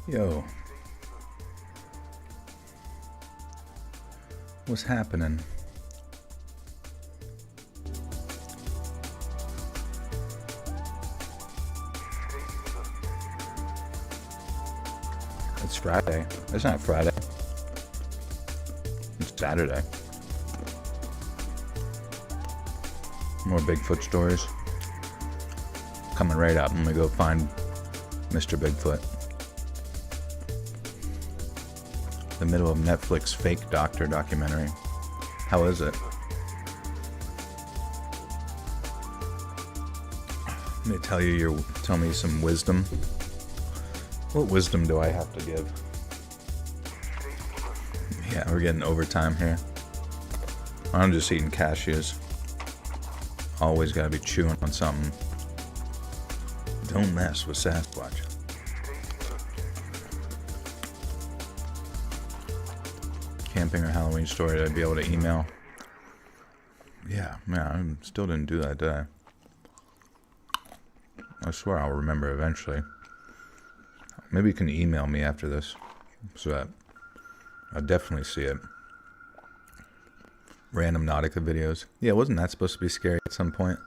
Yo. What's happening? It's Friday. It's not Friday. It's Saturday. More Bigfoot stories. Coming right up. I'm gonna go find Mr. Bigfoot. The middle of Netflix fake doctor documentary. How is it? Let me tell you, tell me some wisdom. What wisdom do I have to give? Yeah, we're getting overtime here. I'm just eating cashews. Always gotta be chewing on something. Don't mess with Sasquatch. Camping or Halloween story I'd be able to email. Yeah, man, I still didn't do that, did I? I swear I'll remember eventually. Maybe you can email me after this, so that I'll definitely see it. Random Nautica videos. Yeah, wasn't that supposed to be scary at some point?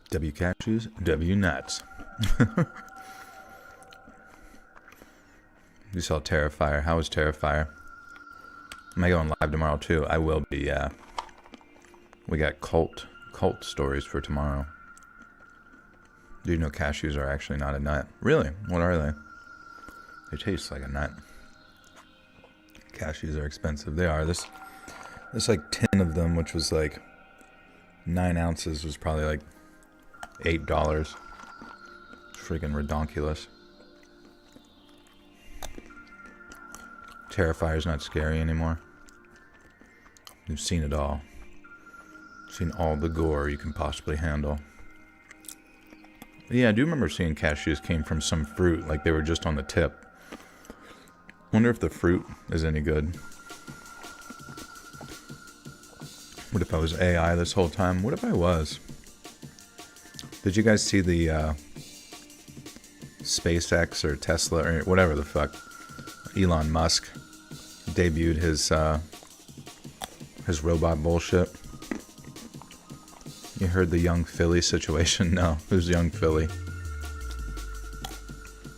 W cashews, W nuts. You saw Terrifier. How was Terrifier? Am I going live tomorrow too? I will be, yeah. We got cult stories for tomorrow. Do you know cashews are actually not a nut? Really? What are they? They taste like a nut. Cashews are expensive. They are. This like 10 of them, which was like 9 ounces, was probably like $8. Freaking redonkulous. Terrifier's not scary anymore. You've seen it all. Seen all the gore you can possibly handle. But yeah, I do remember seeing cashews came from some fruit, like they were just on the tip. Wonder if the fruit is any good. What if I was AI this whole time? What if I was? Did you guys see the SpaceX or Tesla or whatever the fuck? Elon Musk debuted his robot bullshit. You heard the young Philly situation? No, who's young Philly?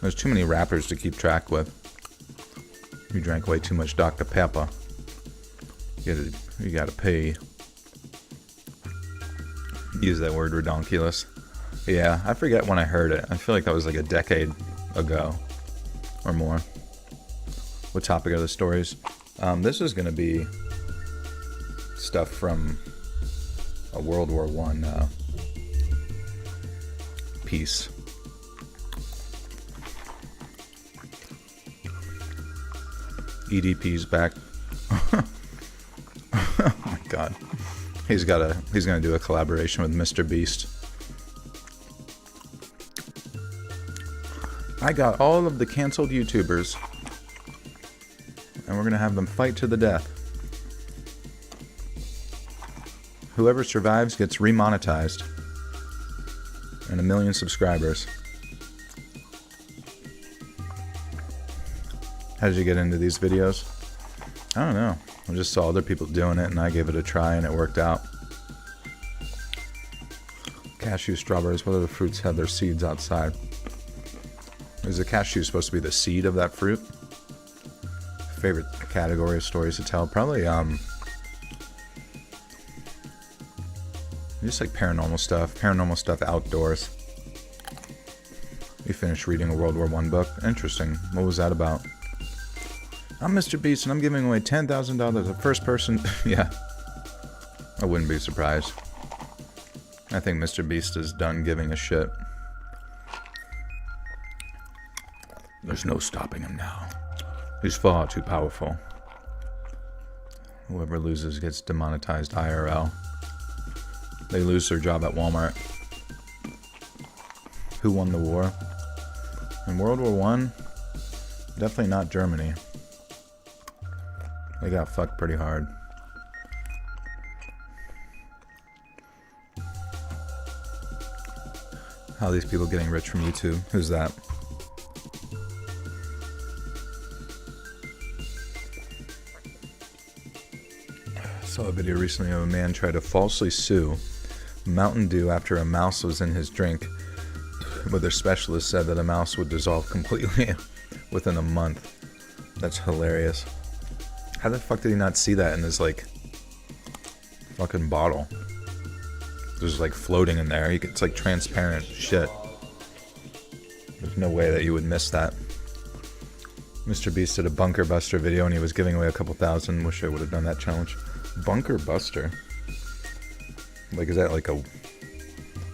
There's too many rappers to keep track with. You drank way too much Dr. Pepper. You gotta pay. Use that word, redonkulous. Yeah, I forget when I heard it. I feel like that was like a decade ago or more. What topic are the stories? This is going to be stuff from a World War I piece. EDP's back. Oh my god. He's gonna do a collaboration with Mr. Beast. I got all of the canceled YouTubers. And we're gonna have them fight to the death. Whoever survives gets remonetized. And 1 million subscribers. How did you get into these videos? I don't know. I just saw other people doing it and I gave it a try and it worked out. Cashew, strawberries, what other fruits have their seeds outside? Is a cashew supposed to be the seed of that fruit? Favorite category of stories to tell? Probably, just like paranormal stuff outdoors. You finished reading a World War I book? Interesting. What was that about? I'm Mr. Beast and I'm giving away $10,000. The first person... Yeah. I wouldn't be surprised. I think Mr. Beast is done giving a shit. There's no stopping him now. He's far too powerful. Whoever loses gets demonetized IRL. They lose their job at Walmart. Who won the war? In World War I? Definitely not Germany. They got fucked pretty hard. How are these people getting rich from YouTube? Who's that? I saw a video recently of a man try to falsely sue Mountain Dew after a mouse was in his drink, but their specialist said that a mouse would dissolve completely within a month. That's hilarious. How the fuck did he not see that in his, like, fucking bottle? There's, like, floating in there. It's, like, transparent shit. There's no way that you would miss that. Mr. Beast did a Bunker Buster video and he was giving away a couple thousand. Wish I would have done that challenge. Bunker Buster? Like, is that like a...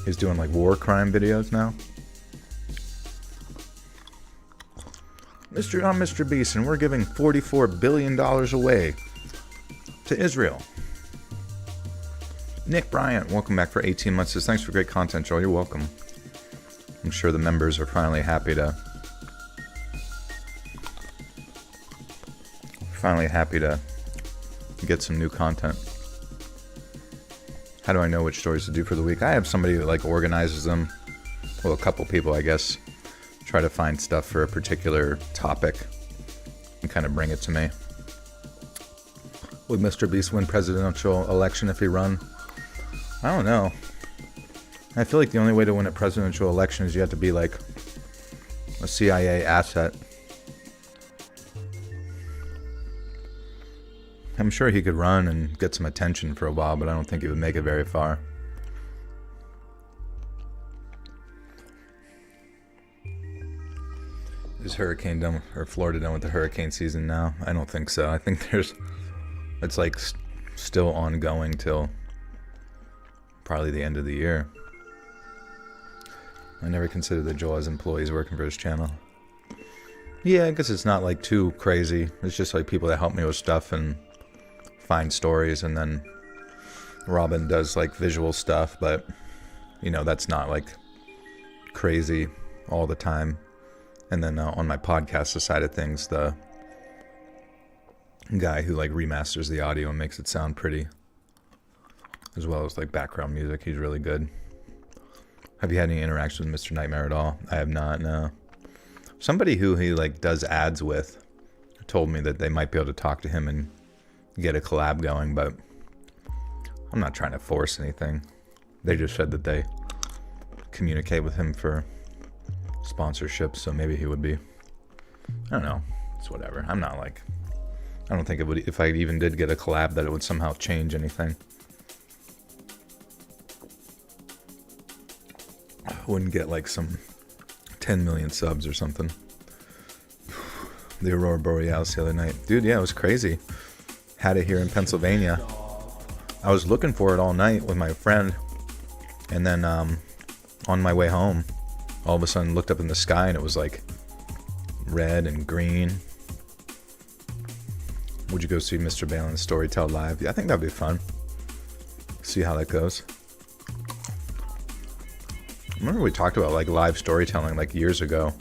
He's doing, like, war crime videos now? I'm Mr. Beast, and we're giving $44 billion away to Israel. Nick Bryant, welcome back for 18 months. Says, thanks for great content, Joel. You're welcome. I'm sure the members are finally happy to get some new content. How do I know which stories to do for the week? I have somebody that, like, organizes them. Well, a couple people, I guess. Try to find stuff for a particular topic and kind of bring it to me. Would Mr. Beast win presidential election if he run? I don't know. I feel like the only way to win a presidential election is you have to be like a CIA asset. I'm sure he could run and get some attention for a while, but I don't think he would make it very far. Is hurricane done, or Florida done with the hurricane season now? I don't think so. I think it's like still ongoing till probably the end of the year. I never considered that Joel has employees working for his channel. Yeah, I guess it's not like too crazy. It's just like people that help me with stuff and find stories, and then Robin does like visual stuff, but you know, that's not like crazy all the time. And then on my podcast side of things, the guy who like remasters the audio and makes it sound pretty, as well as like background music, he's really good. Have you had any interactions with Mr. Nightmare at all? I have not, no. Somebody who he like does ads with told me that they might be able to talk to him and get a collab going, but I'm not trying to force anything. They just said that they communicate with him for sponsorship, so maybe he would be. I don't know. It's whatever. I'm not like... I don't think it would... If I even did get a collab, that it would somehow change anything. I wouldn't get like some 10 million subs or something. The Aurora Borealis the other night. Dude, yeah, it was crazy. Had it here in Pennsylvania. I was looking for it all night with my friend. And then on my way home, all of a sudden looked up in the sky and it was like red and green. Would you go see Mr. Balin's Storytell live? Yeah, I think that'd be fun. See how that goes. I remember we talked about like live storytelling like years ago.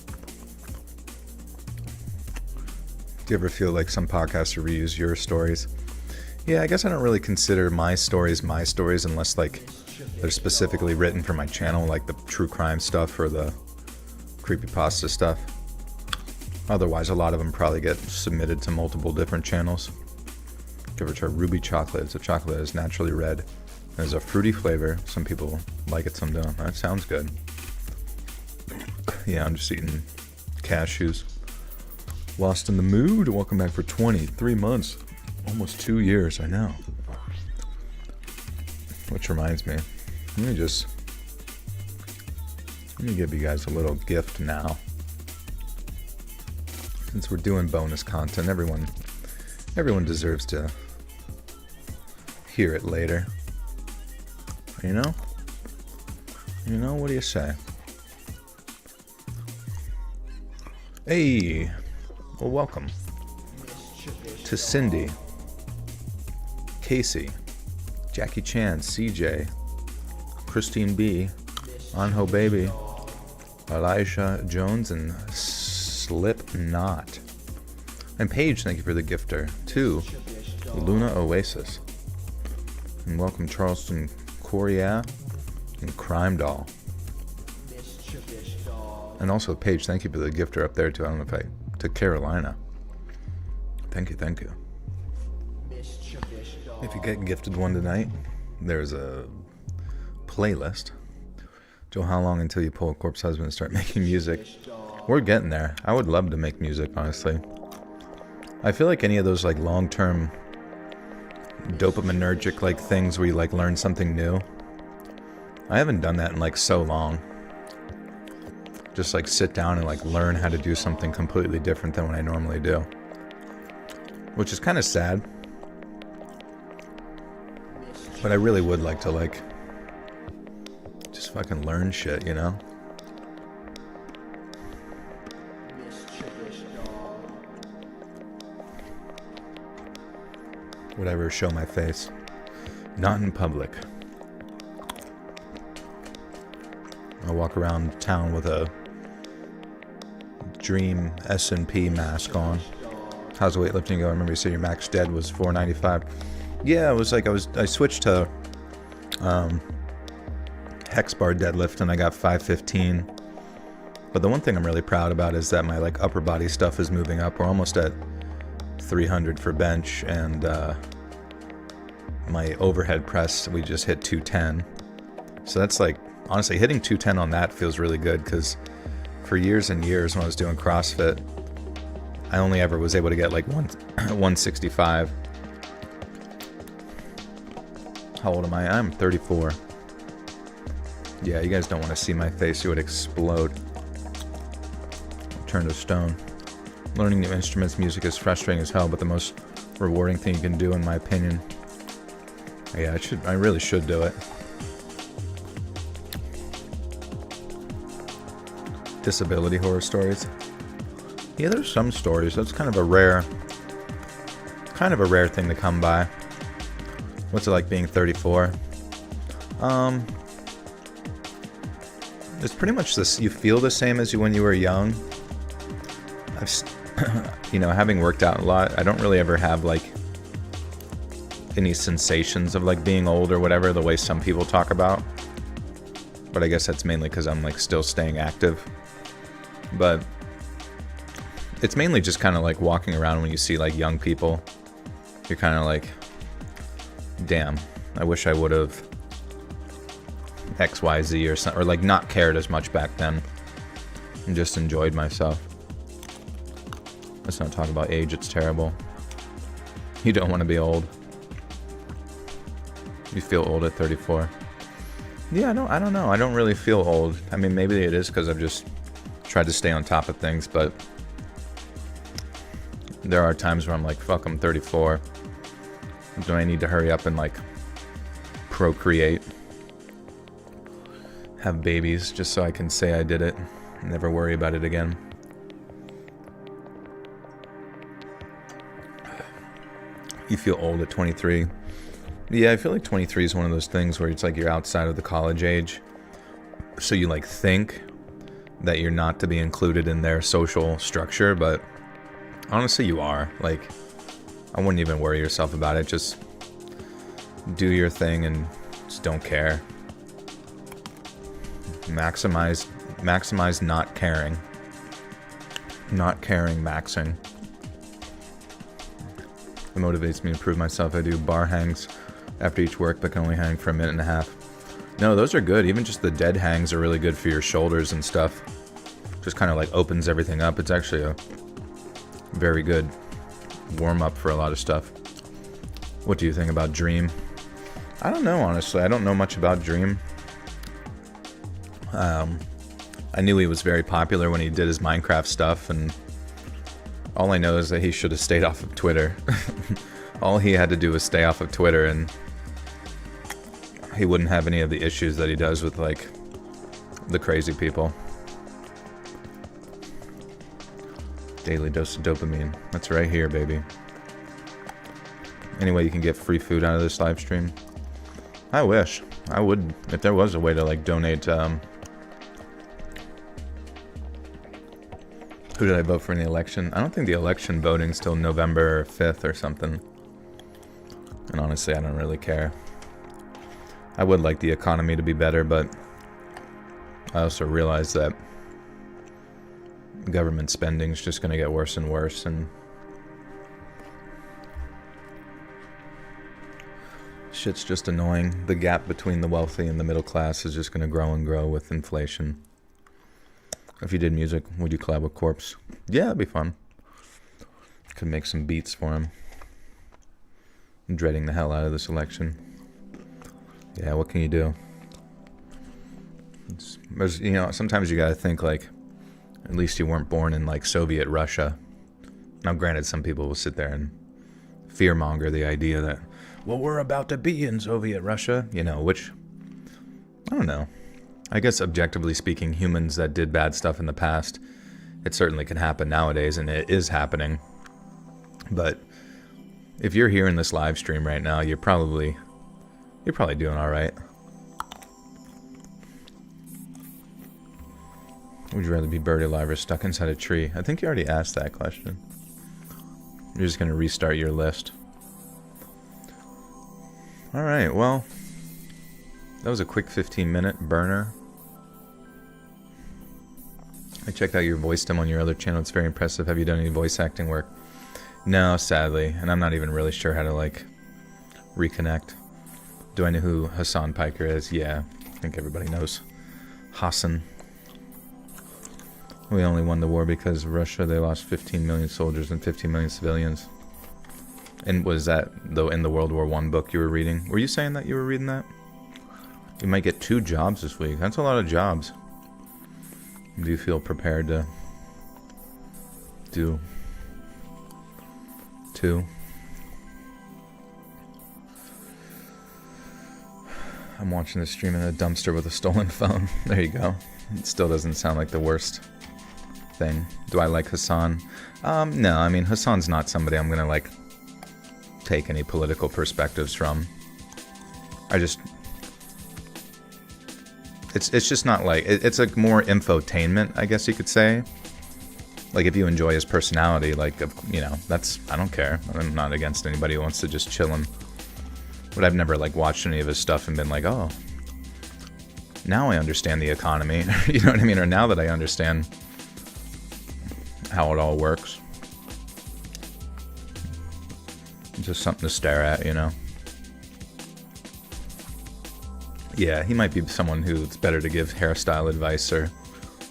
Do you ever feel like some podcasts reuse your stories? Yeah, I guess I don't really consider my stories unless like they're specifically written for my channel, like the true crime stuff or the creepypasta stuff. Otherwise, a lot of them probably get submitted to multiple different channels. Give it to Ruby Chocolate. It's a chocolate that is naturally red. There's a fruity flavor. Some people like it, some don't. That sounds good. Yeah, I'm just eating cashews. Lost in the mood. Welcome back for 23 months. Almost 2 years, I know. Which reminds me, let me give you guys a little gift now. Since we're doing bonus content, everyone deserves to hear it later. You know? You know, what do you say? Hey! Well, welcome to Cindy, Casey, Jackie Chan, CJ, Christine B, Anho Baby, Elijah Jones, and Slipknot. And Paige, thank you for the gifter. 2, Luna Oasis. And welcome Charleston Coria and Crime Doll. And also, Paige, thank you for the gifter up there too. I don't know if to Carolina. Thank you, thank you. If you get gifted one tonight, there's a playlist. Joe, how long until you pull a corpse husband and start making music? We're getting there. I would love to make music, honestly. I feel like any of those like long-term dopaminergic like things where you like learn something new. I haven't done that in like so long. Just like sit down and like learn how to do something completely different than what I normally do. Which is kind of sad. But I really would like to like just fucking learn shit, you know? Would I ever show my face? Not in public. I walk around town with a Dream S&P mask on. How's the weightlifting go? I remember you said your max dead was 495. Yeah, it was like I switched to hex bar deadlift and I got 515. But the one thing I'm really proud about is that my like upper body stuff is moving up. We're almost at 300 for bench, and my overhead press we just hit 210. So that's like, honestly, hitting 210 on that feels really good, because for years and years when I was doing CrossFit, I only ever was able to get like 165. How old am I? I'm 34. Yeah, you guys don't want to see my face. You would explode. Turn to stone. Learning new instruments, music is frustrating as hell, but the most rewarding thing you can do, in my opinion. Yeah, I really should do it. Disability horror stories. Yeah, there's some stories. That's kind of a rare thing to come by. What's it like being 34? It's pretty much this. You feel the same as you when you were young. You know, having worked out a lot, I don't really ever have like any sensations of like being old or whatever, the way some people talk about. But I guess that's mainly because I'm like still staying active. But it's mainly just kind of like walking around when you see like young people. You're kind of like, damn, I wish I would have XYZ or something, or like not cared as much back then and just enjoyed myself. Let's not talk about age, it's terrible. You don't want to be old. You feel old at 34. Yeah, I don't know. I don't really feel old. I mean, maybe it is because I've just tried to stay on top of things, but there are times where I'm like, fuck, I'm 34. Do I need to hurry up and like procreate? Have babies just so I can say I did it and never worry about it again. You feel old at 23. Yeah, I feel like 23 is one of those things where it's like you're outside of the college age. So you like think that you're not to be included in their social structure, but honestly you are. Like, I wouldn't even worry yourself about it. Just do your thing and just don't care. Maximize not caring. Not caring, maxing. It motivates me to improve myself. I do bar hangs after each work, but can only hang for a minute and a half. No, those are good. Even just the dead hangs are really good for your shoulders and stuff. Just kind of like opens everything up. It's actually a very good warm-up for a lot of stuff. What do you think about Dream? I don't know, honestly. I don't know much about Dream. I knew he was very popular when he did his Minecraft stuff, and all I know is that he should have stayed off of Twitter. All he had to do was stay off of Twitter, and he wouldn't have any of the issues that he does with, like, the crazy people. Daily dose of dopamine. That's right here, baby. Anyway, you can get free food out of this live stream. I wish. I would, if there was a way to, like, donate, who did I vote for in the election? I don't think the election voting's till November 5th or something. And honestly, I don't really care. I would like the economy to be better, but I also realize that government spending is just going to get worse and worse, and shit's just annoying. The gap between the wealthy and the middle class is just going to grow and grow with inflation. If you did music, would you collab with Corpse? Yeah, it'd be fun. Could make some beats for him. I'm dreading the hell out of this election. Yeah, what can you do? There's, you know, sometimes you gotta think, like, at least you weren't born in, like, Soviet Russia. Now, granted, some people will sit there and fearmonger the idea that, well, we're about to be in Soviet Russia, you know, which, I don't know. I guess objectively speaking, humans that did bad stuff in the past, it certainly can happen nowadays, and it is happening. But if you're here in this live stream right now, you're probably doing all right. Would you rather be buried alive or stuck inside a tree? I think you already asked that question. You're just going to restart your list. Alright, well, that was a quick 15-minute burner. I checked out your voice demo on your other channel. It's very impressive. Have you done any voice acting work? No, sadly. And I'm not even really sure how to, like, reconnect. Do I know who Hassan Piker is? Yeah, I think everybody knows Hassan. We only won the war because Russia, they lost 15 million soldiers and 15 million civilians. And was that, though, in the World War I book you were reading? Were you saying that you were reading that? You might get 2 jobs this week. That's a lot of jobs. Do you feel prepared to do 2? I'm watching this stream in a dumpster with a stolen phone. There you go. It still doesn't sound like the worst thing. Do I like Hassan? No, I mean, Hassan's not somebody I'm gonna, like, take any political perspectives from. I just... It's just not like... It's like more infotainment, I guess you could say. Like, if you enjoy his personality, like, you know, that's... I don't care. I'm not against anybody who wants to just chill him. But I've never, like, watched any of his stuff and been like, oh, now I understand the economy. You know what I mean? Or now that I understand how it all works. It's just something to stare at, you know? Yeah, he might be someone who it's better to give hairstyle advice or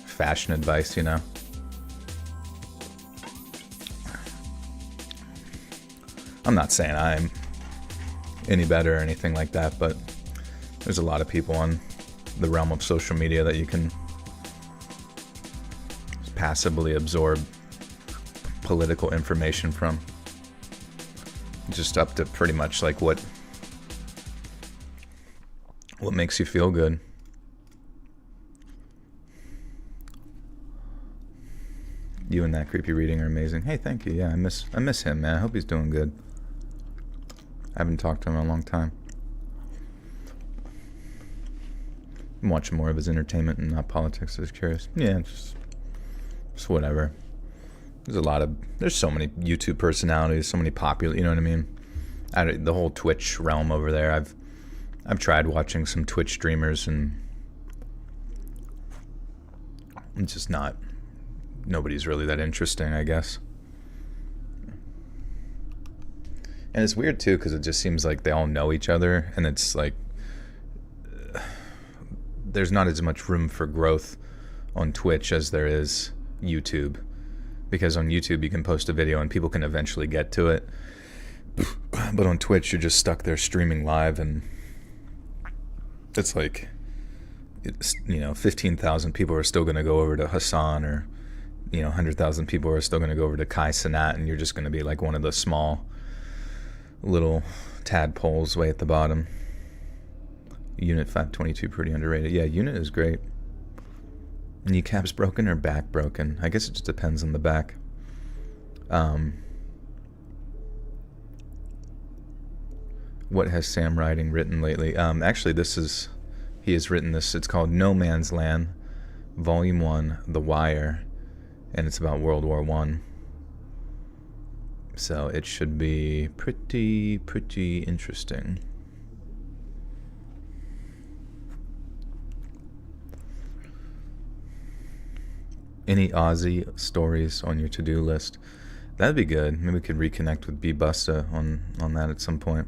fashion advice, you know? I'm not saying I'm any better or anything like that, but there's a lot of people on the realm of social media that you can passively absorb political information from. Just up to pretty much like what makes you feel good. You and that creepy reading are amazing. Hey, thank you. Yeah, I miss him, man. I hope he's doing good. I haven't talked to him in a long time. I'm watching more of his entertainment and not politics. I was curious. Yeah, just whatever. There's so many YouTube personalities, so many popular, you know what I mean? The whole Twitch realm over there. I've tried watching some Twitch streamers and it's just nobody's really that interesting, I guess. And it's weird too, because it just seems like they all know each other, and it's like there's not as much room for growth on Twitch as there is YouTube. Because on YouTube you can post a video and people can eventually get to it. But on Twitch you're just stuck there streaming live, and it's like, you know, 15,000 people are still going to go over to Hassan, or, you know, 100,000 people are still going to go over to Kai Cenat, and you're just going to be like one of the small little tadpoles way at the bottom. Unit 522 pretty underrated. Yeah, Unit is great. Kneecaps broken or back broken? I guess it just depends on the back. What has Sam Riding written lately? Actually, he has written this. It's called No Man's Land, Volume 1, The Wire, and it's about World War I. So it should be pretty interesting. Any Aussie stories on your to-do list? That'd be good. Maybe we could reconnect with B Busta on that at some point.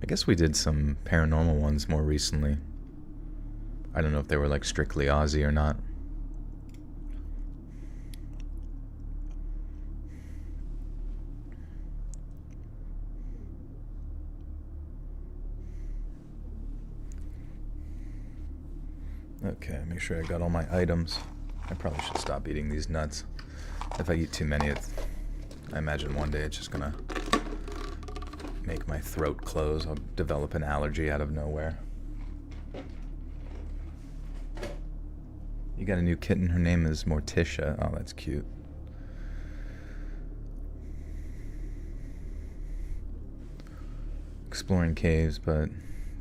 I guess we did some paranormal ones more recently. I don't know if they were like strictly Aussie or not. Okay, make sure I got all my items. I probably should stop eating these nuts. If I eat too many, I imagine one day it's just gonna make my throat close. I'll develop an allergy out of nowhere. You got a new kitten. Her name is Morticia. Oh, that's cute. Exploring caves, but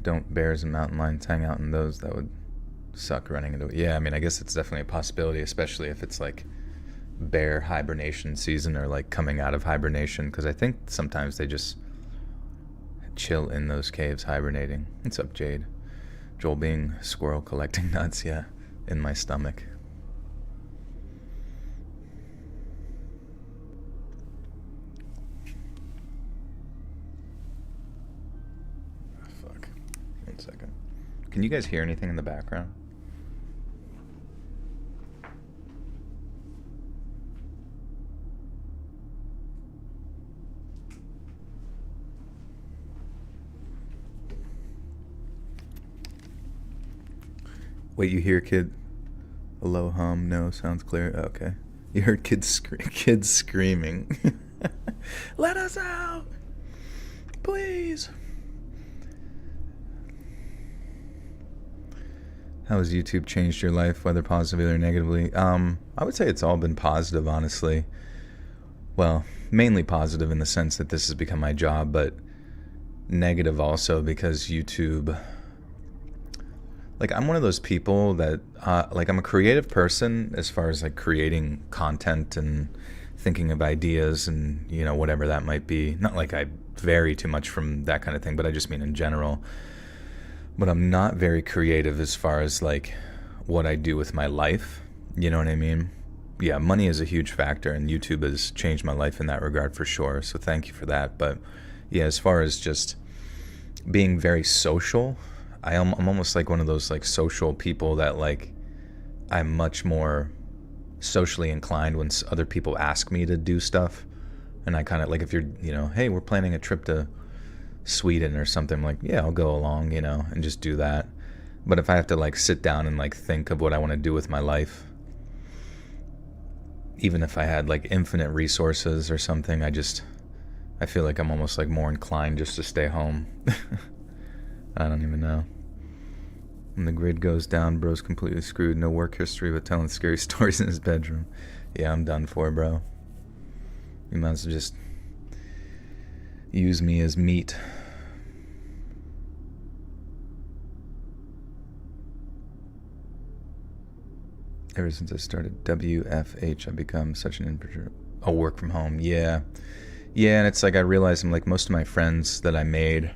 don't bears and mountain lions hang out in those? That would suck running into it. Yeah, I mean, I guess it's definitely a possibility, especially if it's like bear hibernation season or like coming out of hibernation, because I think sometimes they just chill in those caves hibernating. What's up, Jade? Joel being squirrel collecting nuts, yeah, in my stomach. Oh, fuck. 1 second. Can you guys hear anything in the background? Wait, you hear kid? Hello, hum. No, sounds clear. Okay. You heard kids screaming. Let us out, please. How has YouTube changed your life, whether positively or negatively? I would say it's all been positive, honestly. Well, mainly positive in the sense that this has become my job, but negative also because YouTube... Like, I'm one of those people that, like, I'm a creative person as far as, like, creating content and thinking of ideas and, you know, whatever that might be. Not like I vary too much from that kind of thing, but I just mean in general. But I'm not very creative as far as, like, what I do with my life. You know what I mean? Yeah, money is a huge factor, and YouTube has changed my life in that regard for sure. So thank you for that. But, yeah, as far as just being very social... I'm almost like one of those like social people that like I'm much more socially inclined when other people ask me to do stuff, and I kind of like, if you're, you know, hey, we're planning a trip to Sweden or something, like, yeah, I'll go along, you know, and just do that. But if I have to like sit down and like think of what I want to do with my life, even if I had like infinite resources or something, I feel like I'm almost like more inclined just to stay home. I don't even know. When the grid goes down, bro's completely screwed. No work history, but telling scary stories in his bedroom. Yeah, I'm done for, bro. You might as well just use me as meat. Ever since I started WFH, I've become such an introvert. Oh, work from home. Yeah. Yeah, and it's like I realized I'm like most of my friends that I made,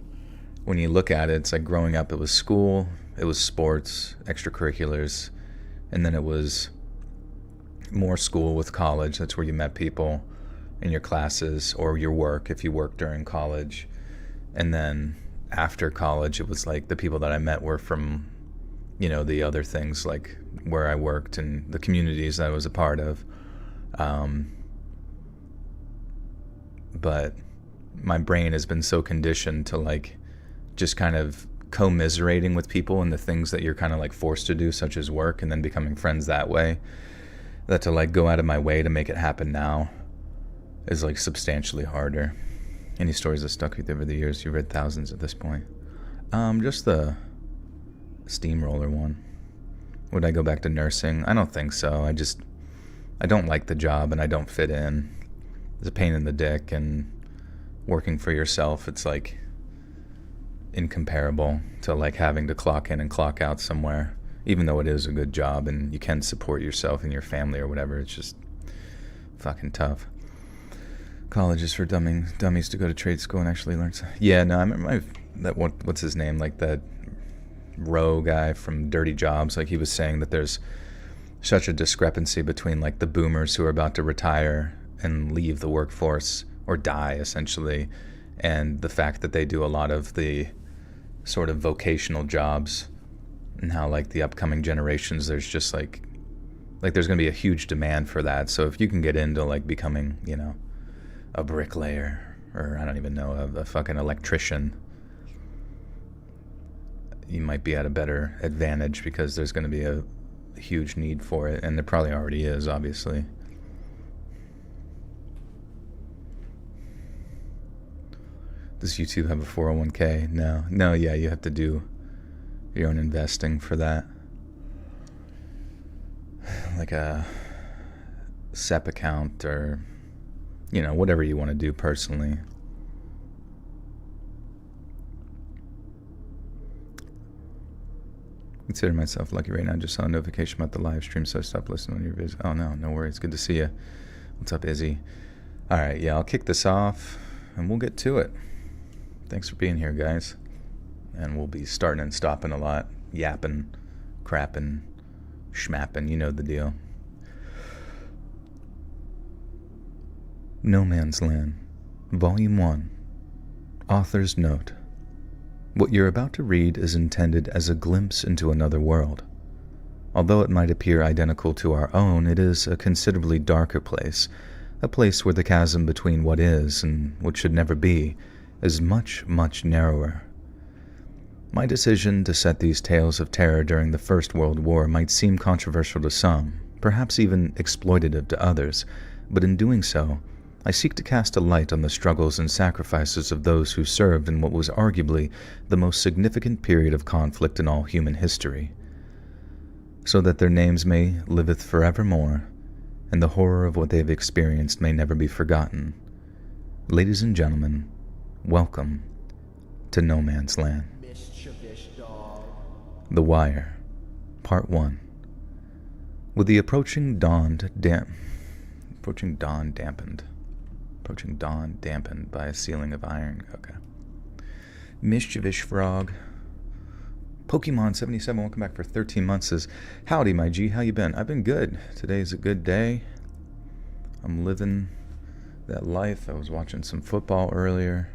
when you look at it, it's like growing up, it was school, it was sports, extracurriculars, and then it was more school with college. That's where you met people in your classes or your work if you worked during college. And then after college, it was like the people that I met were from, you know, the other things like where I worked and the communities that I was a part of. But my brain has been so conditioned to like just kind of commiserating with people and the things that you're kind of like forced to do, such as work, and then becoming friends that way, that to like go out of my way to make it happen now is like substantially harder. Any stories that stuck with you over the years? You've read thousands at this point. Just the steamroller one. Would I go back to nursing? I don't think so. I don't like the job and I don't fit in. It's a pain in the dick, and working for yourself, it's like incomparable to like having to clock in and clock out somewhere, even though it is a good job and you can support yourself and your family or whatever. It's just fucking tough. College is for dummies to go to trade school and actually learn. Yeah, no, I remember what's his name, like that Rowe guy from Dirty Jobs, like he was saying that there's such a discrepancy between like the boomers who are about to retire and leave the workforce or die essentially, and the fact that they do a lot of the sort of vocational jobs, and how like the upcoming generations, there's just like there's going to be a huge demand for that. So if you can get into like becoming, you know, a bricklayer, or I don't even know, a fucking electrician, you might be at a better advantage, because there's going to be a huge need for it, and there probably already is, obviously. Does YouTube have a 401k? No, yeah, you have to do your own investing for that, like a SEP account, or, you know, whatever you want to do personally. Consider myself lucky right now. Just saw a notification about the live stream, so I stopped listening to your videos. Oh, no worries. Good to see you. What's up, Izzy? All right, yeah, I'll kick this off, and we'll get to it. Thanks for being here, guys. And we'll be starting and stopping a lot. Yapping, crapping, schmapping, you know the deal. No Man's Land, Volume 1. Author's Note. What you're about to read is intended as a glimpse into another world. Although it might appear identical to our own, it is a considerably darker place, a place where the chasm between what is and what should never be is much, much narrower. My decision to set these tales of terror during the First World War might seem controversial to some, perhaps even exploitative to others, but in doing so, I seek to cast a light on the struggles and sacrifices of those who served in what was arguably the most significant period of conflict in all human history, so that their names may liveth forevermore, and the horror of what they have experienced may never be forgotten. Ladies and gentlemen, welcome to No Man's Land. The Wire, Part 1. With the approaching dawn dampened by a ceiling of iron. Okay. Mischievous Frog. Pokemon 77, welcome back for 13 months, says, howdy, my G, how you been? I've been good. Today's a good day. I'm living that life. I was watching some football earlier.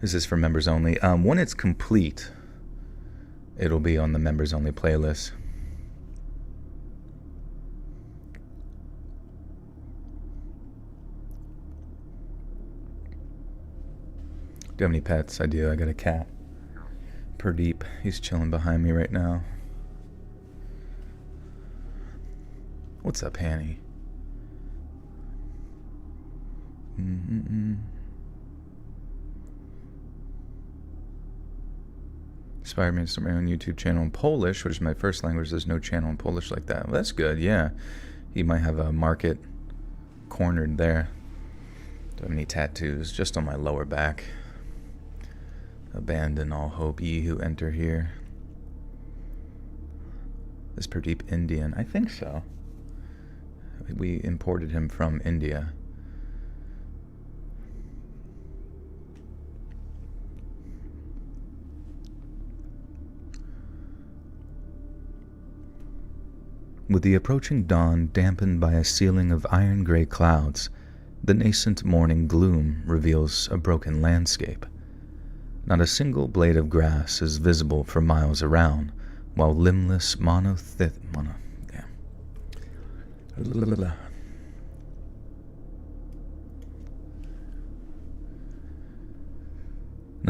This is for members only. When it's complete, it'll be on the members only playlist. Do you have any pets? I do. I got a cat. Pradeep. He's chilling behind me right now. What's up, Hanny? Inspired me to start my own YouTube channel in Polish, which is my first language. There's no channel in Polish like that. Well, that's good, yeah. You might have a market cornered there. Don't have any tattoos, just on my lower back. Abandon all hope, ye who enter here. Is Pradeep Indian? I think so. We imported him from India. With the approaching dawn dampened by a ceiling of iron-gray clouds, the nascent morning gloom reveals a broken landscape. Not a single blade of grass is visible for miles around, while limbless Not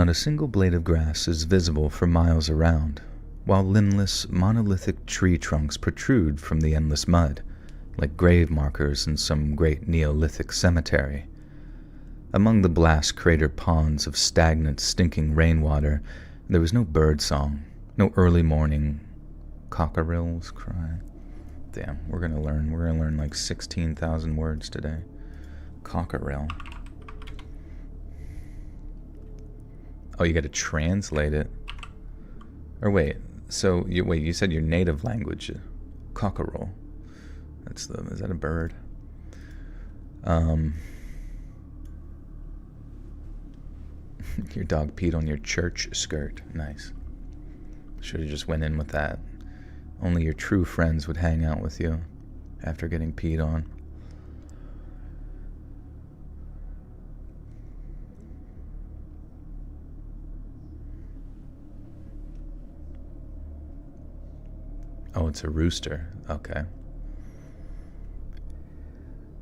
a single blade of grass is visible for miles around, while limbless, monolithic tree trunks protrude from the endless mud, like grave markers in some great Neolithic cemetery. Among the blast-cratered ponds of stagnant, stinking rainwater, there was no bird song, no early morning cockerels cry. Damn, we're gonna learn like 16,000 words today. Cockerel. Oh, you gotta translate it. Or wait, so you said your native language, cockerel. Is that a bird? Your dog peed on your church skirt. Nice. Should have just went in with that. Only your true friends would hang out with you after getting peed on. Oh, it's a rooster. Okay.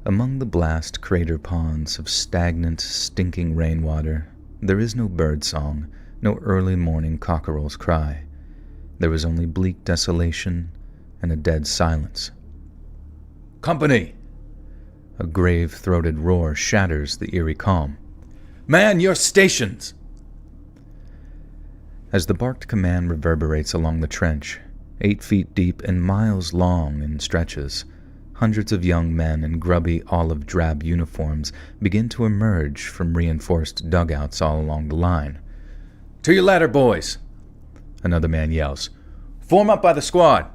Among the blast crater ponds of stagnant, stinking rainwater, there is no bird song, no early morning cockerel's cry. There is only bleak desolation and a dead silence. Company! A grave-throated roar shatters the eerie calm. Man your stations! As the barked command reverberates along the trench, 8 feet deep and miles long in stretches, hundreds of young men in grubby olive-drab uniforms begin to emerge from reinforced dugouts all along the line. To your ladder, boys! Another man yells. Form up by the squad!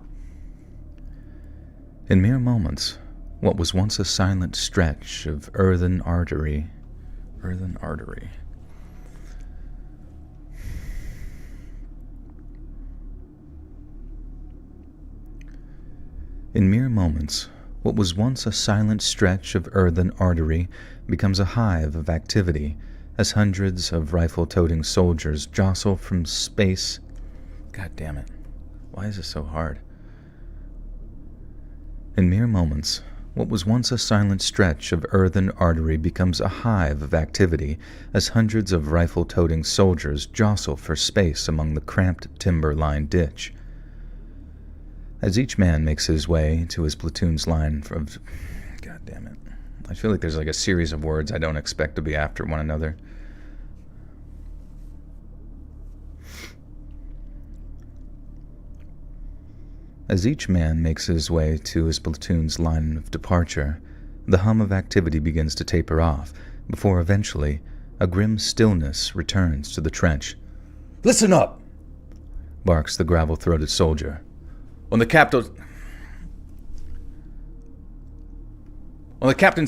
In mere moments, what was once a silent stretch of earthen artery. In mere moments, what was once a silent stretch of earthen artery becomes a hive of activity as hundreds of rifle-toting soldiers jostle from space. God damn it. Why is this so hard? In mere moments, what was once a silent stretch of earthen artery becomes a hive of activity as hundreds of rifle-toting soldiers jostle for space among the cramped timber-lined ditch. As each man makes his way to his platoon's line of... God damn it. I feel like there's like a series of words I don't expect to be after one another. As each man makes his way to his platoon's line of departure, the hum of activity begins to taper off, before eventually a grim stillness returns to the trench. Listen up! Barks the gravel-throated soldier. On the captain's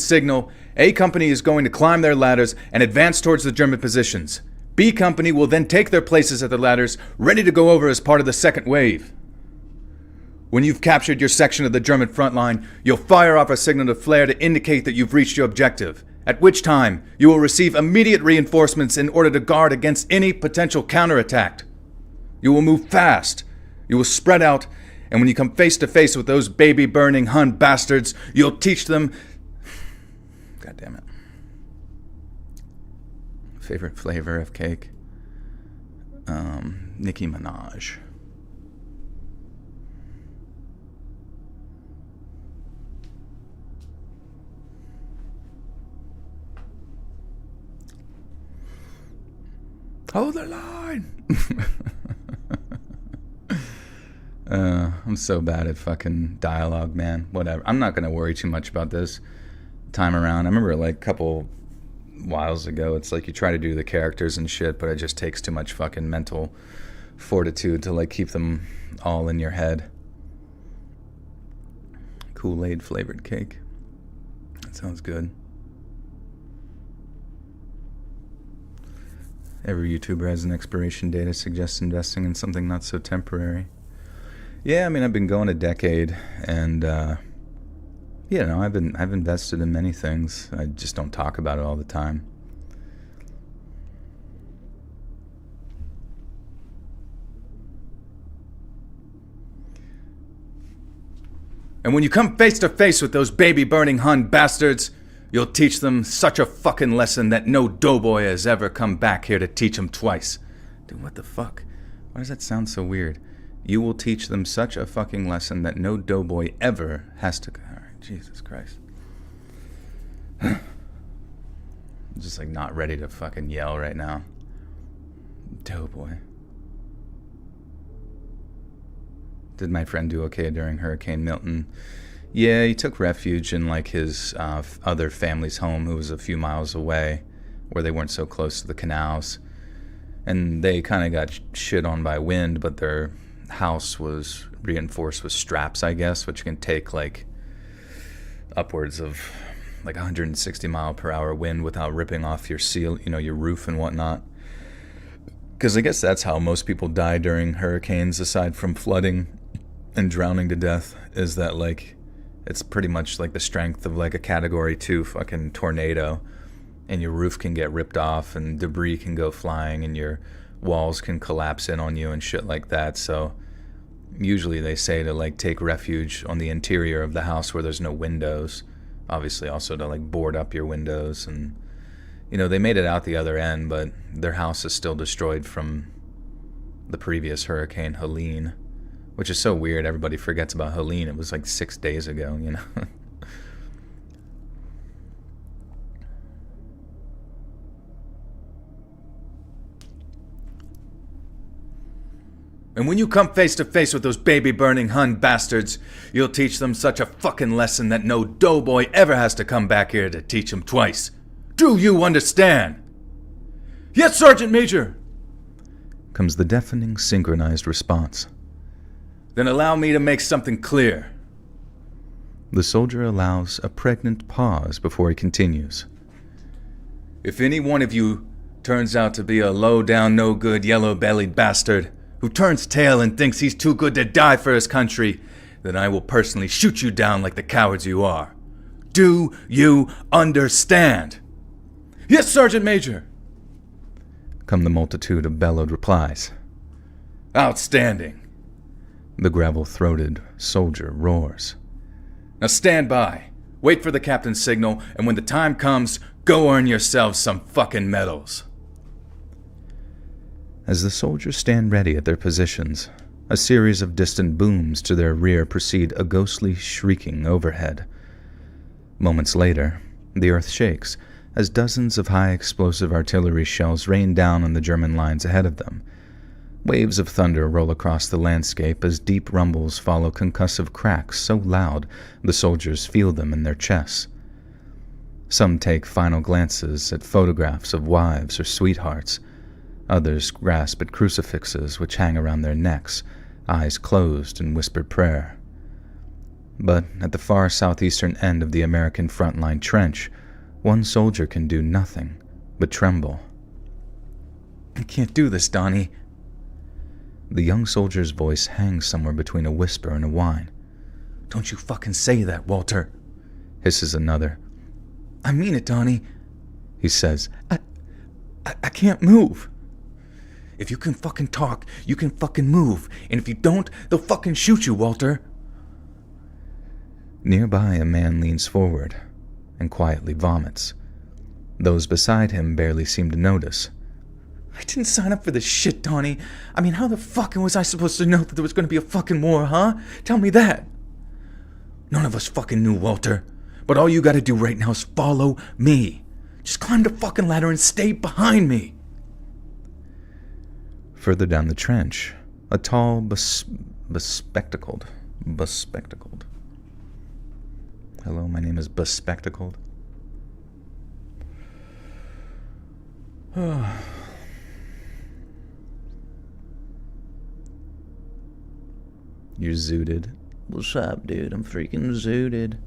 signal, A Company is going to climb their ladders and advance towards the German positions. B Company will then take their places at the ladders, ready to go over as part of the second wave. When you've captured your section of the German front line, you'll fire off a signal to flare to indicate that you've reached your objective, at which time you will receive immediate reinforcements in order to guard against any potential counterattack. You will move fast, you will spread out, and when you come face to face with those baby-burning Hun bastards, you'll teach them... God damn it. Favorite flavor of cake? Nicki Minaj. Hold the line! I'm so bad at fucking dialogue, man. Whatever. I'm not going to worry too much about this time around. I remember like a couple whiles ago, it's like you try to do the characters and shit, but it just takes too much fucking mental fortitude to like keep them all in your head. Kool-Aid flavored cake. That sounds good. Every YouTuber has an expiration date that suggests investing in something not so temporary. Yeah, I mean, I've been going a decade, and you know, I've invested in many things. I just don't talk about it all the time. And when you come face to face with those baby-burning Hun bastards, you'll teach them such a fucking lesson that no doughboy has ever come back here to teach them twice. Dude, what the fuck? Why does that sound so weird? You will teach them such a fucking lesson that no doughboy ever has to... Alright, Jesus Christ. I'm just like not ready to fucking yell right now. Doughboy. Did my friend do okay during Hurricane Milton? Yeah, he took refuge in like his other family's home, who was a few miles away, where they weren't so close to the canals. And they kind of got shit on by wind, but their house was reinforced with straps, I guess, which can take like upwards of like 160 mile per hour wind without ripping off your seal, you know, your roof and whatnot. Because I guess that's how most people die during hurricanes, aside from flooding and drowning to death, is that, like, it's pretty much like the strength of, like, a Category 2 fucking tornado, and your roof can get ripped off, and debris can go flying, and your walls can collapse in on you and shit like that. So usually they say to, like, take refuge on the interior of the house where there's no windows. Obviously also to, like, board up your windows. And, you know, they made it out the other end, but their house is still destroyed from the previous hurricane, Helene, which is so weird. Everybody forgets about Helene. It was like 6 days ago, you know. And when you come face to face with those baby-burning Hun bastards, you'll teach them such a fucking lesson that no doughboy ever has to come back here to teach them twice. Do you understand? Yes, Sergeant Major! Comes the deafening, synchronized response. Then allow me to make something clear. The soldier allows a pregnant pause before he continues. If any one of you turns out to be a low-down, no-good, yellow-bellied bastard who turns tail and thinks he's too good to die for his country, then I will personally shoot you down like the cowards you are. Do you understand? Yes, Sergeant Major! Come the multitude of bellowed replies. Outstanding! The gravel-throated soldier roars. Now stand by. Wait for the captain's signal, and when the time comes, go earn yourselves some fucking medals. As the soldiers stand ready at their positions, a series of distant booms to their rear precede a ghostly shrieking overhead. Moments later, the earth shakes as dozens of high-explosive artillery shells rain down on the German lines ahead of them. Waves of thunder roll across the landscape as deep rumbles follow concussive cracks so loud the soldiers feel them in their chests. Some take final glances at photographs of wives or sweethearts. Others grasp at crucifixes which hang around their necks, eyes closed in whispered prayer. But at the far southeastern end of the American front-line trench, one soldier can do nothing but tremble. I can't do this, Donnie. The young soldier's voice hangs somewhere between a whisper and a whine. Don't you fucking say that, Walter, hisses another. I mean it, Donnie, he says. I can't move. If you can fucking talk, you can fucking move. And if you don't, they'll fucking shoot you, Walter. Nearby, a man leans forward and quietly vomits. Those beside him barely seem to notice. I didn't sign up for this shit, Donnie. I mean, how the fucking was I supposed to know that there was going to be a fucking war, huh? Tell me that. None of us fucking knew, Walter. But all you gotta do right now is follow me. Just climb the fucking ladder and stay behind me. Further down the trench, a tall, bespectacled. Hello, my name is Bespectacled. You're zooted. What's up, dude? I'm freaking zooted.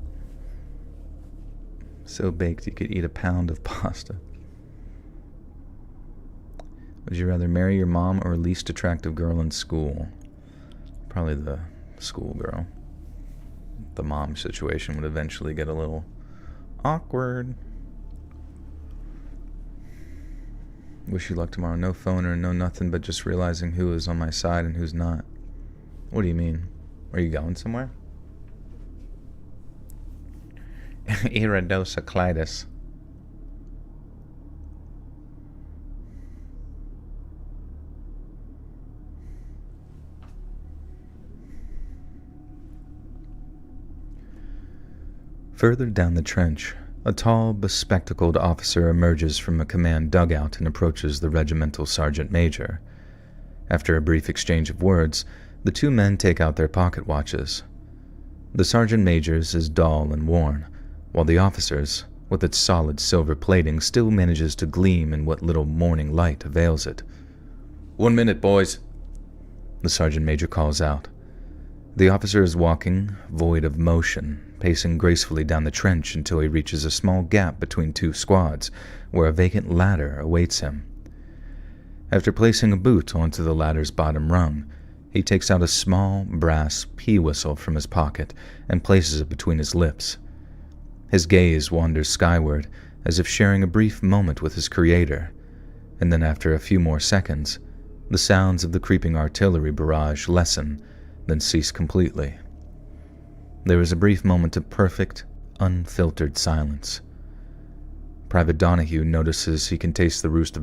So baked you could eat a pound of pasta. Would you rather marry your mom or least attractive girl in school? Probably the school girl. The mom situation would eventually get a little awkward. Wish you luck tomorrow. No phone or no nothing, but just realizing who is on my side and who's not. What do you mean? Are you going somewhere? Iridocyclitis. Further down the trench, a tall, bespectacled officer emerges from a command dugout and approaches the regimental sergeant major. After a brief exchange of words, the two men take out their pocket watches. The sergeant major's is dull and worn, while the officer's, with its solid silver plating, still manages to gleam in what little morning light avails it. 1 minute, boys, the sergeant major calls out. The officer is walking, void of motion, pacing gracefully down the trench until he reaches a small gap between two squads, where a vacant ladder awaits him. After placing a boot onto the ladder's bottom rung, he takes out a small brass pea whistle from his pocket and places it between his lips. His gaze wanders skyward, as if sharing a brief moment with his creator, and then after a few more seconds, the sounds of the creeping artillery barrage lessen, then cease completely. There is a brief moment of perfect, unfiltered silence. Private Donahue notices he can taste the roost.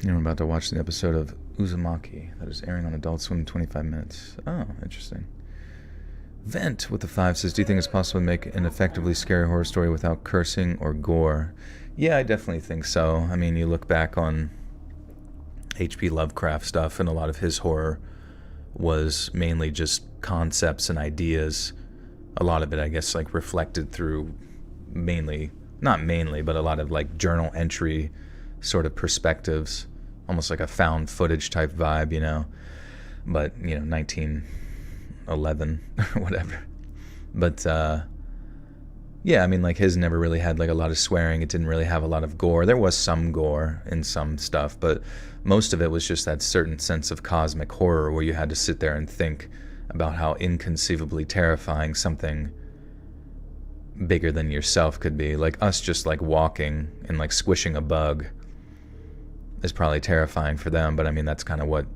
I'm about to watch the episode of Uzumaki that is airing on Adult Swim in 25 minutes. Oh, interesting. Vent with the 5 says, do you think it's possible to make an effectively scary horror story without cursing or gore? Yeah, I definitely think so. I mean, you look back on H.P. Lovecraft stuff, and a lot of his horror was mainly just concepts and ideas. A lot of it, I guess, like reflected through not mainly, but a lot of like journal entry sort of perspectives, almost like a found footage type vibe, you know. But, 1911 or whatever. But, yeah, I mean, like, his never really had, like, a lot of swearing. It didn't really have a lot of gore. There was some gore in some stuff, but most of it was just that certain sense of cosmic horror where you had to sit there and think about how inconceivably terrifying something bigger than yourself could be. Like, us just, like, walking and, like, squishing a bug is probably terrifying for them, but, I mean, that's kind of what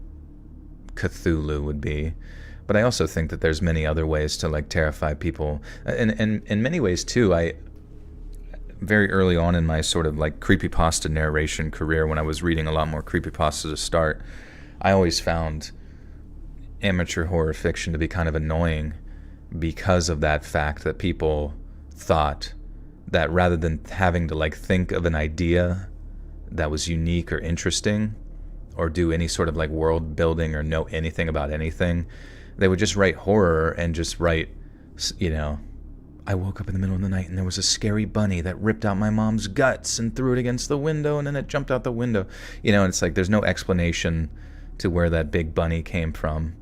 Cthulhu would be. But I also think that there's many other ways to like terrify people, and in many ways too. I very early on in my sort of like creepypasta narration career, when I was reading a lot more creepypasta to start, I always found amateur horror fiction to be kind of annoying because of that fact that people thought that rather than having to like think of an idea that was unique or interesting, or do any sort of like world building or know anything about anything, they would just write horror and just write, I woke up in the middle of the night and there was a scary bunny that ripped out my mom's guts and threw it against the window and then it jumped out the window. And it's like there's no explanation to where that big bunny came from.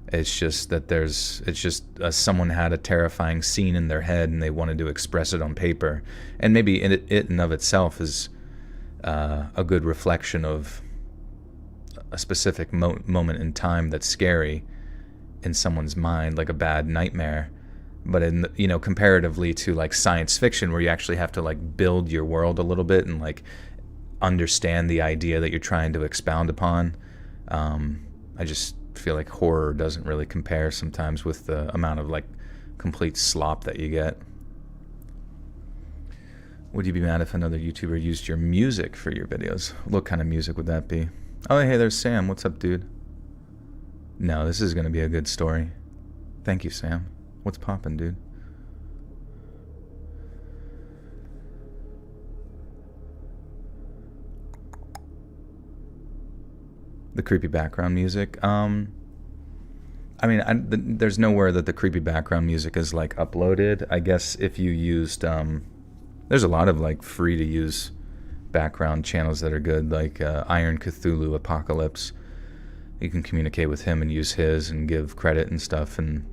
It's just that someone had a terrifying scene in their head and they wanted to express it on paper. And maybe it in of itself is a good reflection of a specific moment in time that's scary in someone's mind, like a bad nightmare. But comparatively to like science fiction, where you actually have to like build your world a little bit and like understand the idea that you're trying to expound upon, I just feel like horror doesn't really compare sometimes with the amount of like complete slop that you get. Would you be mad if another YouTuber used your music for your videos? What kind of music would that be? Oh, hey, there's Sam. What's up, dude? No, this is going to be a good story. Thank you, Sam. What's poppin', dude? The creepy background music. There's nowhere that the creepy background music is like uploaded. I guess if you used, there's a lot of like free to use background channels that are good, like Iron Cthulhu Apocalypse. You can communicate with him and use his and give credit and stuff, and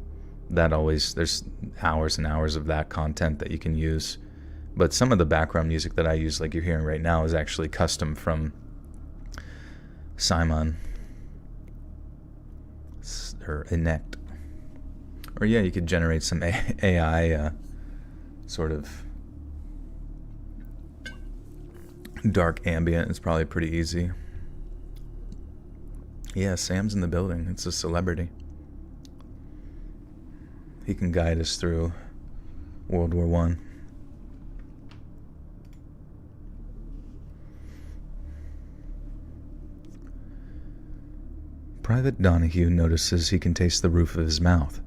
there's hours and hours of that content that you can use. But some of the background music that I use, like you're hearing right now, is actually custom from Simon or Inect. Or yeah, you could generate some AI sort of dark ambient. It's probably pretty easy. Yeah, Sam's in the building. It's a celebrity. He can guide us through World War I. Private Donahue notices he can taste the roof of his mouth.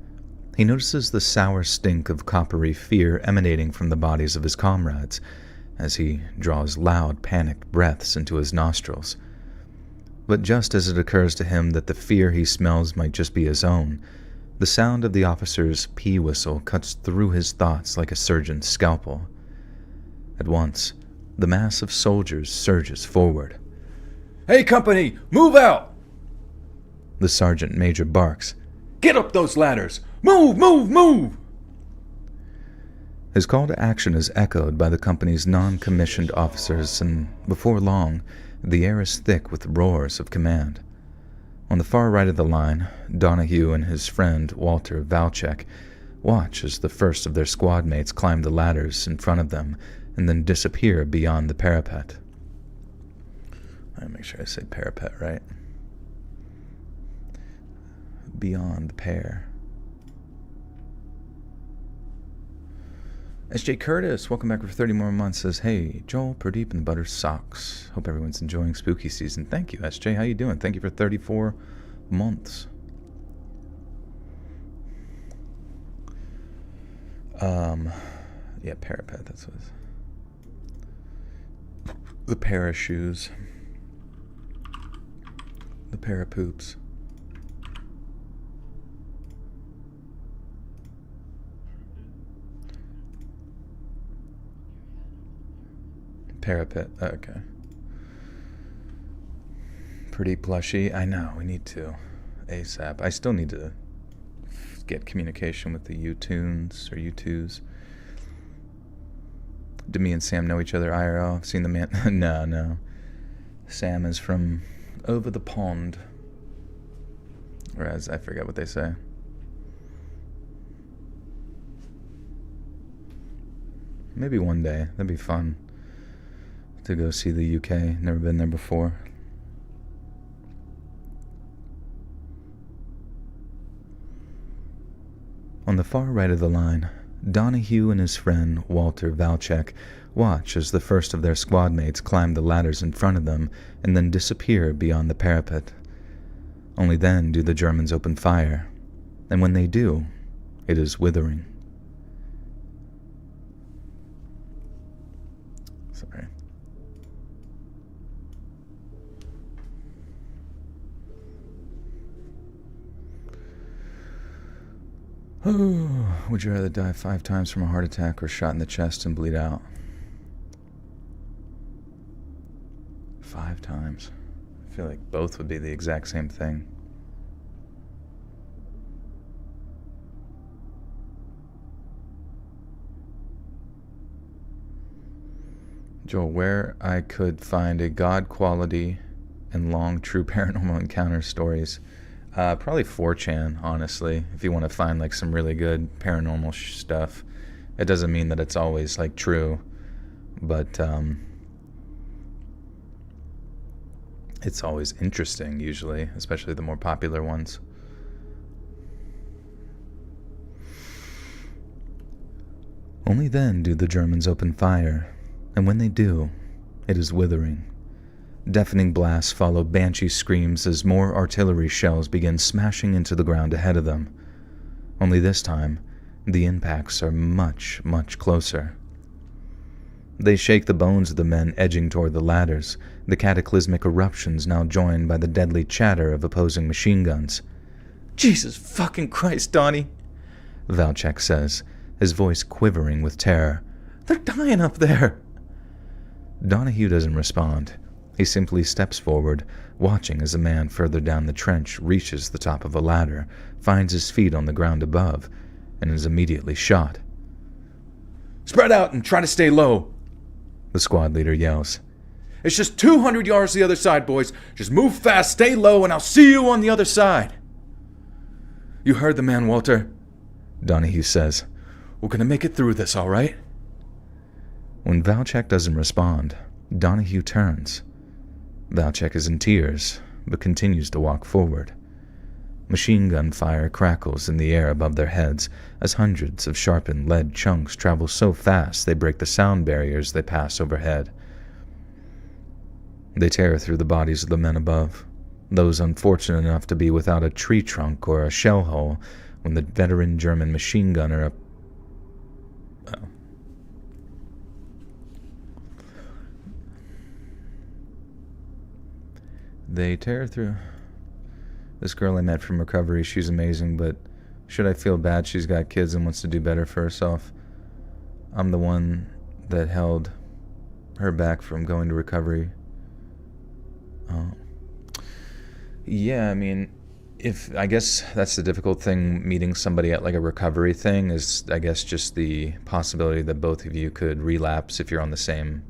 He notices the sour stink of coppery fear emanating from the bodies of his comrades as he draws loud, panicked breaths into his nostrils. But just as it occurs to him that the fear he smells might just be his own, the sound of the officer's pea whistle cuts through his thoughts like a surgeon's scalpel. At once, the mass of soldiers surges forward. "Hey, company, move out!" The sergeant major barks. Get up those ladders! Move, move, move! His call to action is echoed by the company's non-commissioned officers, and before long, the air is thick with roars of command. On the far right of the line, Donahue and his friend Walter Valchek watch as the first of their squad mates climb the ladders in front of them and then disappear beyond the parapet. I make sure I say parapet right. Beyond the pair. SJ Curtis, welcome back for 30 more months, says, hey, Joel, Pradeep, and the Butter Socks. Hope everyone's enjoying spooky season. Thank you, SJ. How you doing? Thank you for 34 months. Yeah, parapet, that's what it is. The pair of shoes. The pair of poops. Parapet, okay. Pretty plushy. I know, we need to. ASAP. I still need to get communication with the U-Tunes or U-Twos. Do me and Sam know each other IRL? I've seen the man. No. Sam is from over the pond. Or as I forget what they say. Maybe one day. That'd be fun to go see the UK. Never been there before. On the far right of the line, Donahue and his friend Walter Valchek watch as the first of their squad mates climb the ladders in front of them and then disappear beyond the parapet. Only then do the Germans open fire, and when they do, it is withering. Sorry. Would you rather die 5 times from a heart attack or shot in the chest and bleed out? 5 times. I feel like both would be the exact same thing. Joel, where I could find a God quality and long true paranormal encounter stories. Probably 4chan, honestly, if you want to find like some really good paranormal stuff. It doesn't mean that it's always like true, but it's always interesting usually, especially the more popular ones. Only then do the Germans open fire, and when they do, it is withering. Deafening blasts follow banshee screams as more artillery shells begin smashing into the ground ahead of them. Only this time, the impacts are much, much closer. They shake the bones of the men edging toward the ladders, the cataclysmic eruptions now joined by the deadly chatter of opposing machine guns. Jesus fucking Christ, Donnie, Valchek says, his voice quivering with terror. They're dying up there. Donahue doesn't respond. He simply steps forward, watching as a man further down the trench reaches the top of a ladder, finds his feet on the ground above, and is immediately shot. Spread out and try to stay low, the squad leader yells. It's just 200 yards to the other side, boys. Just move fast, stay low, and I'll see you on the other side. You heard the man, Walter, Donahue says. We're going to make it through this, all right? When Valchek doesn't respond, Donahue turns. Valchek is in tears, but continues to walk forward. Machine gun fire crackles in the air above their heads as hundreds of sharpened lead chunks travel so fast they break the sound barriers they pass overhead. They tear through the bodies of the men above, those unfortunate enough to be without a tree trunk or a shell hole when the veteran German machine gunner They tear through. This girl I met from recovery, she's amazing, but should I feel bad she's got kids and wants to do better for herself? I'm the one that held her back from going to recovery. Yeah, I mean, I guess that's the difficult thing, meeting somebody at like a recovery thing, is I guess just the possibility that both of you could relapse if you're on the same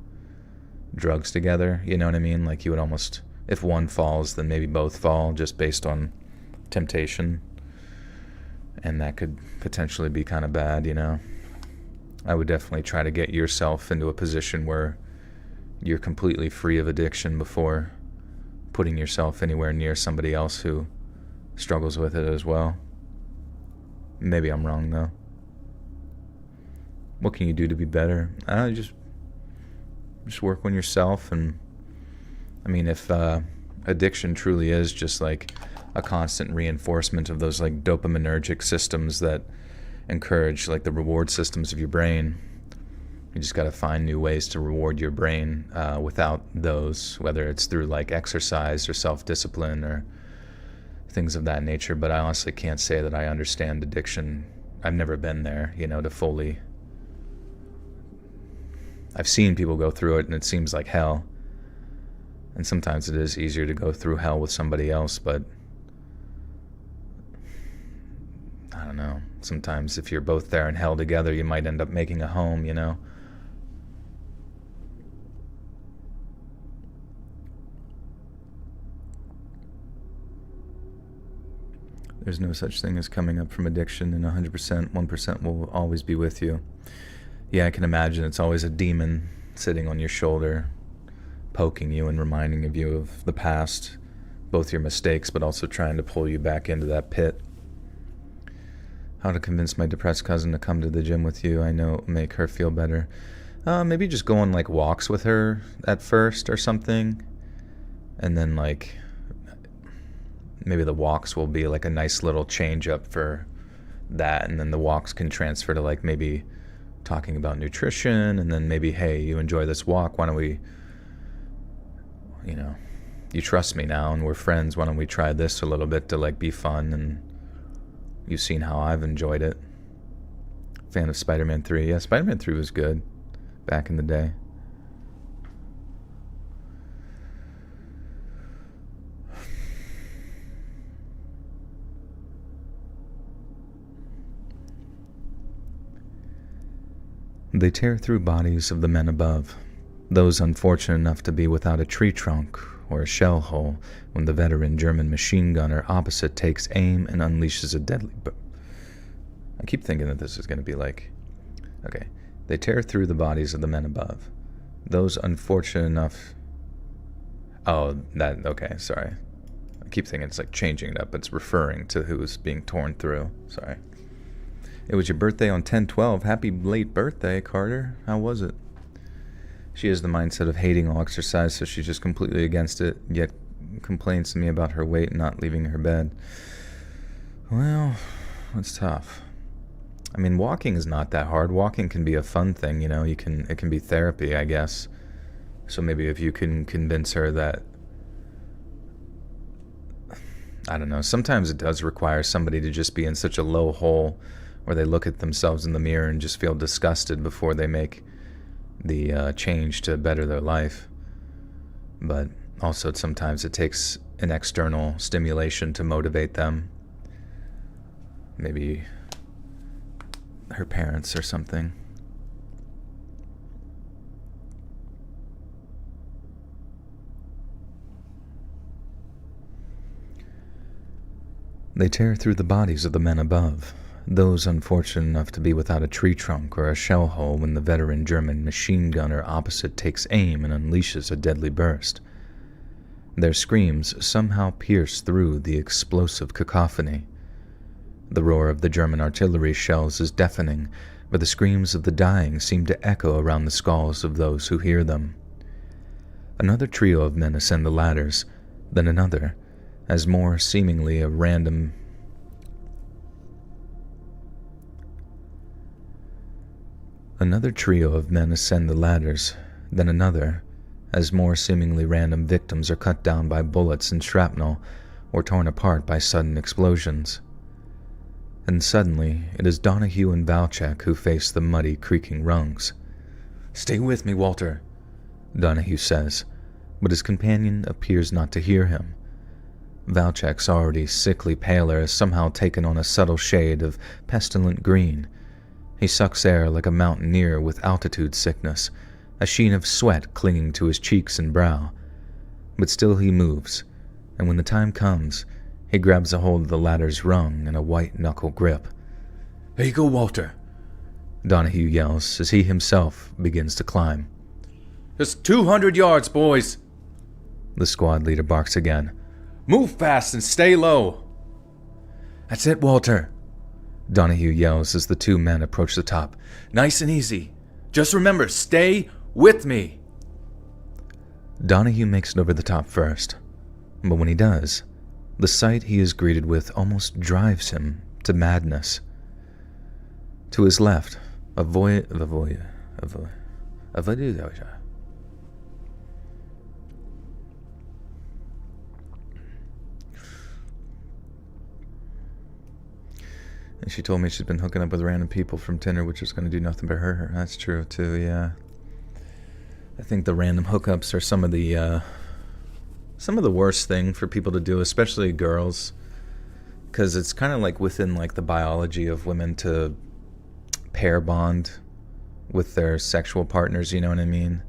drugs together. You know what I mean? Like you would almost, if one falls, then maybe both fall just based on temptation. And that could potentially be kind of bad, you know? I would definitely try to get yourself into a position where you're completely free of addiction before putting yourself anywhere near somebody else who struggles with it as well. Maybe I'm wrong though. What can you do to be better? Just work on yourself. And I mean, if addiction truly is just like a constant reinforcement of those like dopaminergic systems that encourage like the reward systems of your brain, you just got to find new ways to reward your brain without those, whether it's through like exercise or self-discipline or things of that nature. But I honestly can't say that I understand addiction. I've never been there, you know, to fully. I've seen people go through it and it seems like hell. And sometimes it is easier to go through hell with somebody else, but I don't know. Sometimes if you're both there in hell together, you might end up making a home, you know? There's no such thing as coming up from addiction, and 100%, 1% will always be with you. Yeah, I can imagine it's always a demon sitting on your shoulder, poking you and reminding you of the past, both your mistakes, but also trying to pull you back into that pit. How to convince my depressed cousin to come to the gym with you. I know it'll make her feel better. Maybe just go on like walks with her at first or something, and then like maybe the walks will be like a nice little change up for that, and then the walks can transfer to like maybe talking about nutrition, and then maybe, hey, you enjoy this walk, why don't we, you know, you trust me now and we're friends, why don't we try this a little bit to like be fun, and you've seen how I've enjoyed it. Fan of Spider-Man 3. Yeah, Spider-Man 3 was good back in the day. They tear through bodies of the men above, those unfortunate enough to be without a tree trunk or a shell hole when the veteran German machine gunner opposite takes aim and unleashes a deadly... I keep thinking that this is going to be like... Okay. They tear through the bodies of the men above, those unfortunate enough... Oh, that... Okay, sorry. I keep thinking it's like changing it up. It's referring to who's being torn through. Sorry. It was your birthday on 10/12. Happy late birthday, Carter. How was it? She has the mindset of hating all exercise, so she's just completely against it, yet complains to me about her weight and not leaving her bed. Well, it's tough. I mean, walking is not that hard. Walking can be a fun thing, you know. It can be therapy, I guess. So maybe if you can convince her that, I don't know, sometimes it does require somebody to just be in such a low hole where they look at themselves in the mirror and just feel disgusted before they make the change to better their life. But also sometimes it takes an external stimulation to motivate them. Maybe her parents or something. They tear through the bodies of the men above, those unfortunate enough to be without a tree trunk or a shell hole when the veteran German machine gunner opposite takes aim and unleashes a deadly burst. Their screams somehow pierce through the explosive cacophony. The roar of the German artillery shells is deafening, but the screams of the dying seem to echo around the skulls of those who hear them. Another trio of men ascend the ladders, then another, as more seemingly a random... Another trio of men ascend the ladders, then another, as more seemingly random victims are cut down by bullets and shrapnel or torn apart by sudden explosions. And suddenly, it is Donahue and Valchek who face the muddy, creaking rungs. "Stay with me, Walter," Donahue says, but his companion appears not to hear him. Valchek's already sickly pallor has somehow taken on a subtle shade of pestilent green. He sucks air like a mountaineer with altitude sickness, a sheen of sweat clinging to his cheeks and brow. But still he moves, and when the time comes, he grabs a hold of the ladder's rung in a white-knuckle grip. "There you go, Walter," Donahue yells as he himself begins to climb. "Just 200 yards, boys," the squad leader barks again. "Move fast and stay low." "That's it, Walter," Donahue yells as the two men approach the top. "Nice and easy. Just remember, stay with me." Donahue makes it over the top first, but when he does, the sight he is greeted with almost drives him to madness. To his left, a and she told me she's been hooking up with random people from Tinder, which is going to do nothing but hurt her. That's true, too, yeah. I think the random hookups are some of the worst thing for people to do, especially girls, because it's kind of like within like the biology of women to pair bond with their sexual partners, you know what I mean?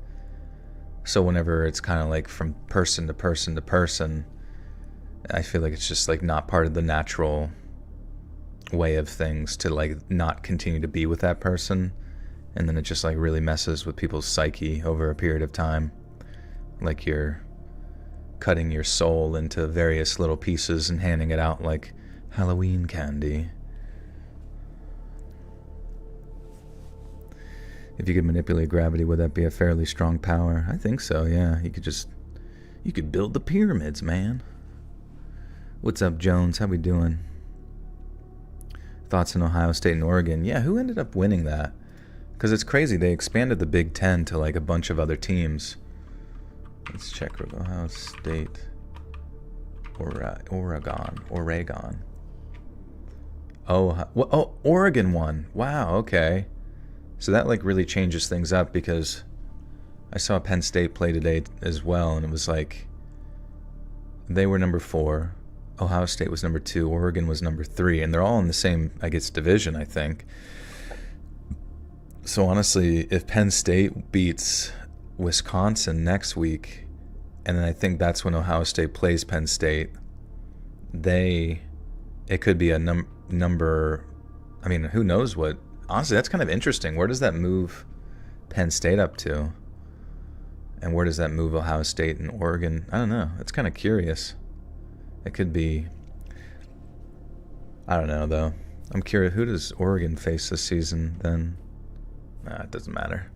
So whenever it's kind of like from person to person to person, I feel like it's just like not part of the natural way of things to like not continue to be with that person, and then it just like really messes with people's psyche over a period of time, like you're cutting your soul into various little pieces and handing it out like Halloween candy. If you could manipulate gravity, would that be a fairly strong power? I think so, yeah. You could build the pyramids, man. What's up, Jones? How we doing? Thoughts on Ohio State and Oregon? Yeah, who ended up winning that? Because it's crazy. They expanded the Big Ten to like a bunch of other teams. Let's check Ohio State, Oregon. Oh, Oregon won. Wow, okay. So that like really changes things up, because I saw Penn State play today as well, and it was like they were number 4, Ohio State was number 2, Oregon was number 3, and they're all in the same, I guess, division, I think. So honestly, if Penn State beats Wisconsin next week, and then I think that's when Ohio State plays Penn State, it could be a number, I mean, who knows what. Honestly, that's kind of interesting. Where does that move Penn State up to? And where does that move Ohio State and Oregon? I don't know. It's kind of curious. It could be, I don't know, though. I'm curious, who does Oregon face this season then? Nah, it doesn't matter.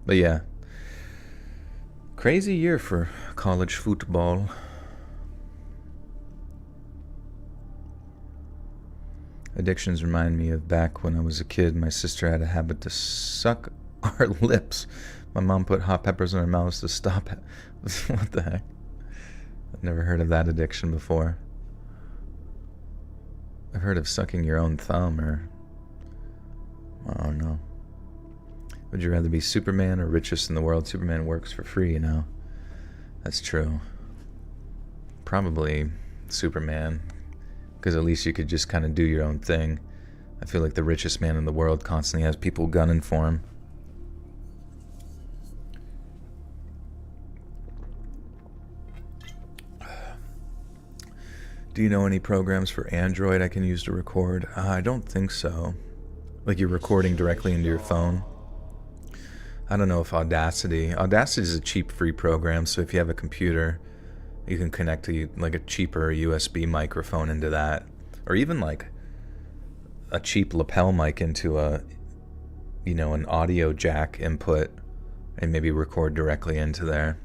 But yeah, crazy year for college football. Addictions remind me of back when I was a kid. My sister had a habit to suck our lips. My mom put hot peppers in her mouth to stop it. What the heck? I've never heard of that addiction before. I've heard of sucking your own thumb, or I don't know. Would you rather be Superman or richest in the world? Superman works for free, you know. That's true. Probably Superman, because at least you could just kind of do your own thing. I feel like the richest man in the world constantly has people gunning for him. Do you know any programs for Android I can use to record? I don't think so. Like you're recording directly into your phone. I don't know if Audacity is a cheap free program, so if you have a computer, you can connect to like a cheaper USB microphone into that, or even like a cheap lapel mic into a, you know, an audio jack input, and maybe record directly into there.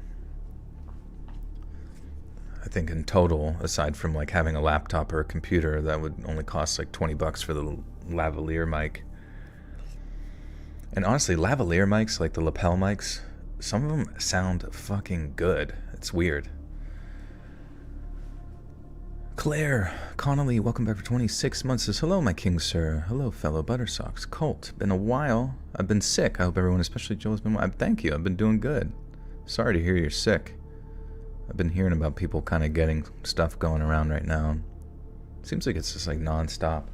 I think in total, aside from like having a laptop or a computer, that would only cost like $20 for the lavalier mic. And honestly, lavalier mics, like the lapel mics, some of them sound fucking good. It's weird. Claire Connolly, welcome back for 26 months. Says, hello, my king sir. Hello, fellow Buttersocks. Colt, been a while. I've been sick. I hope everyone, especially Joel, has been well. Thank you. I've been doing good. Sorry to hear you're sick. I've been hearing about people kind of getting stuff going around right now. Seems like it's just like non-stop.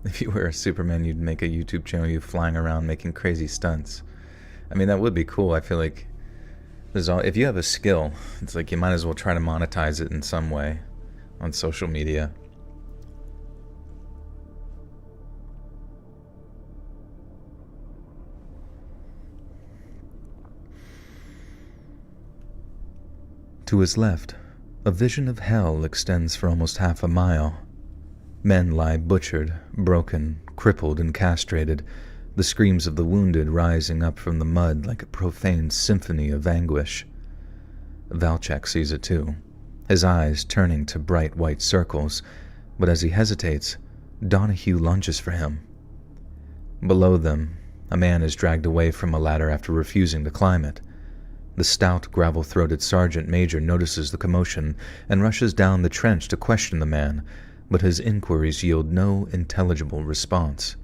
If you were a Superman, you'd make a YouTube channel, you flying around making crazy stunts. I mean, that would be cool. I feel like if you have a skill, it's like you might as well try to monetize it in some way on social media. To his left, a vision of hell extends for almost half a mile. Men lie butchered, broken, crippled, and castrated, the screams of the wounded rising up from the mud like a profane symphony of anguish. Valchek sees it too, his eyes turning to bright white circles, but as he hesitates, Donahue lunges for him. Below them, a man is dragged away from a ladder after refusing to climb it. The stout, gravel-throated sergeant major notices the commotion and rushes down the trench to question the man, but his inquiries yield no intelligible response.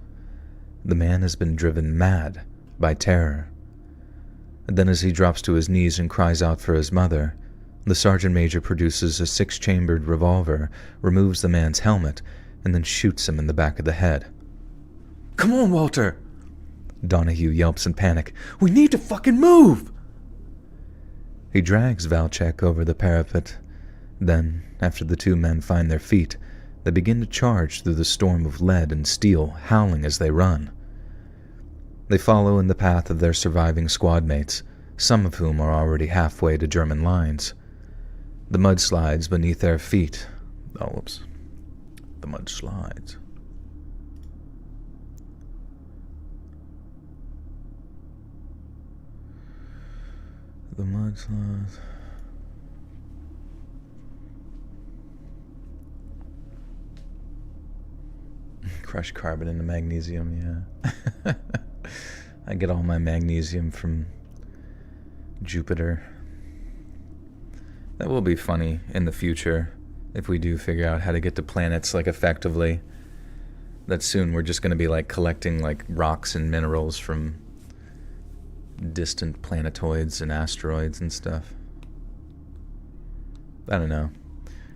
The man has been driven mad by terror. And then as he drops to his knees and cries out for his mother, the sergeant major produces a 6-chambered revolver, removes the man's helmet, and then shoots him in the back of the head. "Come on, Walter!" Donahue yelps in panic. "We need to fucking move!" He drags Valchek over the parapet. Then, after the two men find their feet, they begin to charge through the storm of lead and steel, howling as they run. They follow in the path of their surviving squad mates, some of whom are already halfway to German lines. The mud slides beneath their feet. Oh, whoops. The mud slides. The mud slides. Crushed carbon into magnesium, yeah. I get all my magnesium from Jupiter. That will be funny in the future if we do figure out how to get to planets like effectively. That soon we're just going to be like collecting like rocks and minerals from distant planetoids and asteroids and stuff. I don't know.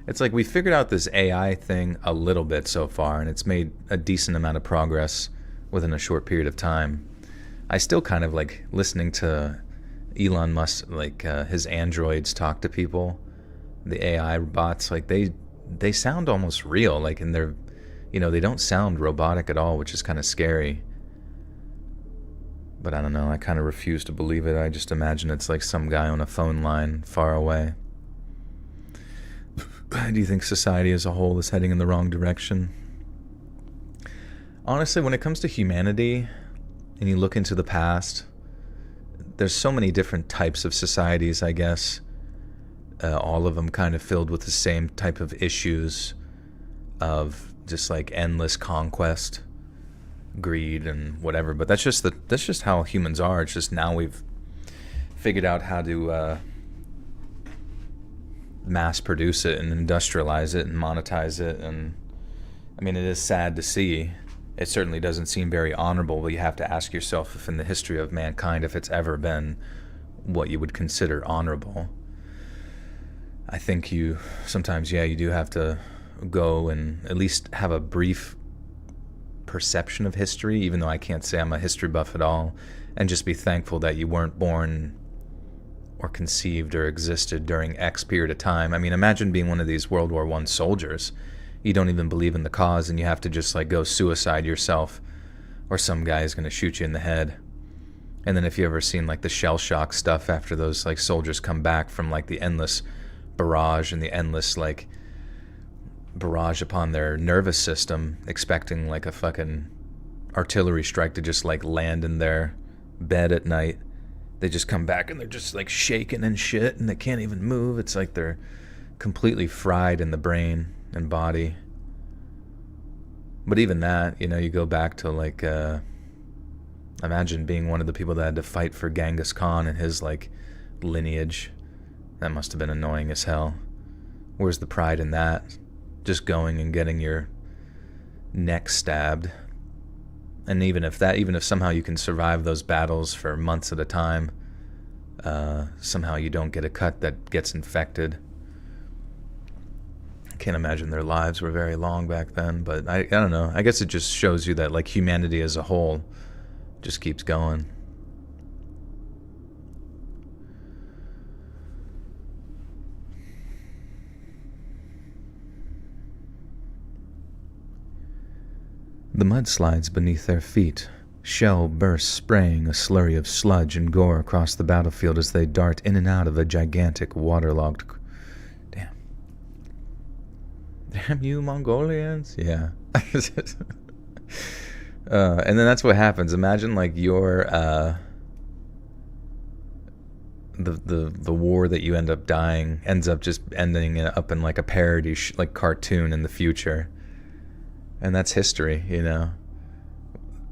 It's like we figured out this AI thing a little bit so far, and it's made a decent amount of progress within a short period of time. I still kind of like listening to Elon Musk, like his androids talk to people, the AI bots, like they sound almost real, like in their, they don't sound robotic at all, which is kind of scary. But I don't know, I kind of refuse to believe it. I just imagine it's like some guy on a phone line far away. Do you think society as a whole is heading in the wrong direction? Honestly, when it comes to humanity, and you look into the past, there's so many different types of societies, I guess. All of them kind of filled with the same type of issues of just like endless conquest, greed, and whatever. But that's just how humans are. It's just now we've figured out how to mass produce it and industrialize it and monetize it. And I mean, it is sad to see. It certainly doesn't seem very honorable, but you have to ask yourself if in the history of mankind, if it's ever been what you would consider honorable. I think you do have to go and at least have a brief perception of history, even though I can't say I'm a history buff at all, and just be thankful that you weren't born or conceived or existed during X period of time. I mean, imagine being one of these World War I soldiers. You don't even believe in the cause, and you have to just like go suicide yourself, or some guy is going to shoot you in the head. And then if you ever seen like the shell shock stuff after those like soldiers come back from like the endless barrage and the endless like barrage upon their nervous system, expecting like a fucking artillery strike to just like land in their bed at night. They just come back and they're just like shaking and shit, and they can't even move. It's like they're completely fried in the brain and body. But even that, you go back to like imagine being one of the people that had to fight for Genghis Khan and his like lineage. That must have been annoying as hell. Where's the pride in that? Just going and getting your neck stabbed. And even if somehow you can survive those battles for months at a time, somehow you don't get a cut that gets infected. I can't imagine their lives were very long back then, but I don't know. I guess it just shows you that, like, humanity as a whole just keeps going. The mud slides beneath their feet. Shell bursts, spraying a slurry of sludge and gore across the battlefield as they dart in and out of a gigantic waterlogged... Damn you, Mongolians. Yeah. And then that's what happens. Imagine, like, your... The war that you end up dying ends up just ending up in, like, a parody, like, cartoon in the future. And that's history, you know?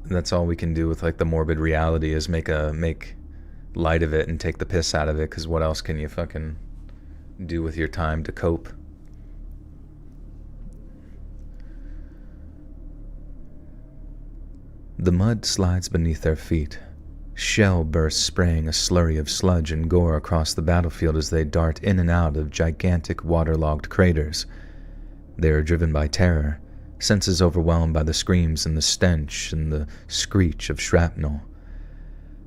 That's all we can do with, like, the morbid reality is make light of it and take the piss out of it, because what else can you fucking do with your time to cope? The mud slides beneath their feet. Shell bursts, spraying a slurry of sludge and gore across the battlefield as they dart in and out of gigantic waterlogged craters. They are driven by terror, senses overwhelmed by the screams and the stench and the screech of shrapnel.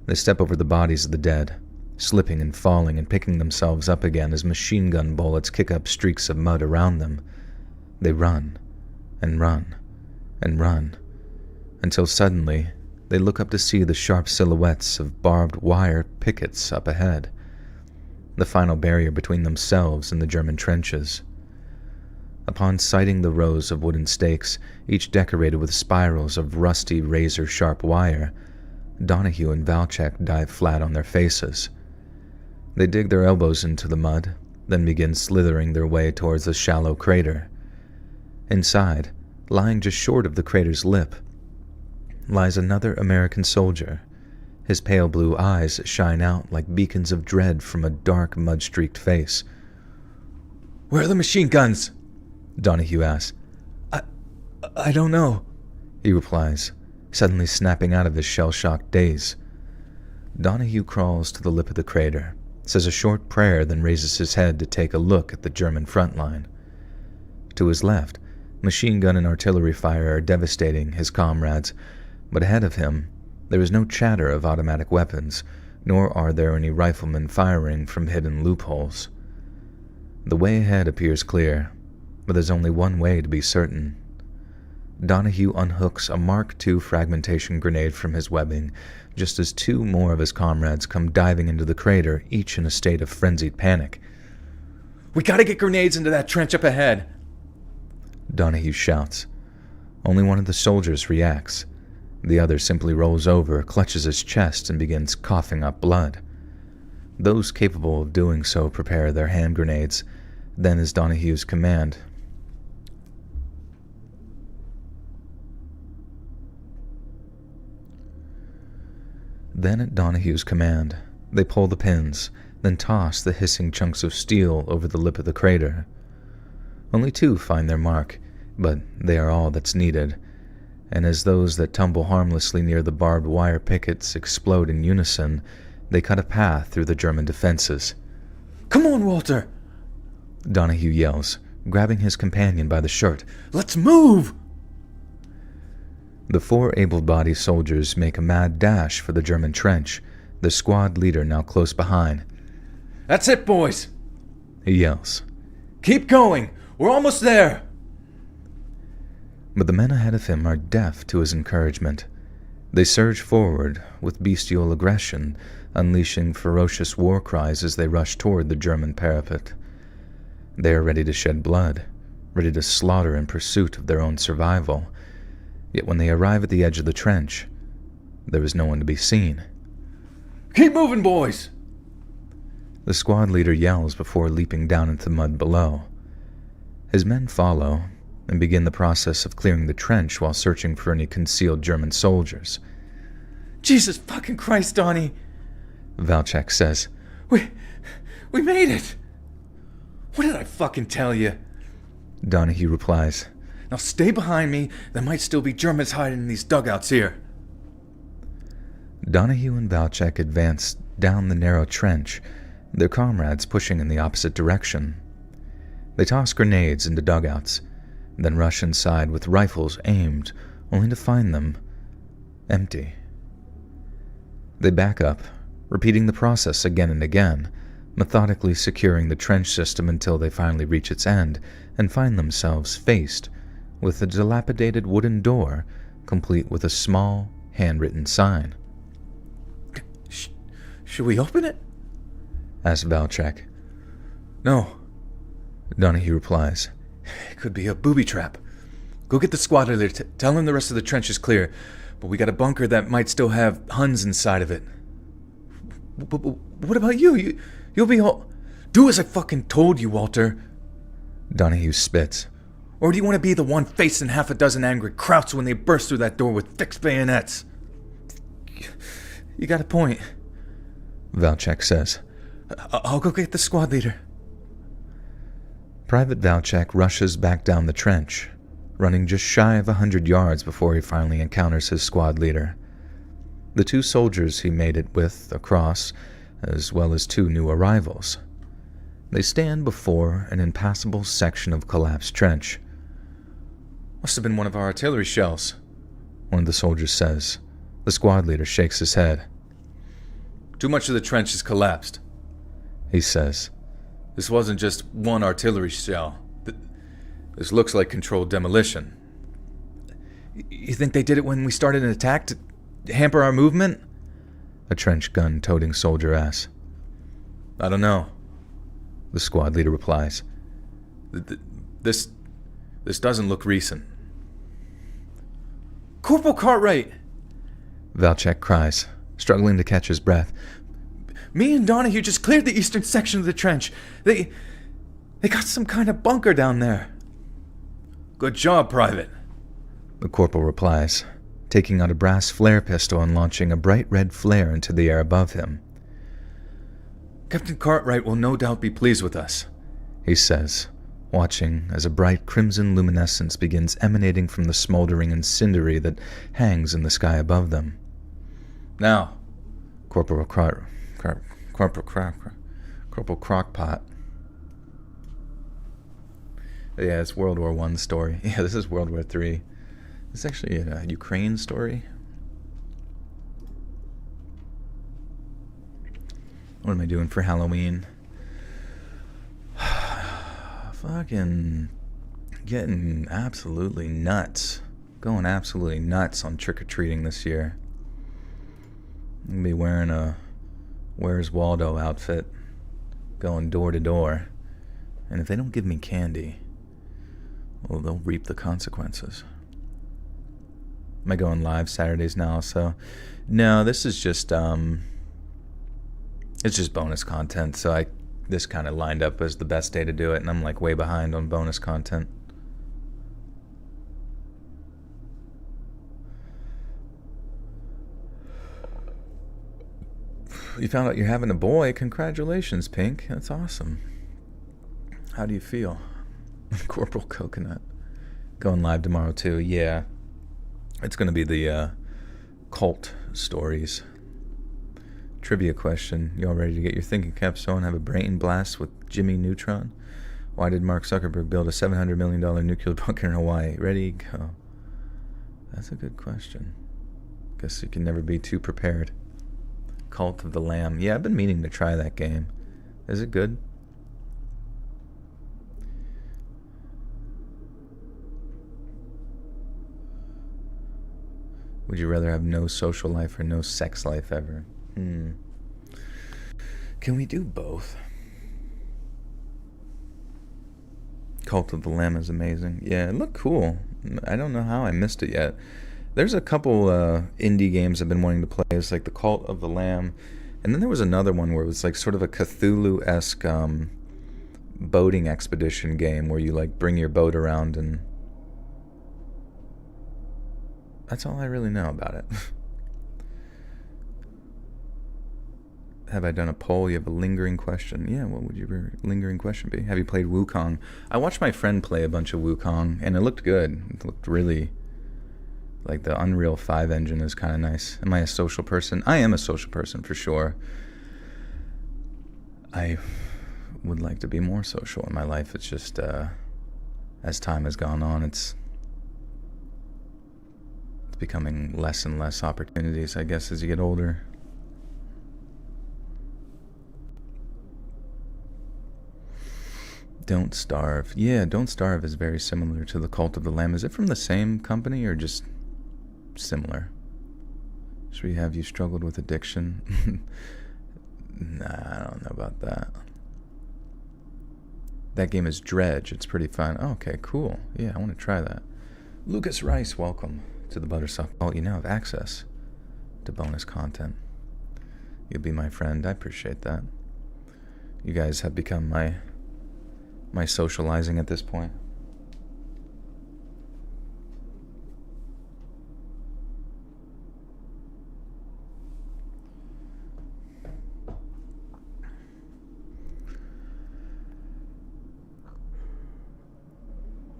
They step over the bodies of the dead, slipping and falling and picking themselves up again as machine gun bullets kick up streaks of mud around them. They run, and run, and run, until suddenly they look up to see the sharp silhouettes of barbed wire pickets up ahead, the final barrier between themselves and the German trenches. Upon sighting the rows of wooden stakes, each decorated with spirals of rusty razor-sharp wire, Donahue and Valchek dive flat on their faces. They dig their elbows into the mud, then begin slithering their way towards the shallow crater. Inside, lying just short of the crater's lip, lies another American soldier. His pale blue eyes shine out like beacons of dread from a dark, mud-streaked face. "Where are the machine guns?" Donahue asks. I don't know, he replies, suddenly snapping out of his shell-shocked daze. Donahue crawls to the lip of the crater, says a short prayer, then raises his head to take a look at the German front line. To his left, machine gun and artillery fire are devastating his comrades, but ahead of him, there is no chatter of automatic weapons, nor are there any riflemen firing from hidden loopholes. The way ahead appears clear, but there's only one way to be certain. Donahue unhooks a Mark II fragmentation grenade from his webbing, just as two more of his comrades come diving into the crater, each in a state of frenzied panic. "We gotta get grenades into that trench up ahead!" Donahue shouts. Only one of the soldiers reacts. The other simply rolls over, clutches his chest, and begins coughing up blood. Those capable of doing so prepare their hand grenades. Then is Donahue's command. They pull the pins, then toss the hissing chunks of steel over the lip of the crater. Only two find their mark, but they are all that's needed, and as those that tumble harmlessly near the barbed wire pickets explode in unison, they cut a path through the German defenses. "Come on, Walter!" Donahue yells, grabbing his companion by the shirt. "Let's move!" The four able-bodied soldiers make a mad dash for the German trench, the squad leader now close behind. "That's it, boys!" he yells. "Keep going! We're almost there!" But the men ahead of him are deaf to his encouragement. They surge forward with bestial aggression, unleashing ferocious war cries as they rush toward the German parapet. They are ready to shed blood, ready to slaughter in pursuit of their own survival. Yet when they arrive at the edge of the trench, there is no one to be seen. "Keep moving, boys!" The squad leader yells before leaping down into the mud below. His men follow and begin the process of clearing the trench while searching for any concealed German soldiers. "Jesus fucking Christ, Donnie!" Valchek says. We made it!" "What did I fucking tell you?" Donahue replies. "Now stay behind me. There might still be Germans hiding in these dugouts here." Donahue and Valchek advanced down the narrow trench, their comrades pushing in the opposite direction. They toss grenades into dugouts, then rush inside with rifles aimed, only to find them empty. They back up, repeating the process again and again, methodically securing the trench system until they finally reach its end and find themselves faced with a dilapidated wooden door, complete with a small, handwritten sign. Should we open it? Asked Valchek. No, Donahue replies. it could be a booby trap. Go get the squad leader. Tell him the rest of the trench is clear, but we got a bunker that might still have Huns inside of it. What about you? You'll be all... Do as I fucking told you, Walter. Donahue spits. Or do you want to be the one facing half a dozen angry krauts when they burst through that door with fixed bayonets? You got a point, Valchek says. I'll go get the squad leader. Private Valchek rushes back down the trench, running just shy of 100 yards before he finally encounters his squad leader. The 2 soldiers he made it with across, as well as 2 new arrivals. They stand before an impassable section of collapsed trench. Must have been one of our artillery shells, one of the soldiers says. The squad leader shakes his head. Too much of the trench is collapsed, he says. This wasn't just one artillery shell. This looks like controlled demolition. You think they did it when we started an attack to hamper our movement? A trench gun-toting soldier asks. I don't know, the squad leader replies. This doesn't look recent. Corporal Cartwright! Valchek cries, struggling to catch his breath. Me and Donahue just cleared the eastern section of the trench. They got some kind of bunker down there. Good job, Private, the corporal replies, taking out a brass flare pistol and launching a bright red flare into the air above him. Captain Cartwright will no doubt be pleased with us, he says, watching as a bright crimson luminescence begins emanating from the smoldering incendiary that hangs in the sky above them. Now, Corporal Crockpot. Yeah, it's World War I story. Yeah, this is World War III. It's actually a Ukraine story. What am I doing for Halloween? Fucking getting absolutely nuts. Going absolutely nuts on trick-or-treating this year. I'm gonna be wearing a Where's Waldo outfit, going door to door. And if they don't give me candy, well, they'll reap the consequences. Am I going live Saturdays now? So, no, this is just it's just bonus content. So this kind of lined up as the best day to do it, and I'm like way behind on bonus content. You found out you're having a boy. Congratulations, Pink. That's awesome. How do you feel? Corporal Coconut. Going live tomorrow, too. Yeah. It's going to be the cult stories. Trivia question. You all ready to get your thinking caps on? Have a brain blast with Jimmy Neutron? Why did Mark Zuckerberg build a $700 million nuclear bunker in Hawaii? Ready? Go. That's a good question. Guess you can never be too prepared. Cult of the Lamb. Yeah, I've been meaning to try that game. Is it good? Would you rather have no social life or no sex life ever? Can we do both? Cult of the Lamb is amazing. Yeah, it looked cool. I don't know how I missed it yet. There's a couple indie games I've been wanting to play. It's like the Cult of the Lamb. And then there was another one where it was like sort of a Cthulhu-esque boating expedition game where you like bring your boat around, and that's all I really know about it. Have I done a poll? You have a lingering question. Yeah, what would your lingering question be? Have you played Wukong? I watched my friend play a bunch of Wukong, and it looked good. It looked really, Like the Unreal 5 engine is kind of nice. Am I a social person? I am a social person for sure. I would like to be more social in my life. It's just, as time has gone on, it's becoming less and less opportunities, I guess, as you get older. Don't Starve. Yeah, Don't Starve is very similar to The Cult of the Lamb. Is it from the same company or just similar? Should we have you struggled with addiction? Nah, I don't know about that. That game is Dredge. It's pretty fun. Oh, okay, cool. Yeah, I want to try that. Lucas Rice, welcome to the Buttersoft Vault. You now have access to bonus content. You'll be my friend. I appreciate that. You guys have become my socializing at this point.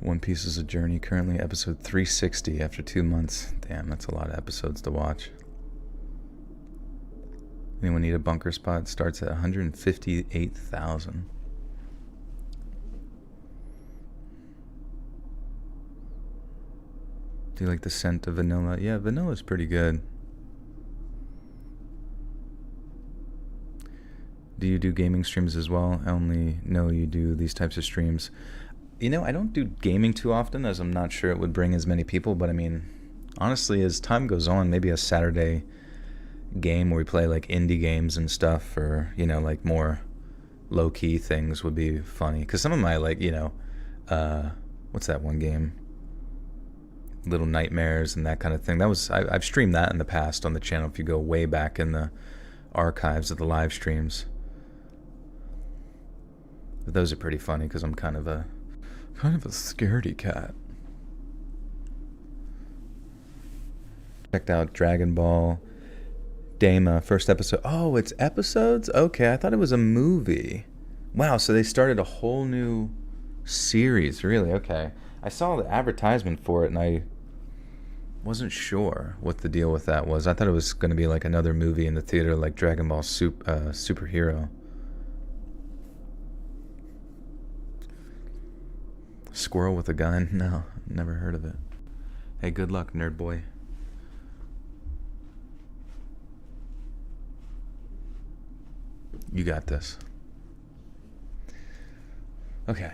One Piece is a journey, currently episode 360 after 2 months. Damn, that's a lot of episodes to watch. Anyone need a bunker spot? Starts at 158,000. Do you like the scent of vanilla? Yeah, vanilla's pretty good. Do you do gaming streams as well? I only know you do these types of streams. You know, I don't do gaming too often, as I'm not sure it would bring as many people, but I mean, honestly, as time goes on, maybe a Saturday game where we play like indie games and stuff, or, you know, like more low-key things would be funny. Because some of my, like, you know, what's that one game? Little Nightmares and that kind of thing. That was, I've streamed that in the past on the channel if you go way back in the archives of the live streams. But those are pretty funny because I'm kind of a scaredy cat. Checked out Dragon Ball Daima, first episode. Oh, it's episodes? Okay, I thought it was a movie. Wow, so they started a whole new series, really? Okay. I saw the advertisement for it and I wasn't sure what the deal with that was. I thought it was going to be like another movie in the theater like Dragon Ball Superhero. Squirrel with a gun? No, never heard of it. Hey, good luck, nerd boy. You got this. Okay.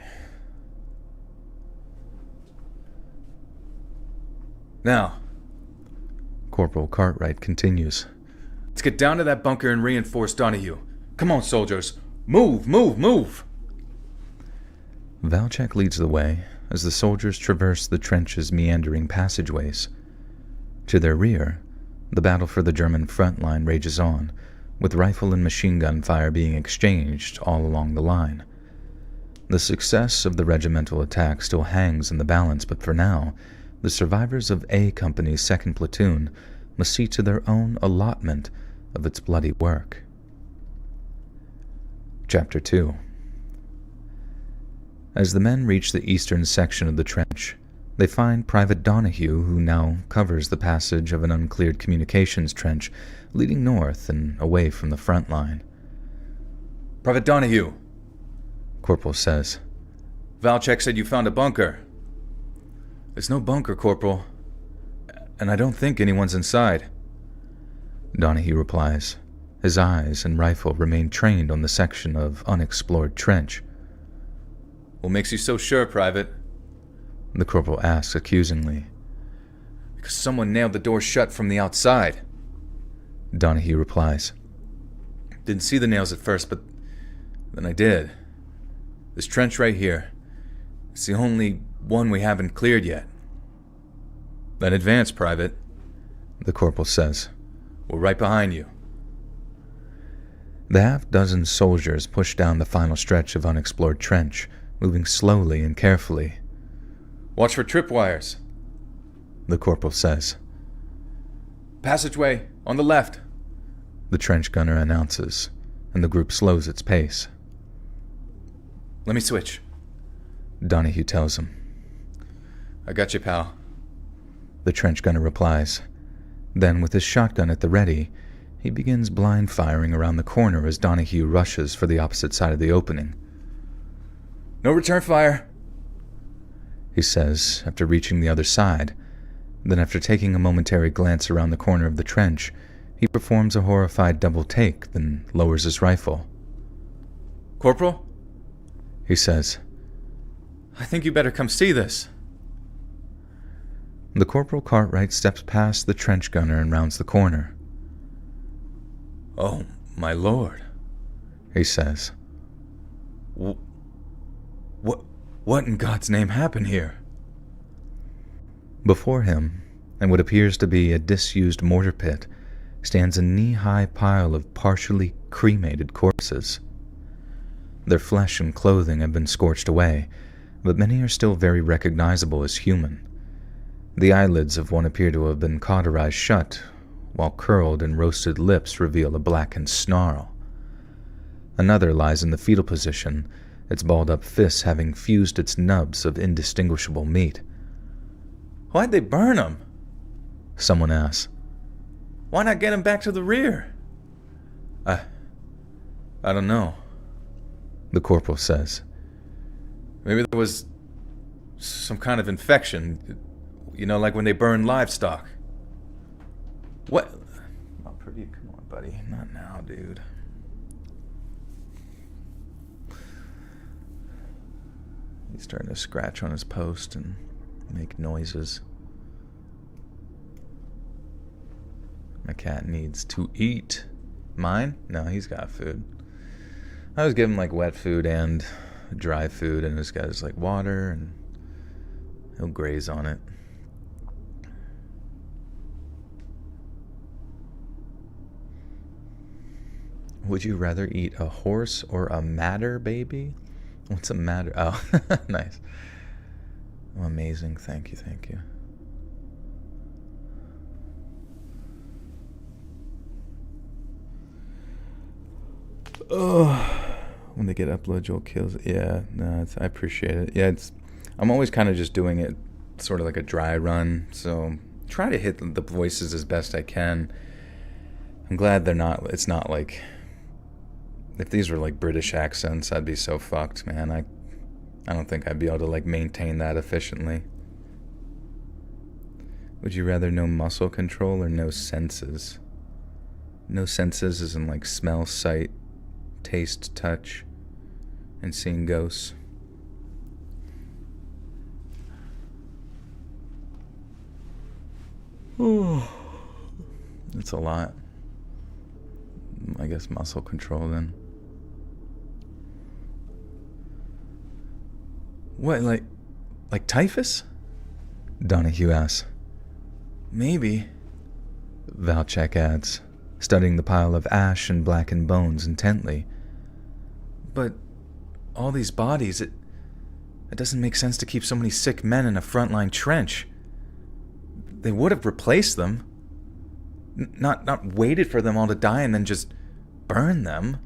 Now, Corporal Cartwright continues. Let's get down to that bunker and reinforce Donahue. Come on, soldiers. Move, move, move! Valchek leads the way as the soldiers traverse the trench's meandering passageways. To their rear, the battle for the German front line rages on, with rifle and machine gun fire being exchanged all along the line. The success of the regimental attack still hangs in the balance, but for now, the survivors of A Company's 2nd Platoon must see to their own allotment of its bloody work. Chapter 2. As the men reach the eastern section of the trench, they find Private Donahue, who now covers the passage of an uncleared communications trench leading north and away from the front line. Private Donahue, Corporal says. Valchek said you found a bunker. There's no bunker, Corporal, and I don't think anyone's inside. Donahue replies. His eyes and rifle remain trained on the section of unexplored trench. What makes you so sure, Private? The corporal asks accusingly. Because someone nailed the door shut from the outside, Donahue replies. Didn't see the nails at first, but then I did. This trench right here, it's the only one we haven't cleared yet. Then advance, Private, the corporal says. We're right behind you. The half-dozen soldiers push down the final stretch of unexplored trench, moving slowly and carefully. Watch for tripwires, the corporal says. Passageway, on the left, the trench gunner announces, and the group slows its pace. Let me switch, Donahue tells him. I got you, pal. the trench gunner replies. Then, with his shotgun at the ready, he begins blind firing around the corner as Donahue rushes for the opposite side of the opening. No return fire, he says after reaching the other side. Then, after taking a momentary glance around the corner of the trench, he performs a horrified double take, then lowers his rifle. Corporal, he says. I think you better come see this. The Corporal Cartwright steps past the trench gunner and rounds the corner. Oh, my lord, he says. What in God's name happened here? Before him, in what appears to be a disused mortar pit, stands a knee-high pile of partially cremated corpses. Their flesh and clothing have been scorched away, but many are still very recognizable as human. The eyelids of one appear to have been cauterized shut, while curled and roasted lips reveal a blackened snarl. Another lies in the fetal position, its balled-up fists having fused its nubs of indistinguishable meat. Why'd they burn him? Someone asks. Why not get him back to the rear? I don't know, the corporal says. Maybe there was some kind of infection, like when they burn livestock. What? Oh, pretty, come on, buddy. Not now, dude. He's starting to scratch on his post and make noises. My cat needs to eat. Mine? No, he's got food. I was giving him wet food and dry food, and this guy's water, and he'll graze on it. Would you rather eat a horse or a madder, baby? What's a madder? Oh, nice. Oh, amazing. Thank you. Oh, when they get upload, Joel kills it. Yeah, no, I appreciate it. Yeah, I'm always kind of just doing it sort of like a dry run, so try to hit the voices as best I can. I'm glad it's not like, if these were British accents, I'd be so fucked, man. I don't think I'd be able to maintain that efficiently. Would you rather no muscle control or no senses? No senses as in smell, sight, taste, touch, and seeing ghosts. Oh, that's a lot. I guess muscle control then. What, like typhus? Donahue asks. Maybe, Valchek adds, studying the pile of ash and blackened bones intently. But all these bodies, it doesn't make sense to keep so many sick men in a frontline trench. They would have replaced them. Not waited for them all to die and then just burn them.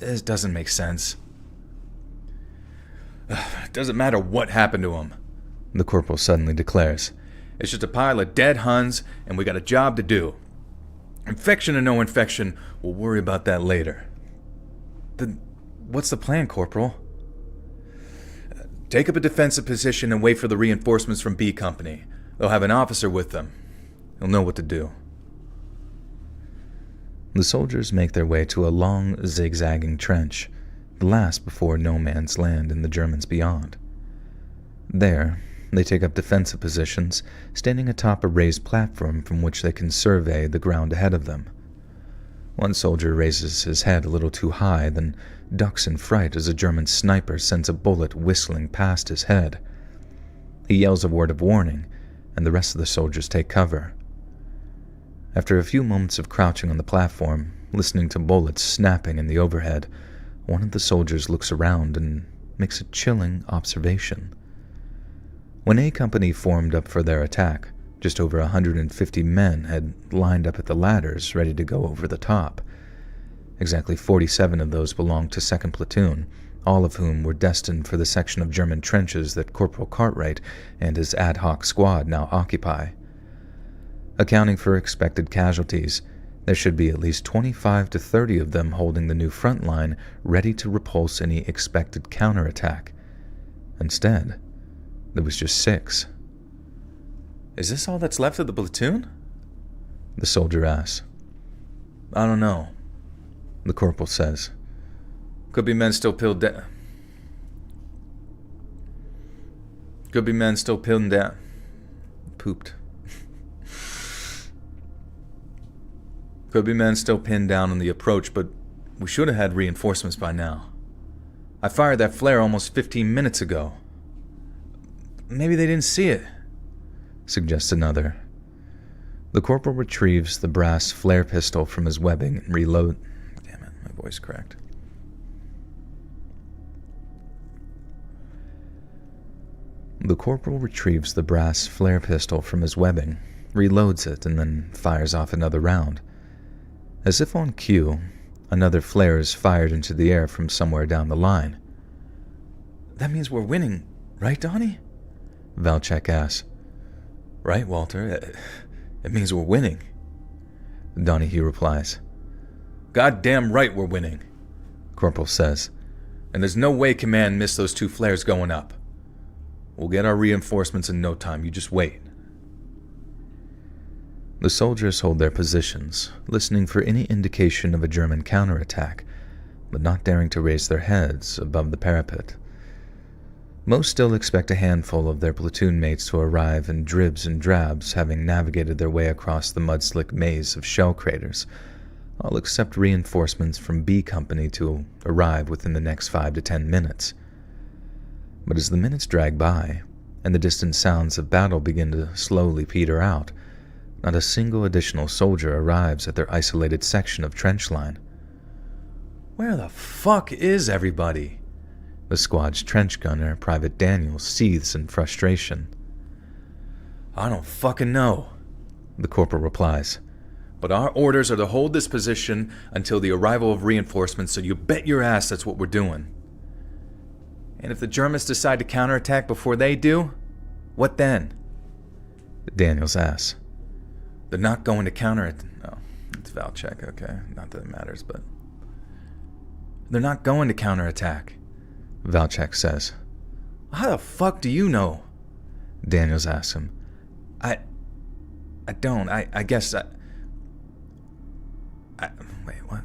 It doesn't make sense. It doesn't matter what happened to them, the corporal suddenly declares. It's just a pile of dead Huns, and we got a job to do. Infection or no infection, we'll worry about that later. What's the plan, Corporal? Take up a defensive position and wait for the reinforcements from B Company. They'll have an officer with them. He'll know what to do. The soldiers make their way to a long, zigzagging trench, the last before no man's land and the Germans beyond. There, they take up defensive positions, standing atop a raised platform from which they can survey the ground ahead of them. One soldier raises his head a little too high, then ducks in fright as a German sniper sends a bullet whistling past his head. He yells a word of warning, and the rest of the soldiers take cover. After a few moments of crouching on the platform, listening to bullets snapping in the overhead, one of the soldiers looks around and makes a chilling observation. When A Company formed up for their attack, just over 150 men had lined up at the ladders ready to go over the top. Exactly 47 of those belonged to 2nd Platoon, all of whom were destined for the section of German trenches that Corporal Cartwright and his ad hoc squad now occupy. Accounting for expected casualties, there should be at least 25 to 30 of them holding the new front line ready to repulse any expected counterattack. Instead, there was just 6. Is this all that's left of the platoon? The soldier asks. I don't know, the corporal says. Could be men still pinned down. Could be men still pinned down. Pooped. Could be men still pinned down on the approach, but we should have had reinforcements by now. I fired that flare almost 15 minutes ago. Maybe they didn't see it, suggests another. The corporal retrieves the brass flare pistol from his webbing and reload. Damn it, my voice cracked. The corporal retrieves the brass flare pistol from his webbing, reloads it, and then fires off another round. As if on cue, another flare is fired into the air from somewhere down the line. That means we're winning, right, Donnie? Valchek asks. Right, Walter. It means we're winning. Donahue replies. Goddamn right we're winning, Corporal says. And there's no way Command missed those 2 flares going up. We'll get our reinforcements in no time, you just wait. The soldiers hold their positions, listening for any indication of a German counterattack, but not daring to raise their heads above the parapet. Most still expect a handful of their platoon mates to arrive in dribs and drabs, having navigated their way across the mud-slick maze of shell craters, all except reinforcements from B Company to arrive within the next 5 to 10 minutes. But as the minutes drag by, and the distant sounds of battle begin to slowly peter out, not a single additional soldier arrives at their isolated section of trench line. Where the fuck is everybody? The squad's trench gunner, Private Daniel, seethes in frustration. I don't fucking know, the corporal replies. But our orders are to hold this position until the arrival of reinforcements, so you bet your ass that's what we're doing. And if the Germans decide to counterattack before they do, what then? Daniels asks. They're not going to counterattack. Oh, it's Valchek, okay. Not that it matters, but... They're not going to counterattack, Valchek says. How the fuck do you know? Daniels asks him. I don't. I guess I... Wait, what?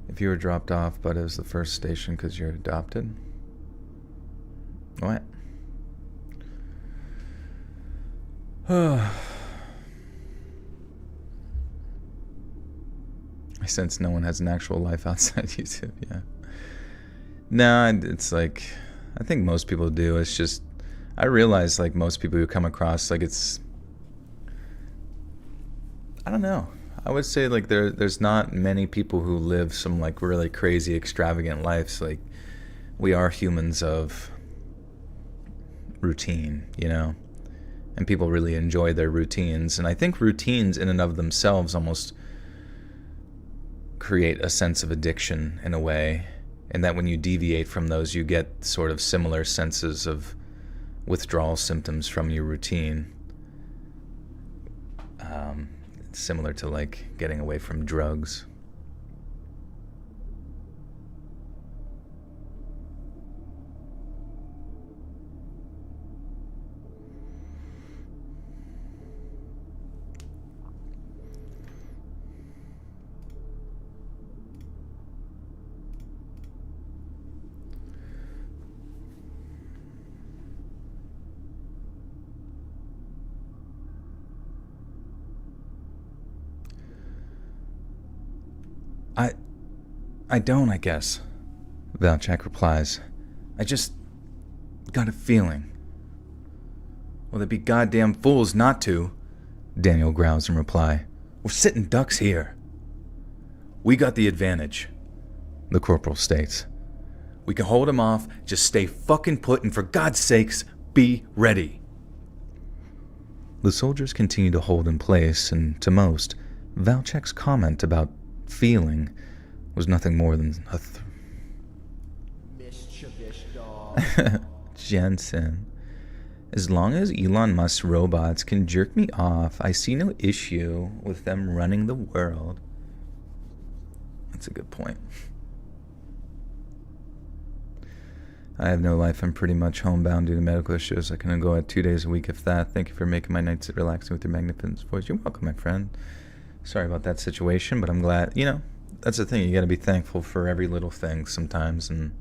If you were dropped off, but it was the first station because you're adopted? What? I sense no one has an actual life outside YouTube, yeah. No, it's like, I think most people do. It's just, I realize like most people who come across, like it's, I don't know. I would say like there's not many people who live some like really crazy extravagant lives. Like we are humans of routine, you know, and people really enjoy their routines. And I think routines in and of themselves almost create a sense of addiction in a way, and that when you deviate from those, you get sort of similar senses of withdrawal symptoms from your routine. It's similar to like getting away from drugs. I don't, I guess, Valchek replies. I just got a feeling. Well, they'd be goddamn fools not to, Daniel growls in reply. We're sitting ducks here. We got the advantage, the corporal states. We can hold them off, just stay fucking put, and for God's sakes, be ready. The soldiers continue to hold in place, and to most, Valchek's comment about feeling was nothing more than a Mischievous dog. Jensen. As long as Elon Musk's robots can jerk me off, I see no issue with them running the world. That's a good point. I have no life. I'm pretty much homebound due to medical issues. I can go at 2 days a week if that. Thank you for making my nights relaxing with your magnificent voice. You're welcome, my friend. Sorry about that situation, but I'm glad, that's the thing. You got to be thankful for every little thing sometimes, and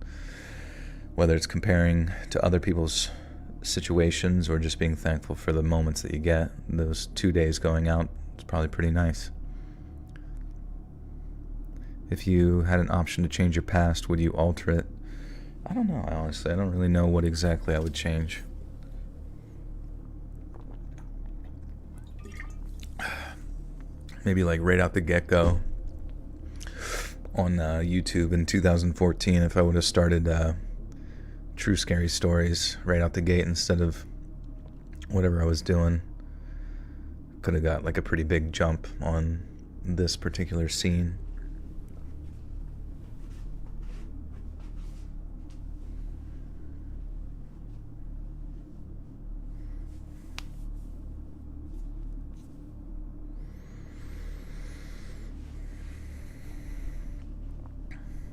whether it's comparing to other people's situations or just being thankful for the moments that you get. Those 2 days going out is probably pretty nice. If you had an option to change your past, would you alter it? I don't know, honestly. I don't really know what exactly I would change. Maybe like right out the get-go on YouTube in 2014, if I would have started True Scary Stories right out the gate instead of whatever I was doing. Could have got like a pretty big jump on this particular scene.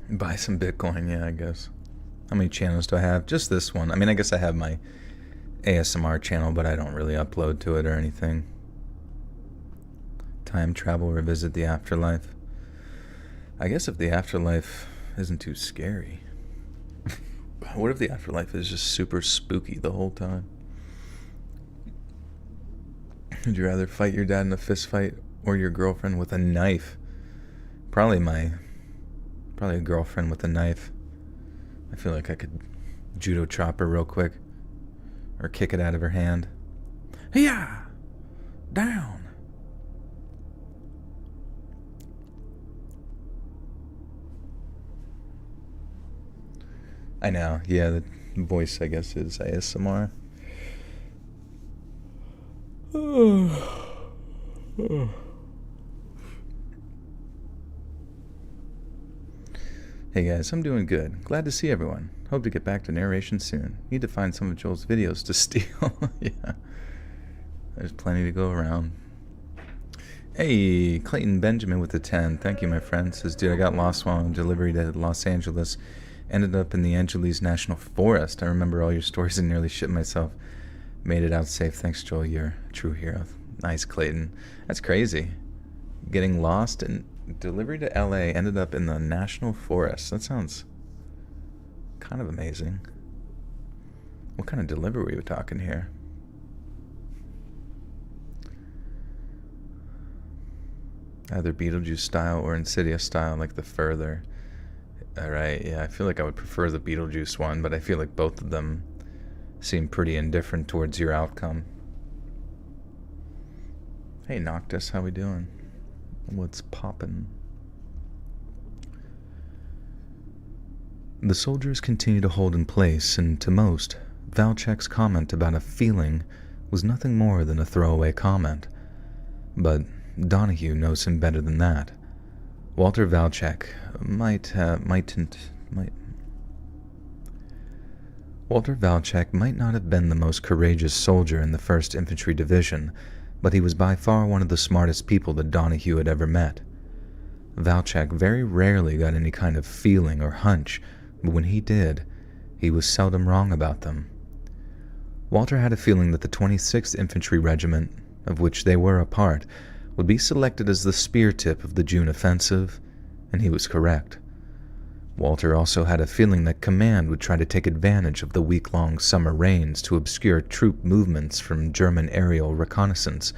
Buy some Bitcoin, yeah, I guess. How many channels do I have? Just this one. I mean, I guess I have my ASMR channel, but I don't really upload to it or anything. Time travel, revisit the afterlife. I guess if the afterlife isn't too scary. What if the afterlife is just super spooky the whole time? Would you rather fight your dad in a fist fight or your girlfriend with a knife? Probably a girlfriend with a knife. I feel like I could judo chop her real quick. Or kick it out of her hand. Yeah! Down! I know, yeah, the voice, I guess, is ASMR. Hey guys, I'm doing good. Glad to see everyone. Hope to get back to narration soon. Need to find some of Joel's videos to steal. Yeah. There's plenty to go around. Hey, Clayton Benjamin with the 10. Thank you, my friend. Says, dude, I got lost while on delivery to Los Angeles. Ended up in the Angeles National Forest. I remember all your stories and nearly shit myself. Made it out safe. Thanks, Joel. You're a true hero. Nice, Clayton. That's crazy. Getting lost and delivery to LA, ended up in the National Forest. That sounds kind of amazing. What kind of delivery are we talking here? Either Beetlejuice style or Insidious style, like the further. Alright, yeah, I feel like I would prefer the Beetlejuice one, but I feel like both of them seem pretty indifferent towards your outcome. Hey Noctis, how we doing? What's poppin'? The soldiers continue to hold in place, and to most, Valchek's comment about a feeling was nothing more than a throwaway comment. But Donahue knows him better than that. Walter Valchek Walter Valchek might not have been the most courageous soldier in the 1st Infantry Division, but he was by far one of the smartest people that Donahue had ever met. Valchek very rarely got any kind of feeling or hunch, but when he did, he was seldom wrong about them. Walter had a feeling that the 26th Infantry Regiment, of which they were a part, would be selected as the spear tip of the June offensive, and he was correct. Walter also had a feeling that command would try to take advantage of the week-long summer rains to obscure troop movements from German aerial reconnaissance,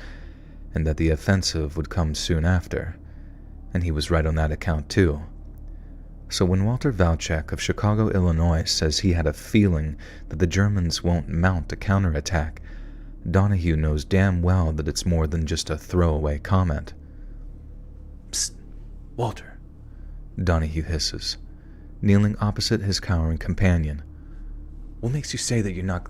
and that the offensive would come soon after, and he was right on that account too. So when Walter Valchek of Chicago, Illinois says he had a feeling that the Germans won't mount a counterattack, Donahue knows damn well that it's more than just a throwaway comment. Psst, Walter, Donahue hisses, kneeling opposite his cowering companion. What makes you say that you're not...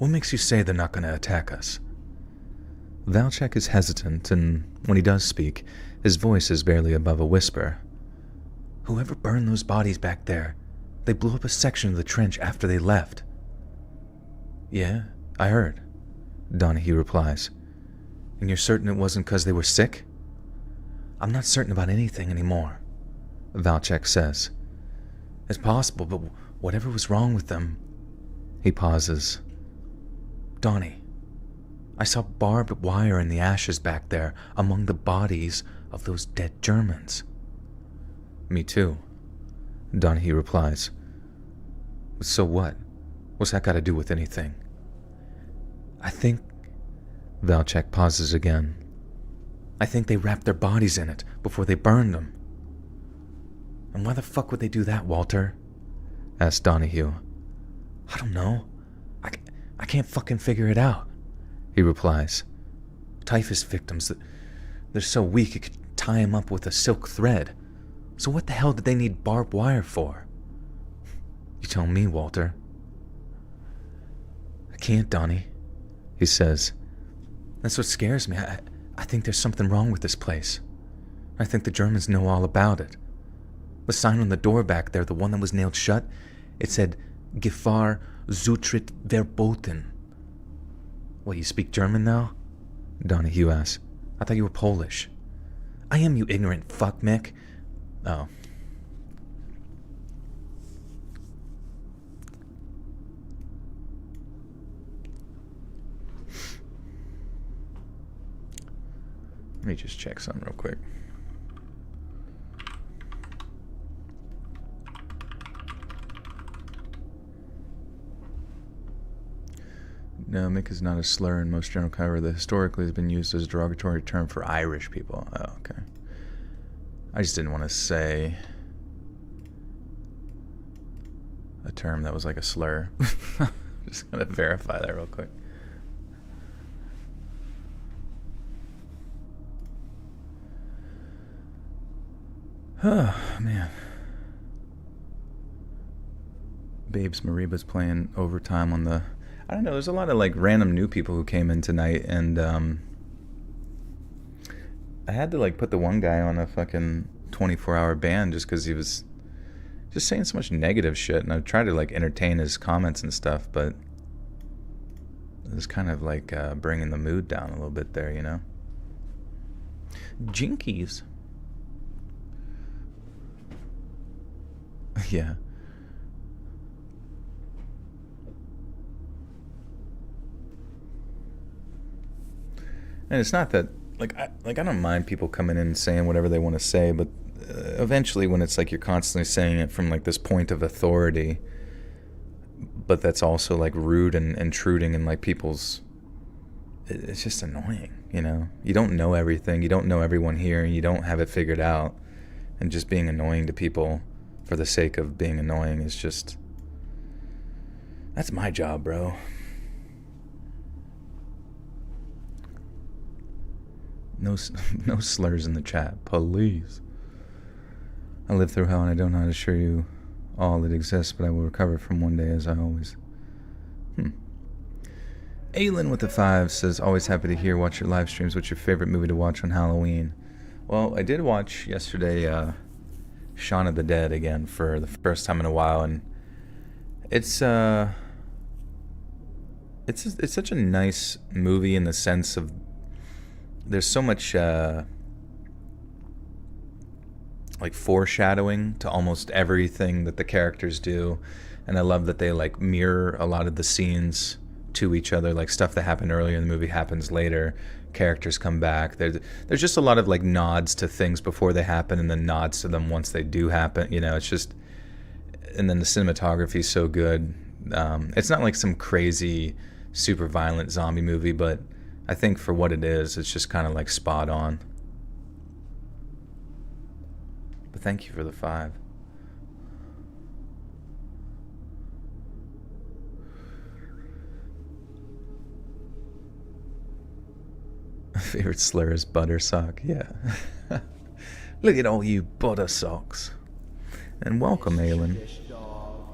What makes you say they're not going to attack us? Valchek is hesitant, and when he does speak, his voice is barely above a whisper. Whoever burned those bodies back there, they blew up a section of the trench after they left. Yeah, I heard, Donahue replies. And you're certain it wasn't because they were sick? I'm not certain about anything anymore, Valchek says. It's possible, but whatever was wrong with them... He pauses. Donnie, I saw barbed wire in the ashes back there among the bodies of those dead Germans. Me too, Donahue replies. So what? What's that got to do with anything? I think... Valchek pauses again. I think they wrapped their bodies in it before they burned them. And why the fuck would they do that, Walter? Asks Donahue. I don't know. I can't fucking figure it out, he replies. Typhus victims, they're so weak you could tie them up with a silk thread. So what the hell did they need barbed wire for? You tell me, Walter. I can't, Donnie, he says. That's what scares me. I think there's something wrong with this place. I think the Germans know all about it. The sign on the door back there, the one that was nailed shut, it said, Gefahr Zutritt verboten. What, you speak German now? Donahue asks. I thought you were Polish. I am, you ignorant fuck, Mick. Oh. Let me just check something real quick. No, Mick is not a slur in most general cover that historically has been used as a derogatory term for Irish people. Oh, okay. I just didn't want to say a term that was like a slur. Just gonna verify that real quick. Oh, man. Babes Mariba's playing overtime on the... I don't know, there's a lot of like random new people who came in tonight, and I had to like put the one guy on a fucking 24-hour ban just because he was just saying so much negative shit, and I tried to like entertain his comments and stuff, but it was kind of like bringing the mood down a little bit there, you know? Jinkies. Yeah. And it's not that, I don't mind people coming in and saying whatever they want to say, but eventually when it's like you're constantly saying it from like this point of authority, but that's also like rude and intruding in like people's, it's just annoying, you know? You don't know everything, you don't know everyone here, and you don't have it figured out, and just being annoying to people for the sake of being annoying is just, that's my job, bro. No slurs in the chat, please. I lived through hell and I don't know how to assure you all it exists, but I will recover from one day as I always. Aylin with the 5 says, always happy to hear, watch your live streams. What's your favorite movie to watch on Halloween? Well, I did watch yesterday Shaun of the Dead again for the first time in a while, and it's such a nice movie in the sense of there's so much like foreshadowing to almost everything that the characters do, and I love that they like mirror a lot of the scenes to each other, like stuff that happened earlier in the movie happens later, characters come back, there's just a lot of like nods to things before they happen and then nods to them once they do happen, you know. It's just, and then the cinematography is so good. It's not like some crazy super violent zombie movie, but I think for what it is, it's just kind of like spot on. But thank you for the 5. Favorite slur is buttersock. Yeah. Look at all you buttersocks. And welcome, Aylin,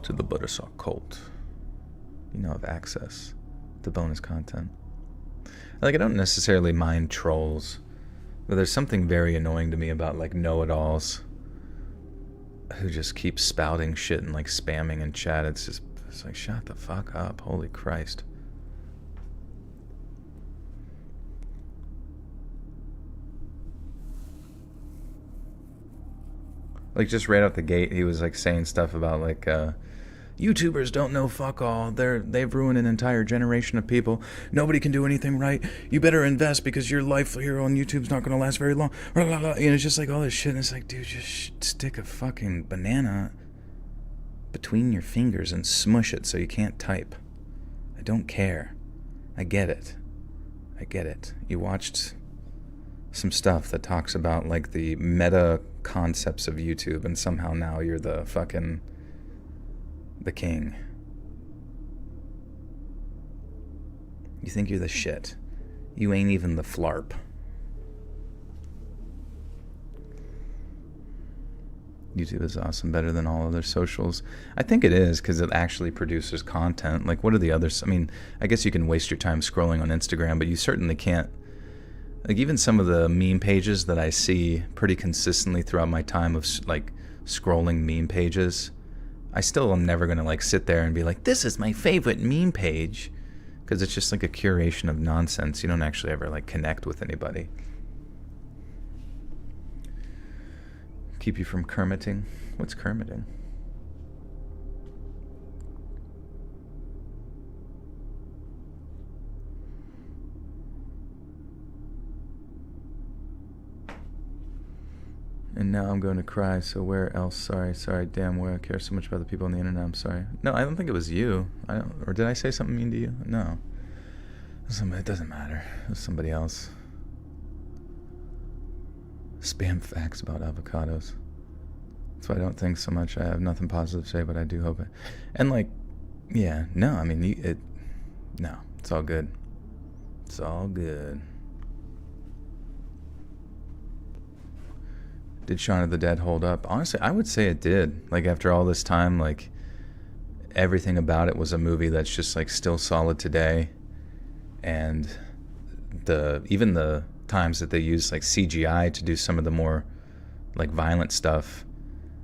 to the buttersock cult. You now have access the bonus content. Like, I don't necessarily mind trolls, but there's something very annoying to me about, like, know-it-alls who just keep spouting shit and, like, spamming in chat. It's like, shut the fuck up. Holy Christ. Like, just right out the gate, he was, like, saying stuff about, like, YouTubers don't know fuck all. They've ruined an entire generation of people. Nobody can do anything right. You better invest because your life here on YouTube's not going to last very long. You know, it's just like all this shit. And it's like, dude, just stick a fucking banana between your fingers and smush it so you can't type. I don't care. I get it. I get it. You watched some stuff that talks about, like, the meta concepts of YouTube, and somehow now you're the king. You think you're the shit. You ain't even the flarp. YouTube is awesome, better than all other socials. I think it is, because it actually produces content. Like, what are the others? I mean, I guess you can waste your time scrolling on Instagram, but you certainly can't. Like, even some of the meme pages that I see pretty consistently throughout my time of, like, scrolling meme pages, I still am never going to, like, sit there and be like, this is my favorite meme page, because it's just like a curation of nonsense. You don't actually ever, like, connect with anybody. Keep you from Kermiting? What's Kermiting? And now I'm going to cry, so where else? Sorry, damn, where I care so much about the people on the internet, I'm sorry. No, I don't think it was you. Or did I say something mean to you? No. It doesn't matter. It was somebody else. Spam facts about avocados. That's why I don't think so much. I have nothing positive to say, but I do hope it. And, like, yeah, no, I mean, no, it's all good. It's all good. Did Shaun of the Dead hold up? Honestly, I would say it did. Like, after all this time, like, everything about it was a movie that's just, like, still solid today. And even the times that they used, like, CGI to do some of the more, like, violent stuff,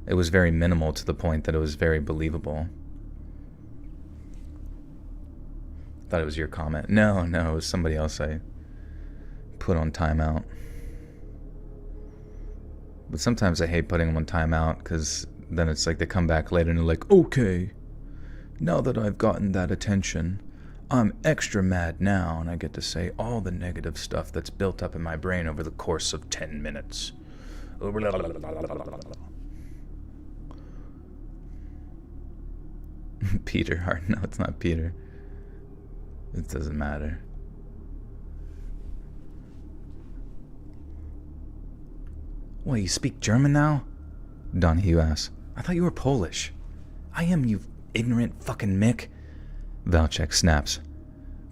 it was very minimal to the point that it was very believable. Thought it was your comment. No, it was somebody else I put on timeout. But sometimes I hate putting them on timeout, because then it's like they come back later and they're like, okay, now that I've gotten that attention, I'm extra mad now, and I get to say all the negative stuff that's built up in my brain over the course of 10 minutes. Peter Hart. No, it's not Peter. It doesn't matter. What, you speak German now? Donahue asks. I thought you were Polish. I am, you ignorant fucking Mick. Valchek snaps.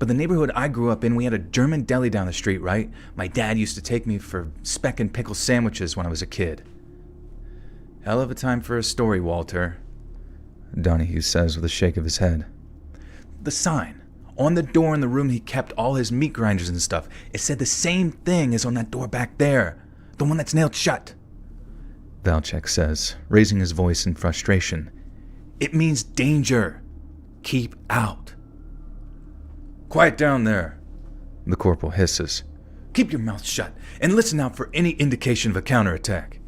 But the neighborhood I grew up in, we had a German deli down the street, right? My dad used to take me for speck and pickle sandwiches when I was a kid. Hell of a time for a story, Walter, Donahue says with a shake of his head. The sign on the door in the room he kept all his meat grinders and stuff, it said the same thing as on that door back there. The one that's nailed shut, Valchek says, raising his voice in frustration. It means danger. Keep out. Quiet down there, the corporal hisses. Keep your mouth shut and listen out for any indication of a counterattack.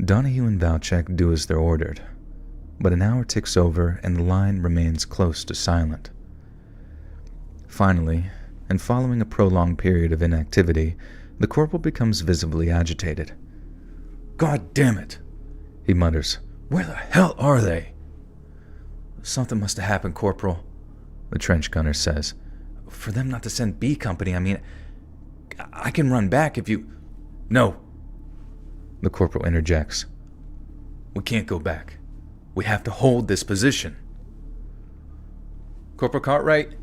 Donahue and Valchek do as they're ordered, but an hour ticks over and the line remains close to silent. Finally, and following a prolonged period of inactivity, the corporal becomes visibly agitated. God damn it, he mutters. Where the hell are they? Something must have happened, Corporal, the trench gunner says. For them not to send B Company, I mean, I can run back if you... No, the corporal interjects. We can't go back. We have to hold this position. Corporal Cartwright,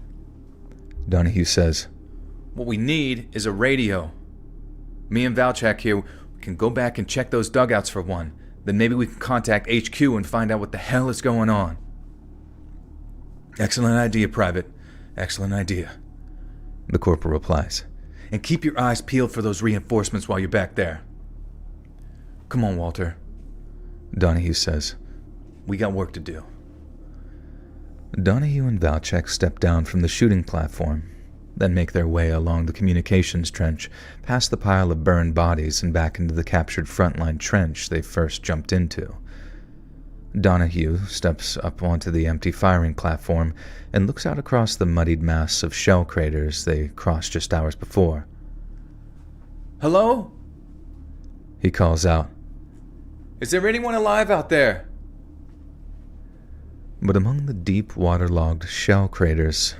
Donahue says. What we need is a radio. Me and Valchak here can go back and check those dugouts for one. Then maybe we can contact HQ and find out what the hell is going on. Excellent idea, Private. Excellent idea, the corporal replies. And keep your eyes peeled for those reinforcements while you're back there. Come on, Walter, Donahue says. We got work to do. Donahue and Valchek step down from the shooting platform, then make their way along the communications trench, past the pile of burned bodies and back into the captured frontline trench they first jumped into. Donahue steps up onto the empty firing platform and looks out across the muddied mass of shell craters they crossed just hours before. Hello? He calls out. Is there anyone alive out there? But among the deep waterlogged shell craters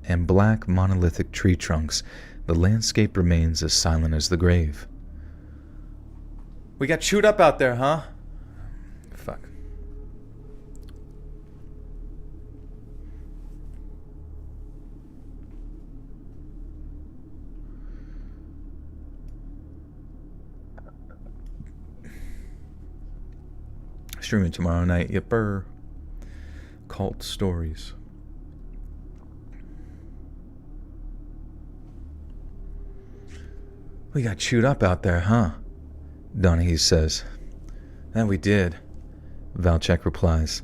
and black monolithic tree trunks, the landscape remains as silent as the grave. We got chewed up out there, huh? Fuck. Streaming tomorrow night, yipper. Cult stories. We got chewed up out there, huh? Donahue says. That we did, Valchek replies.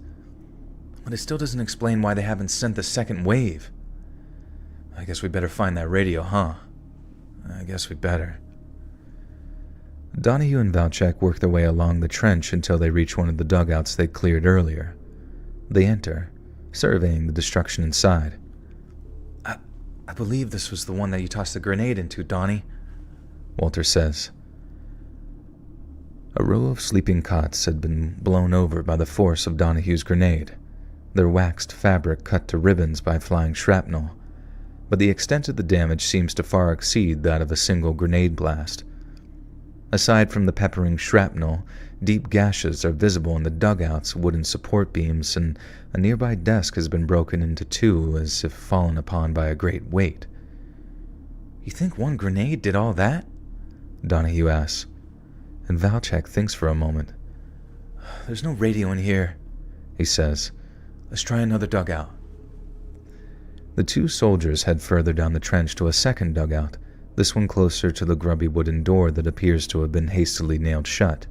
But it still doesn't explain why they haven't sent the second wave. I guess we better find that radio, huh? I guess we better. Donahue and Valchek work their way along the trench until they reach one of the dugouts they cleared earlier. They enter, surveying the destruction inside. I believe this was the one that you tossed the grenade into, Donnie, Walter says. A row of sleeping cots had been blown over by the force of Donahue's grenade, their waxed fabric cut to ribbons by flying shrapnel, but the extent of the damage seems to far exceed that of a single grenade blast. Aside from the peppering shrapnel, deep gashes are visible in the dugout's wooden support beams, and a nearby desk has been broken into two as if fallen upon by a great weight. You think one grenade did all that? Donahue asks, and Valchek thinks for a moment. There's no radio in here, he says. Let's try another dugout. The two soldiers head further down the trench to a second dugout, this one closer to the grubby wooden door that appears to have been hastily nailed shut.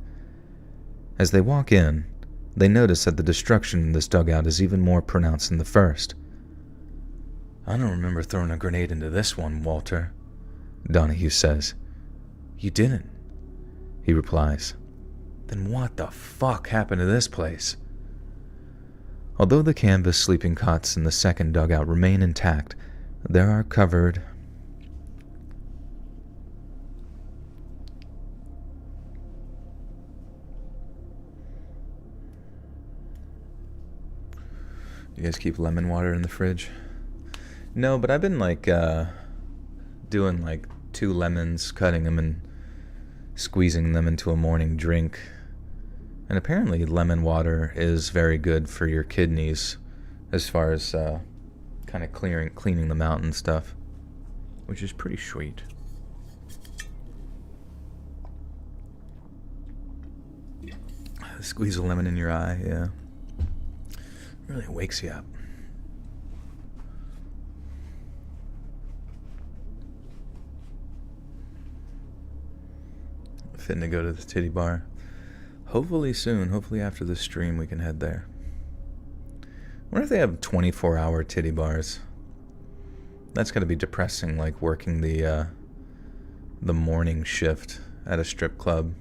As they walk in, they notice that the destruction in this dugout is even more pronounced than the first. I don't remember throwing a grenade into this one, Walter, Donahue says. You didn't, he replies. Then what the fuck happened to this place? Although the canvas sleeping cots in the second dugout remain intact, there are covered... You guys keep lemon water in the fridge? No, but I've been doing 2 lemons, cutting them and squeezing them into a morning drink. And apparently lemon water is very good for your kidneys as far as kind of cleaning them out and stuff, which is pretty sweet. Squeeze a lemon in your eye, yeah. Really wakes you up. Fitting to go to the titty bar. Hopefully soon. Hopefully after this stream we can head there. I wonder if they have 24-hour titty bars. That's gotta be depressing, like working the morning shift at a strip club.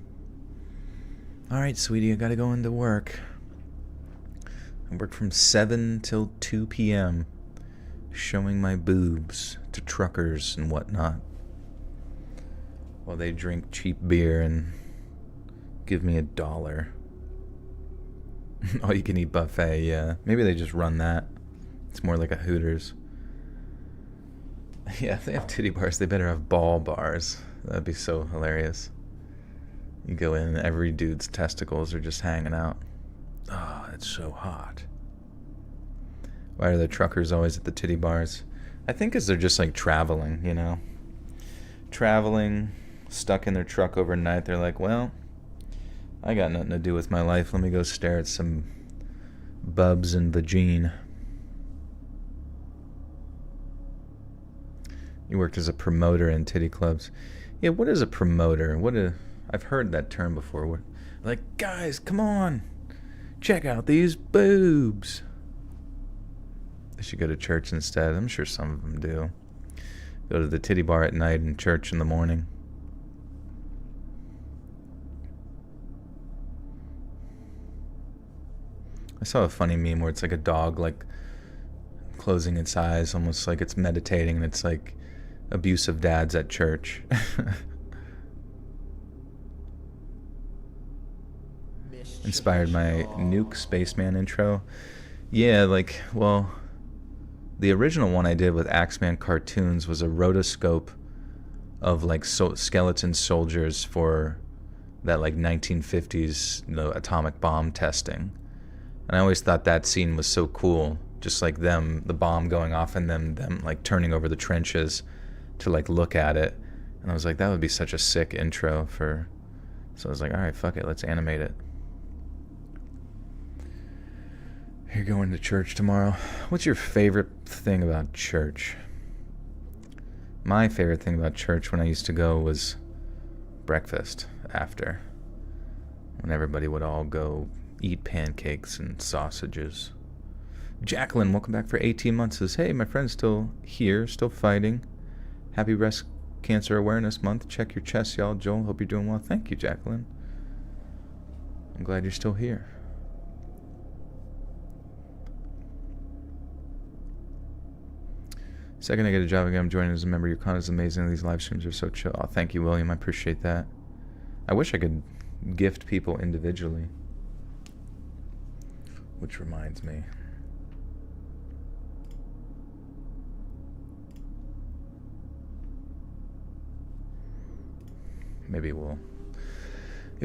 Alright, sweetie, I gotta go into work. I work from 7 till 2 p.m. showing my boobs to truckers and whatnot, while they drink cheap beer and give me $1. All-you-can-eat buffet, yeah. Maybe they just run that. It's more like a Hooters. Yeah, if they have titty bars, they better have ball bars. That'd be so hilarious. You go in and every dude's testicles are just hanging out. Oh, it's so hot. Why are the truckers always at the titty bars? I think 'cause they're just traveling, you know? Traveling, stuck in their truck overnight. They're like, well, I got nothing to do with my life. Let me go stare at some bubs and vagine. You worked as a promoter in titty clubs. Yeah, what is a promoter? I've heard that term before. Like, guys, come on. Check out these boobs. They should go to church instead. I'm sure some of them do. Go to the titty bar at night and church in the morning. I saw a funny meme where it's like a dog like closing its eyes, almost like it's meditating, and it's like abusive dads at church. Inspired my Nuke Spaceman intro. Yeah, like, well, the original one I did with Axeman cartoons was a rotoscope of like skeleton soldiers for that like 1950s atomic bomb testing. And I always thought that scene was so cool, just like them, the bomb going off and them like turning over the trenches to like look at it. And I was like, that would be such a sick intro for, so I was like, all right, fuck it, let's animate it. You're going to church tomorrow. What's your favorite thing about church? My favorite thing about church when I used to go was breakfast after, when everybody would all go eat pancakes and sausages. Jacqueline, welcome back for 18 months. Says, hey, my friend's still here, still fighting. Happy Breast Cancer Awareness Month. Check your chest, y'all. Joel, hope you're doing well. Thank you, Jacqueline. I'm glad you're still here. Second I get a job again, I'm joining as a member. Your content is amazing. These live streams are so chill. Oh, thank you, William. I appreciate that. I wish I could gift people individually. Which reminds me. Maybe you'll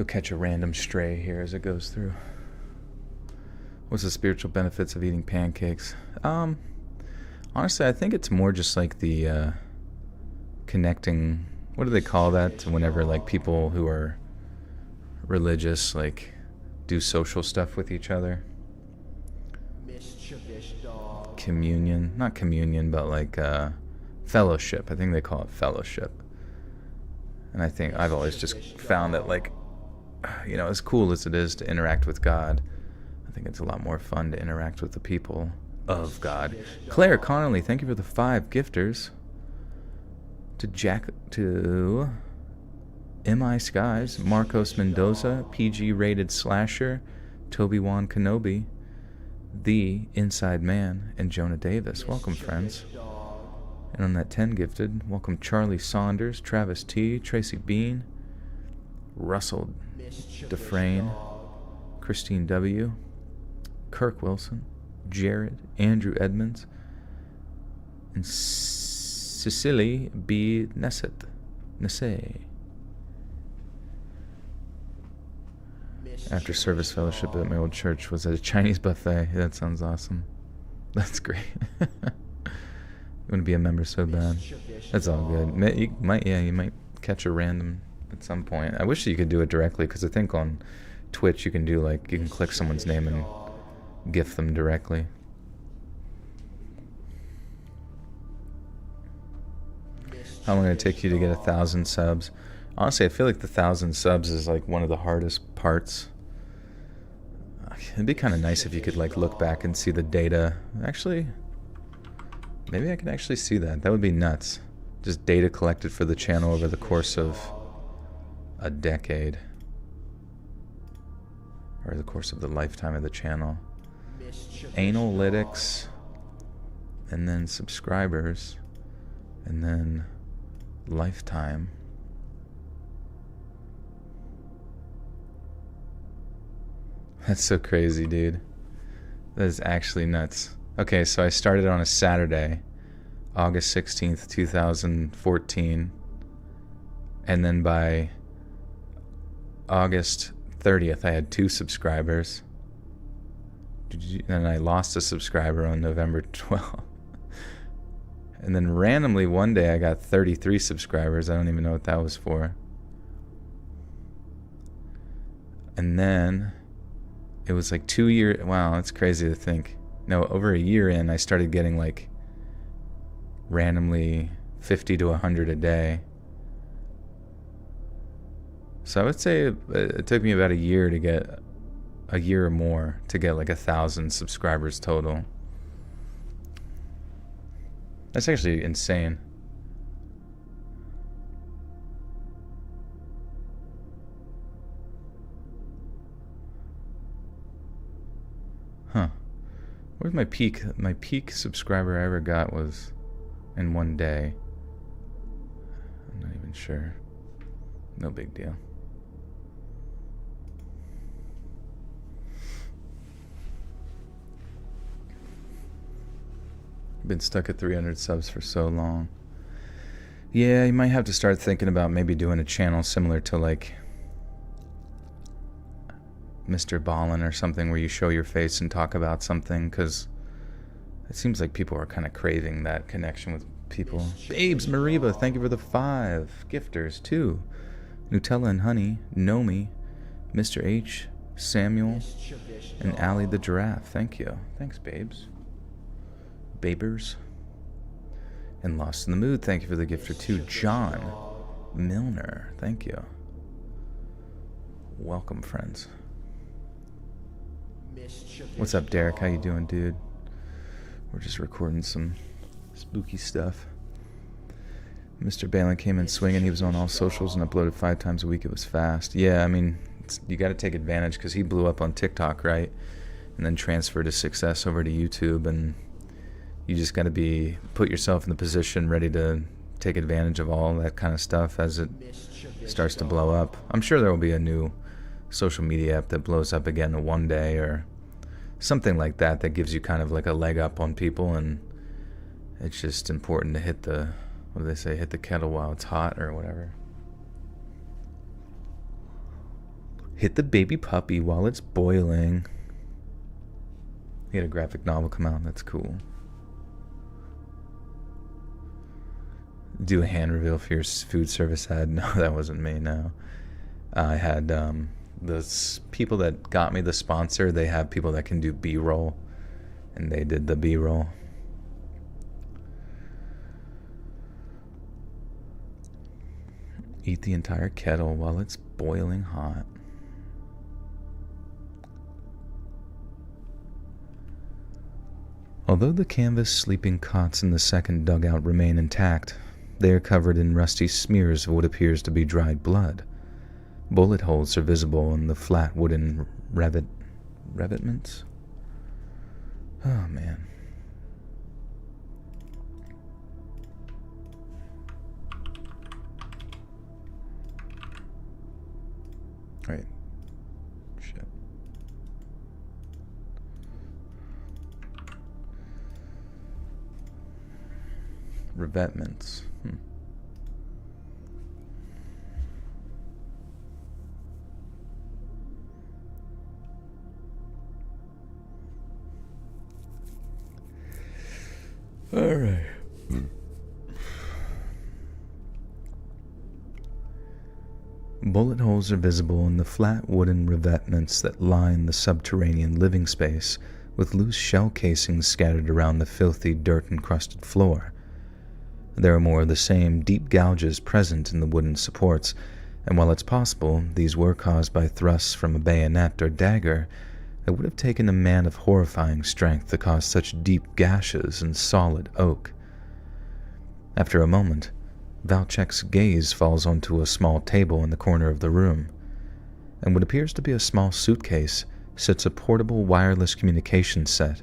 catch a random stray here as it goes through. What's the spiritual benefits of eating pancakes? Honestly, I think it's more just like the connecting, what do they call that, whenever like people who are religious like do social stuff with each other? Communion, not communion, but like fellowship. I think they call it fellowship. And I think I've always just found that, like, you know, as cool as it is to interact with God, I think it's a lot more fun to interact with the people of God. Claire Connolly, thank you for the 5 gifters. To M.I. Skies, Marcos Mendoza, PG Rated Slasher, Toby Wan Kenobi, The Inside Man, and Jonah Davis. Welcome, friends. And on that 10 gifted, welcome Charlie Saunders, Travis T, Tracy Bean, Russell Dufresne, Christine W, Kirk Wilson, Jared, Andrew Edmonds, and Cecily B. Nesse. After service fellowship at my old church was at a Chinese buffet. That sounds awesome. That's great. You want to be a member so bad. That's all good. You might catch a random at some point. I wish you could do it directly, because I think on Twitch you can do like, you can click someone's name and gift them directly. How long did it take you to get 1,000 subs? Honestly, I feel like the 1,000 subs is like one of the hardest parts. It'd be kind of nice if you could like look back and see the data. Actually, maybe I could actually see that. That would be nuts. Just data collected for the channel over the course of a decade. Or the course of the lifetime of the channel. Analytics. And then subscribers. And then lifetime. That's so crazy, dude. That is actually nuts. Okay, so I started on a Saturday, August 16th, 2014. And then by August 30th, I had 2 subscribers. And I lost a subscriber on November 12th. And then randomly one day I got 33 subscribers. I don't even know what that was for. And then it was like 2 years. Wow, that's crazy to think. No, over a year in, I started getting like randomly 50 to 100 a day. So I would say it took me about a year or more to get like 1,000 subscribers total. That's actually insane. Huh. Where's my peak? My peak subscriber I ever got was in one day. I'm not even sure. No big deal. Been stuck at 300 subs for so long. Yeah, you might have to start thinking about maybe doing a channel similar to like Mr. Ballin or something, where you show your face and talk about something, because it seems like people are kind of craving that connection with people. Babes, Mariba, thank you for the 5 gifters, 2. Nutella and Honey, Nomi, Mr. H, Samuel, and Allie the Giraffe. Thank you. Thanks, babes. Babers. And Lost in the Mood, thank you for the gift for 2. John Milner, thank you. Welcome, friends. What's up, Derek? How you doing, dude? We're just recording some spooky stuff. Mr. Balin came in swinging. He was on all socials and uploaded 5 times a week. It was fast. Yeah, I mean, you got to take advantage, because he blew up on TikTok, right? And then transferred his success over to YouTube, and you just got to put yourself in the position ready to take advantage of all that kind of stuff as it starts to blow up. I'm sure there will be a new social media app that blows up again one day, or something like that gives you kind of like a leg up on people, and it's just important to hit the, what do they say, hit the kettle while it's hot, or whatever. Hit the baby puppy while it's boiling. He had a graphic novel come out. That's cool. Do a hand reveal for your food service ad. No, that wasn't me, no. I had the people that got me the sponsor, they have people that can do B-roll, and they did the B-roll. Eat the entire kettle while it's boiling hot. Although the canvas sleeping cots in the second dugout remain intact, they are covered in rusty smears of what appears to be dried blood. Bullet holes are visible in the flat wooden revetments. Oh, man. Right. Shit. Revetments. All right. Bullet holes are visible in the flat wooden revetments that line the subterranean living space, with loose shell casings scattered around the filthy, dirt-encrusted floor. There are more of the same deep gouges present in the wooden supports, and while it's possible these were caused by thrusts from a bayonet or dagger, it would have taken a man of horrifying strength to cause such deep gashes in solid oak. After a moment, Valchek's gaze falls onto a small table in the corner of the room. In what appears to be a small suitcase sits a portable wireless communication set.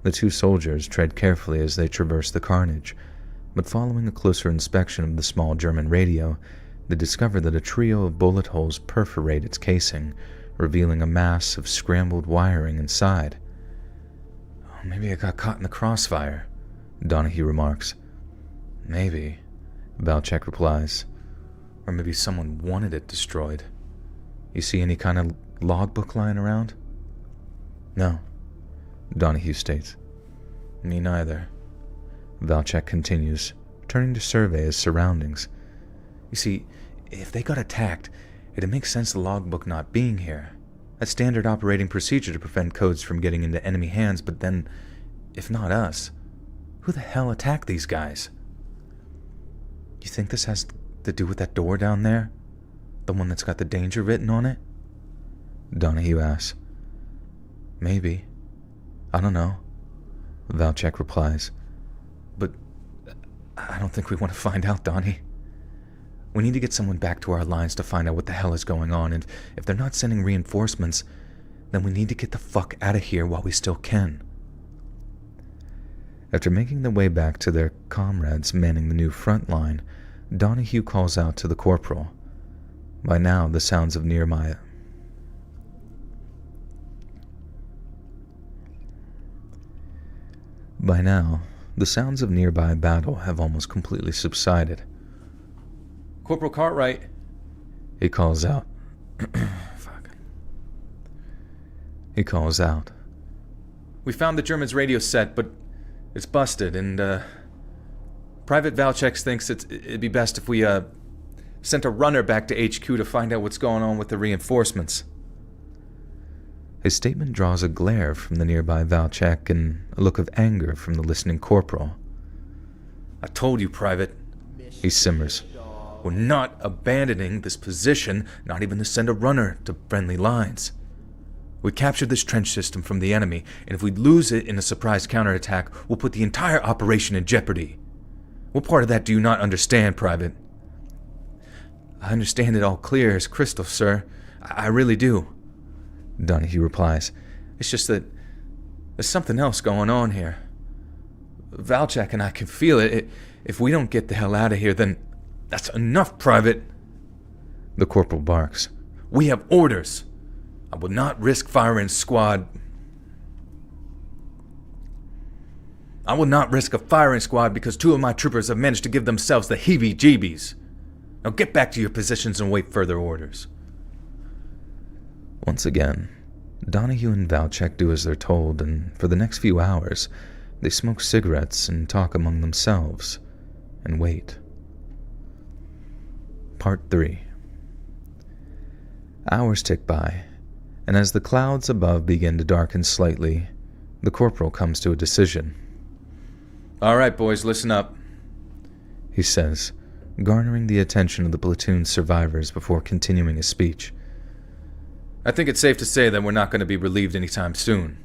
The 2 soldiers tread carefully as they traverse the carnage, but following a closer inspection of the small German radio, they discover that a trio of bullet holes perforate its casing, revealing a mass of scrambled wiring inside. "Oh, maybe it got caught in the crossfire," Donahue remarks. "Maybe," Valchek replies. "Or maybe someone wanted it destroyed. You see any kind of logbook lying around?" "No," Donahue states. "Me neither." Valchek continues, turning to survey his surroundings. "You see, if they got attacked, it'd make sense the logbook not being here. That's standard operating procedure to prevent codes from getting into enemy hands, but then, if not us, who the hell attacked these guys?" You think this has to do with that door down there? The one that's got the danger written on it? Donahue asks. Maybe. I don't know, Valchek replies. But I don't think we want to find out, Donnie. We need to get someone back to our lines to find out what the hell is going on, and if they're not sending reinforcements, then we need to get the fuck out of here while we still can. After making their way back to their comrades manning the new front line, Donahue calls out to the corporal. By now, the sounds of nearby battle have almost completely subsided. Corporal Cartwright, he calls out. Fuck. He calls out. We found the Germans' radio set, but it's busted, and Private Valchek thinks it'd be best if we sent a runner back to HQ to find out what's going on with the reinforcements. His statement draws a glare from the nearby Valchek and a look of anger from the listening corporal. I told you, Private, he simmers. We're not abandoning this position, not even to send a runner to friendly lines. We captured this trench system from the enemy, and if we lose it in a surprise counterattack, we'll put the entire operation in jeopardy. What part of that do you not understand, Private? I understand it all clear as crystal, sir. I really do, Donahue replies. It's just that there's something else going on here. Valchek and I can feel it. If we don't get the hell out of here, then... That's enough, Private, the corporal barks. We have orders. I will not risk firing squad. I will not risk a firing squad because 2 of my troopers have managed to give themselves the heebie-jeebies. Now get back to your positions and wait further orders. Once again, Donahue and Valchek do as they're told, and for the next few hours, they smoke cigarettes and talk among themselves, and wait. Part 3. Hours tick by, and as the clouds above begin to darken slightly, the corporal comes to a decision. All right, boys, listen up, he says, garnering the attention of the platoon's survivors before continuing his speech. I think it's safe to say that we're not going to be relieved anytime soon.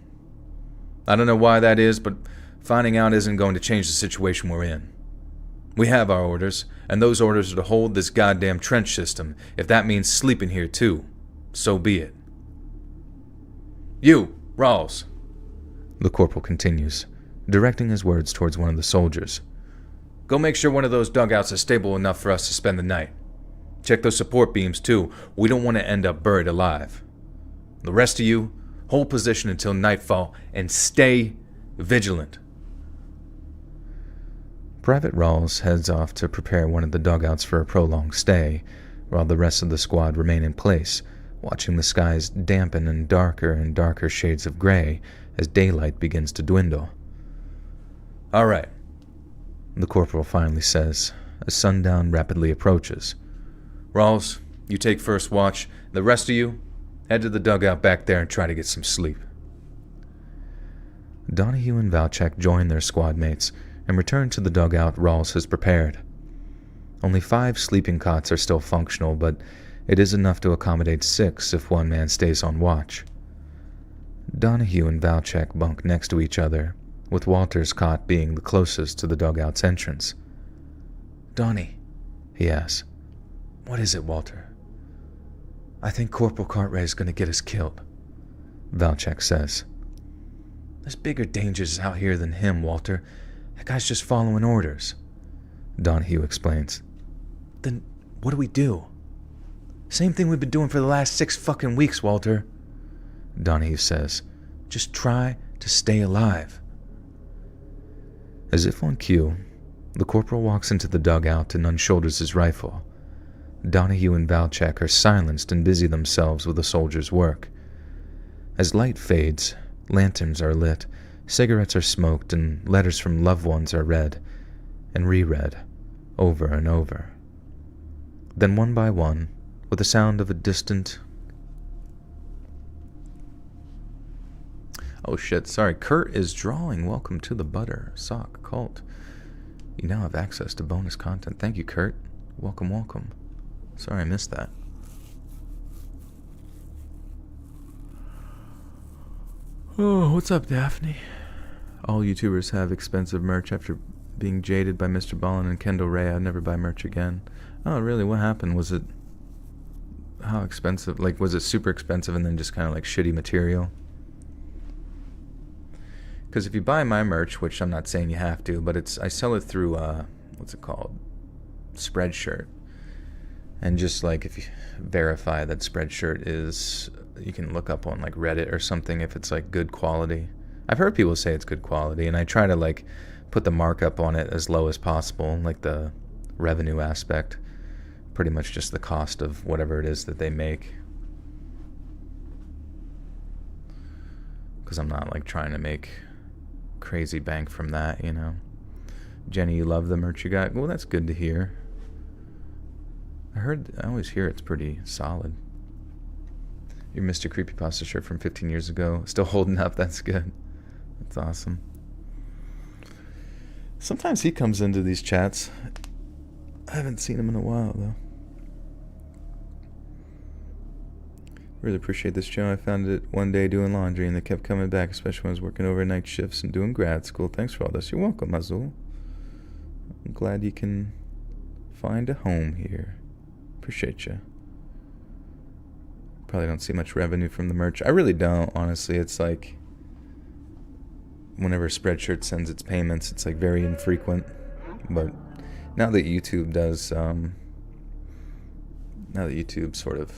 I don't know why that is, but finding out isn't going to change the situation we're in. We have our orders, and those orders are to hold this goddamn trench system. If that means sleeping here too, so be it. You, Rawls, the corporal continues, directing his words towards one of the soldiers. Go make sure one of those dugouts is stable enough for us to spend the night. Check those support beams too. We don't want to end up buried alive. The rest of you, hold position until nightfall and stay vigilant. Private Rawls heads off to prepare one of the dugouts for a prolonged stay, while the rest of the squad remain in place, watching the skies dampen in darker and darker shades of gray as daylight begins to dwindle. All right, the corporal finally says, as sundown rapidly approaches. Rawls, you take first watch. The rest of you, head to the dugout back there and try to get some sleep. Donahue and Valchek join their squad mates and return to the dugout Rawls has prepared. Only 5 sleeping cots are still functional, but it is enough to accommodate 6 if one man stays on watch. Donahue and Valchek bunk next to each other, with Walter's cot being the closest to the dugout's entrance. Donnie, he asks. What is it, Walter? I think Corporal Cartwright is going to get us killed, Valchek says. There's bigger dangers out here than him, Walter. That guy's just following orders, Donahue explains. Then what do we do? Same thing we've been doing for the last 6 fucking weeks, Walter, Donahue says. Just try to stay alive. As if on cue, the corporal walks into the dugout and unshoulders his rifle. Donahue and Valchek are silenced and busy themselves with the soldier's work. As light fades, lanterns are lit, cigarettes are smoked, and letters from loved ones are read and reread over and over. Then one by one, with the sound of a distant... Oh shit, sorry, Kurt is drawing. Welcome to the Butter Sock Cult. You now have access to bonus content. Thank you, Kurt. Welcome, welcome. Sorry I missed that. Oh, what's up, Daphne? All YouTubers have expensive merch after being jaded by Mr. Ballin and Kendall Ray. I'd never buy merch again. Oh, really? What happened? Was it... How expensive? Like, was it super expensive and then just kind of like shitty material? Because if you buy my merch, which I'm not saying you have to, but I sell it through, what's it called? Spreadshirt. And just like if you verify that Spreadshirt is, you can look up on like Reddit or something if it's like good quality. I've heard people say it's good quality, and I try to like put the markup on it as low as possible, like the revenue aspect. Pretty much just the cost of whatever it is that they make. Because I'm not like trying to make crazy bank from that, you know. Jenny, you love the merch you got? Well, that's good to hear. I always hear it's pretty solid. Your Mr. Creepypasta shirt from 15 years ago, still holding up. That's good. That's awesome. Sometimes he comes into these chats. I haven't seen him in a while, though. Really appreciate this channel. I found it one day doing laundry, and they kept coming back, especially when I was working overnight shifts and doing grad school. Thanks for all this. You're welcome, Azul. I'm glad you can find a home here. Appreciate you. Probably don't see much revenue from the merch. I really don't, honestly. It's like whenever Spreadshirt sends its payments, it's like very infrequent. But now that YouTube does, now that YouTube sort of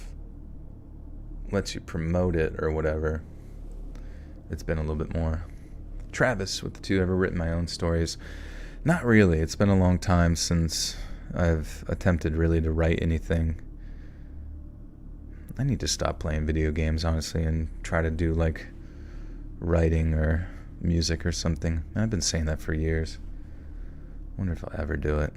lets you promote it or whatever, it's been a little bit more. Travis with the 2, ever written my own stories? Not really. It's been a long time since I've attempted really to write anything. I need to stop playing video games, honestly, and try to do like writing or music or something. I've been saying that for years. Wonder if I'll ever do it.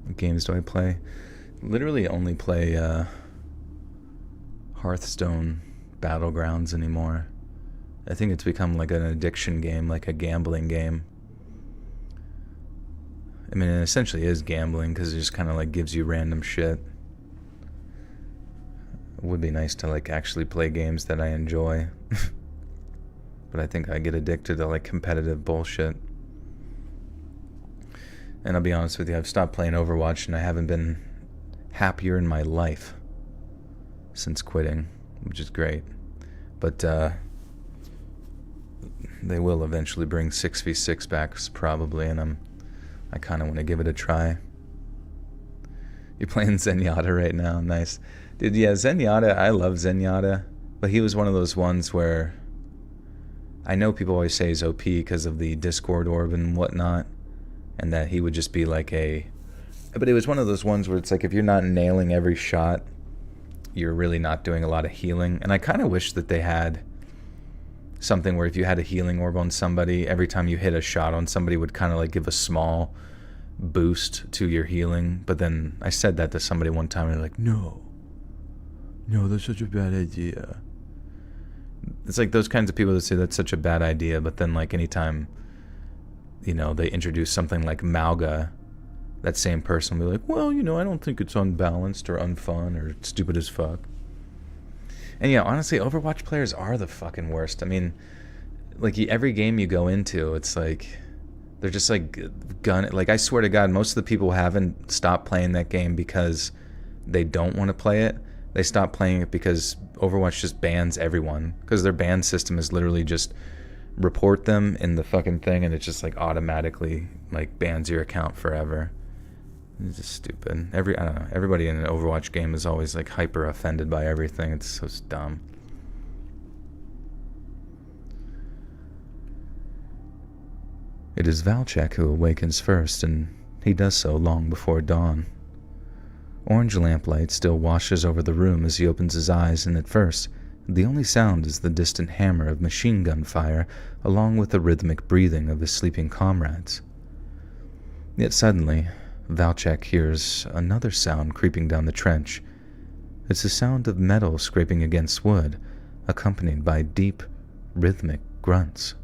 What games do I play? Literally only play Hearthstone Battlegrounds anymore. I think it's become like an addiction game, like a gambling game. I mean, it essentially is gambling because it just kind of like gives you random shit. It would be nice to like actually play games that I enjoy. But I think I get addicted to like competitive bullshit. And I'll be honest with you, I've stopped playing Overwatch and I haven't been happier in my life since quitting, which is great. But they will eventually bring 6v6 back probably, and I kind of want to give it a try. You're playing Zenyatta right now? Nice. Dude, yeah, Zenyatta, I love Zenyatta, but he was one of those ones where I know people always say he's OP because of the Discord orb and whatnot, and that he would just be like but it was one of those ones where it's like if you're not nailing every shot, you're really not doing a lot of healing. And I kind of wish that they had something where if you had a healing orb on somebody, every time you hit a shot on somebody would kind of like give a small boost to your healing. But then I said that to somebody one time and they're like, no, that's such a bad idea. It's like those kinds of people that say that's such a bad idea, but then like anytime, you know, they introduce something like Malga, that same person will be like, well, you know, I don't think it's unbalanced or unfun or stupid as fuck. And yeah, honestly, Overwatch players are the fucking worst. I mean, like every game you go into, it's like they're just like like I swear to God, most of the people haven't stopped playing that game because they don't want to play it. They stop playing it because Overwatch just bans everyone, because their ban system is literally just report them in the fucking thing and it just like automatically like bans your account forever. It's just stupid. I don't know, everybody in an Overwatch game is always like hyper offended by everything. It's so dumb. It is Valchek who awakens first, and he does so long before dawn. Orange lamplight still washes over the room as he opens his eyes, and at first, the only sound is the distant hammer of machine gun fire, along with the rhythmic breathing of his sleeping comrades. Yet suddenly, Valchek hears another sound creeping down the trench. It's the sound of metal scraping against wood, accompanied by deep, rhythmic grunts.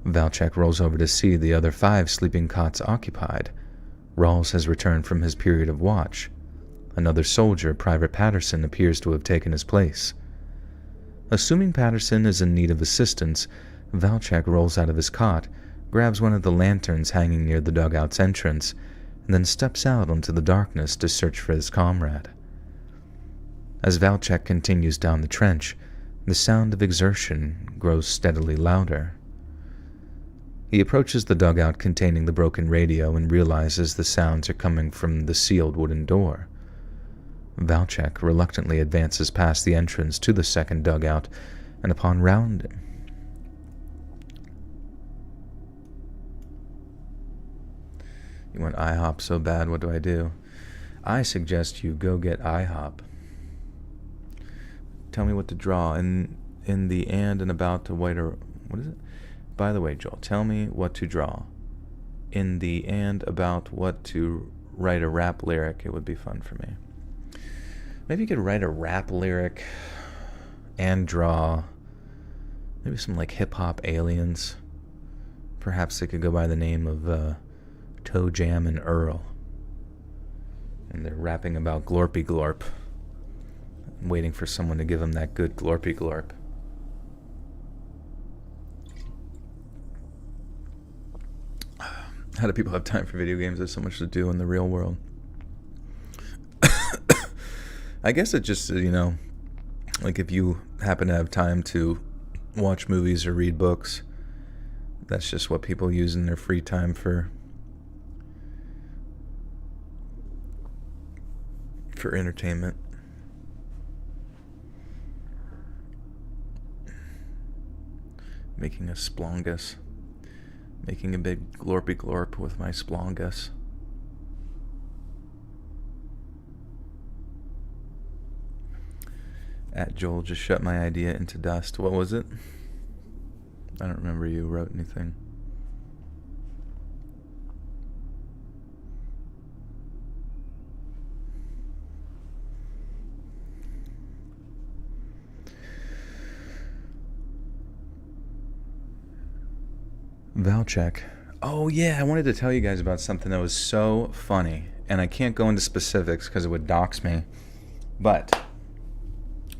Valchek rolls over to see the other 5 sleeping cots occupied. Rawls has returned from his period of watch. Another soldier, Private Patterson, appears to have taken his place. Assuming Patterson is in need of assistance, Valchek rolls out of his cot, grabs one of the lanterns hanging near the dugout's entrance, and then steps out into the darkness to search for his comrade. As Valchek continues down the trench, the sound of exertion grows steadily louder. He approaches the dugout containing the broken radio and realizes the sounds are coming from the sealed wooden door. Valchek reluctantly advances past the entrance to the second dugout, and upon rounding... You want IHOP so bad, what do I do? I suggest you go get IHOP. Tell me what to draw. In the and about to write a... What is it? By the way, Joel, tell me what to draw. In the and about what to write a rap lyric, it would be fun for me. Maybe you could write a rap lyric and draw maybe some like hip-hop aliens. Perhaps they could go by the name of Toe Jam and Earl. And they're rapping about Glorpy Glorp. I'm waiting for someone to give them that good Glorpy Glorp. How do people have time for video games? There's so much to do in the real world. I guess it just, like if you happen to have time to watch movies or read books, that's just what people use in their free time for entertainment. Making a splongus. Making a big glorpy glorp with my splongus. At Joel just shut my idea into dust. What was it? I don't remember you wrote anything. Valchek. Oh yeah, I wanted to tell you guys about something that was so funny, and I can't go into specifics because it would dox me. But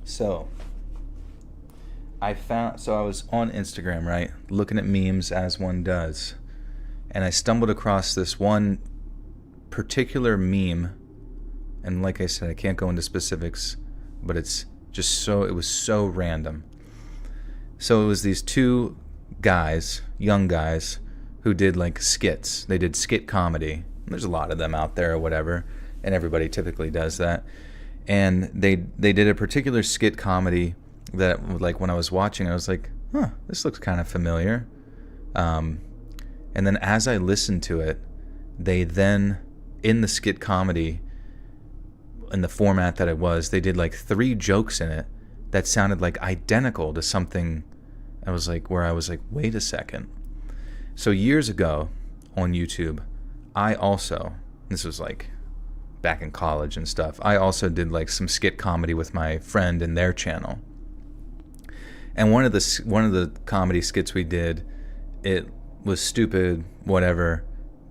so I was on Instagram, right, looking at memes as one does, and I stumbled across this one particular meme, and like I said, I can't go into specifics, but it was so random. So it was these 2 guys, young guys, who did like skits. They did skit comedy. There's a lot of them out there or whatever, and everybody typically does that. And they did a particular skit comedy that, like, when I was watching, I was like, huh, this looks kind of familiar. And then as I listened to it, they then, in the skit comedy, in the format that it was, they did like 3 jokes in it that sounded like identical to something. I was like, wait a second. So years ago on YouTube, this was like back in college and stuff, I also did like some skit comedy with my friend in their channel. And one of the comedy skits we did, it was stupid, whatever.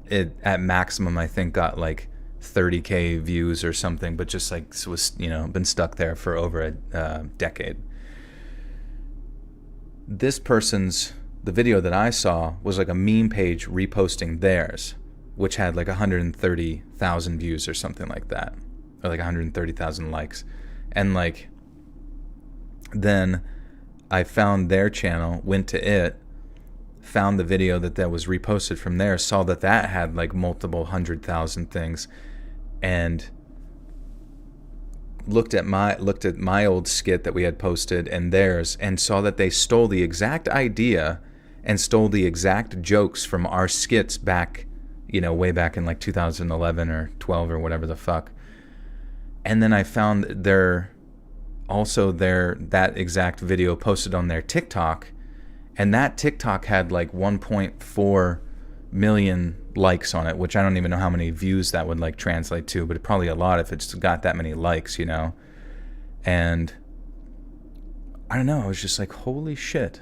It at maximum I think got like 30K views or something, but just like was been stuck there for over a decade. The video that I saw was like a meme page reposting theirs, which had like 130,000 views or something like that, or like 130,000 likes. And like, then I found their channel, went to it, found the video that was reposted from there, saw that had like multiple 100,000 things, and looked at my old skit that we had posted and theirs, and saw that they stole the exact idea and stole the exact jokes from our skits back, way back in like 2011 or 12 or whatever the fuck. And then I found that exact video posted on their TikTok, and that TikTok had like 1.4 million likes on it, which I don't even know how many views that would like translate to, but probably a lot if it's got that many likes, you know. And I don't know, I was just like, holy shit.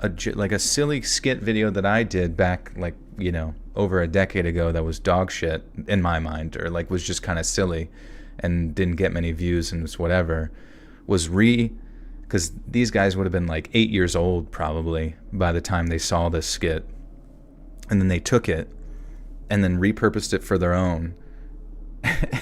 Like a silly skit video that I did back, like, you know, over a decade ago that was dog shit in my mind, or like was just kind of silly and didn't get many views and was whatever, was because these guys would have been like 8 years old probably by the time they saw this skit. And then they took it and then repurposed it for their own.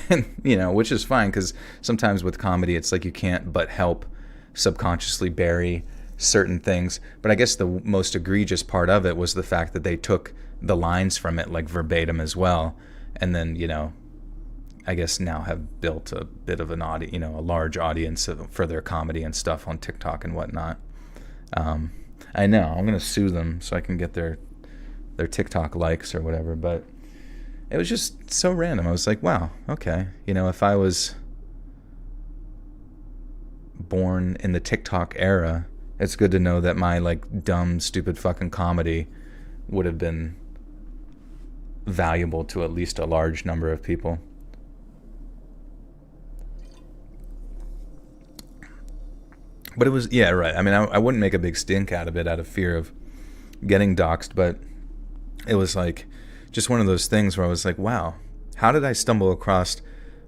And, you know, which is fine, because sometimes with comedy, it's like you can't but help subconsciously bury certain things. But I guess the most egregious part of it was the fact that they took the lines from it like verbatim as well. And then, you know, I guess now have built a bit of an audience, you know, a large audience for their comedy and stuff on TikTok and whatnot. I know, I'm going to sue them so I can get their TikTok likes or whatever, but it was just so random. I was like, wow, okay. You know, if I was born in the TikTok era, it's good to know that my like dumb, stupid fucking comedy would have been valuable to at least a large number of people. But it was, yeah, right. I mean, I wouldn't make a big stink out of it out of fear of getting doxxed, but it was like just one of those things where I was like, wow, how did I stumble across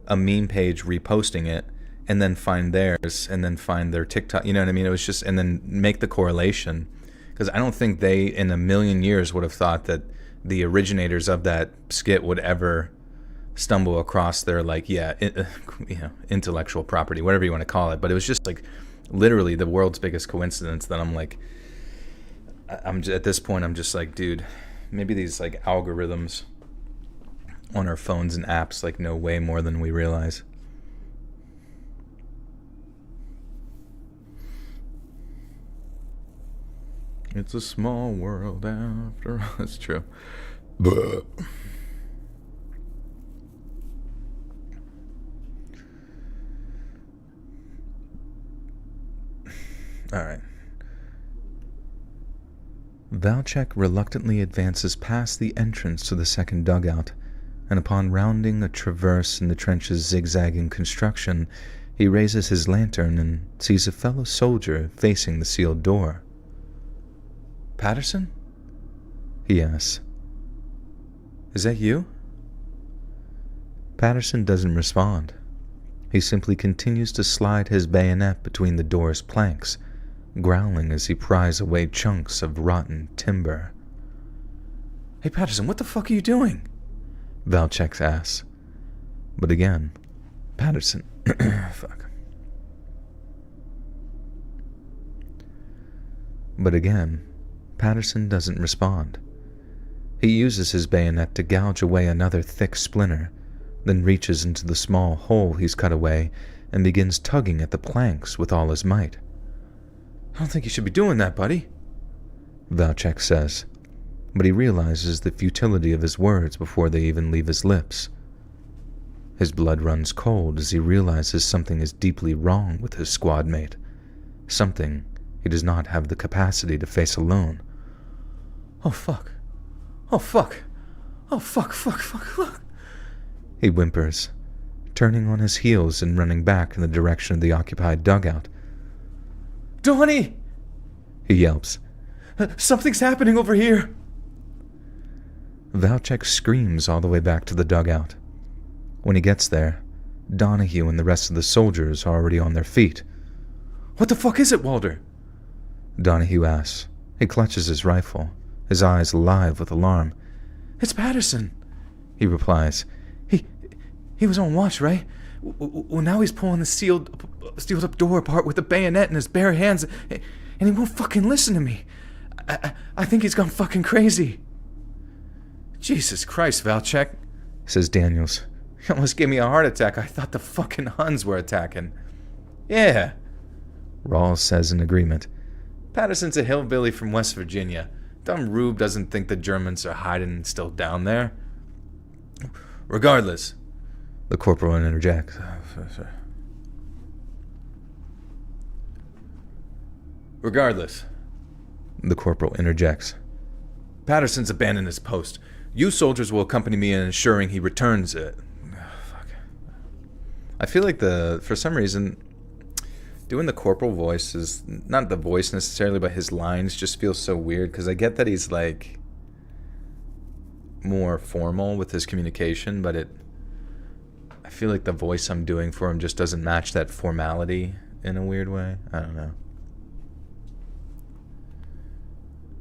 a meme page reposting it and then find theirs and then find their TikTok, you know what I mean? It was just, and then make the correlation. Because I don't think they in a million years would have thought that the originators of that skit would ever stumble across their like, you know, intellectual property, whatever you want to call it. But it was just like literally the world's biggest coincidence that I'm like, at this point, I'm just like, dude, maybe these like algorithms on our phones and apps like know way more than we realize. It's a small world after all. That's true. But all right. Valchek reluctantly advances past the entrance to the second dugout, and upon rounding a traverse in the trench's zigzagging construction, he raises his lantern and sees a fellow soldier facing the sealed door. "Patterson?" he asks. "Is that you?" Patterson doesn't respond. He simply continues to slide his bayonet between the door's planks, growling as he pries away chunks of rotten timber. "Hey, Patterson, what the fuck are you doing?" Valchek asks. But again, Patterson... fuck. But again, Patterson doesn't respond. He uses his bayonet to gouge away another thick splinter, then reaches into the small hole he's cut away and begins tugging at the planks with all his might. "I don't think you should be doing that, buddy," Valchek says, but he realizes the futility of his words before they even leave his lips. His blood runs cold as he realizes something is deeply wrong with his squad mate, something he does not have the capacity to face alone. "Oh fuck. Oh fuck. Oh fuck, fuck. He whimpers, turning on his heels and running back in the direction of the occupied dugout. "Donnie!" he yelps. "Something's happening over here!" Valchek screams all the way back to the dugout. When he gets there, Donahue and the rest of the soldiers are already on their feet. "What the fuck is it, Walter?" Donahue asks. He clutches his rifle, his eyes alive with alarm. "It's Patterson," he replies. He was on watch, right? Well, now he's pulling the sealed up door apart with a bayonet in his bare hands, and he won't fucking listen to me. I think he's gone fucking crazy." "Jesus Christ, Valchek," says Daniels. "You almost gave me a heart attack. I thought the fucking Huns were attacking." "Yeah," Rawls says in agreement. "Patterson's a hillbilly from West Virginia. Dumb Rube doesn't think the Germans are hiding still down there." "Regardless," the corporal interjects. "Regardless," the corporal interjects. "Patterson's abandoned his post. You soldiers will accompany me in ensuring he returns it. Fuck. I feel like for some reason, doing the corporal voice is, not the voice necessarily, but his lines just feel so weird, because I get that he's like more formal with his communication, but I feel like the voice I'm doing for him just doesn't match that formality in a weird way. I don't know.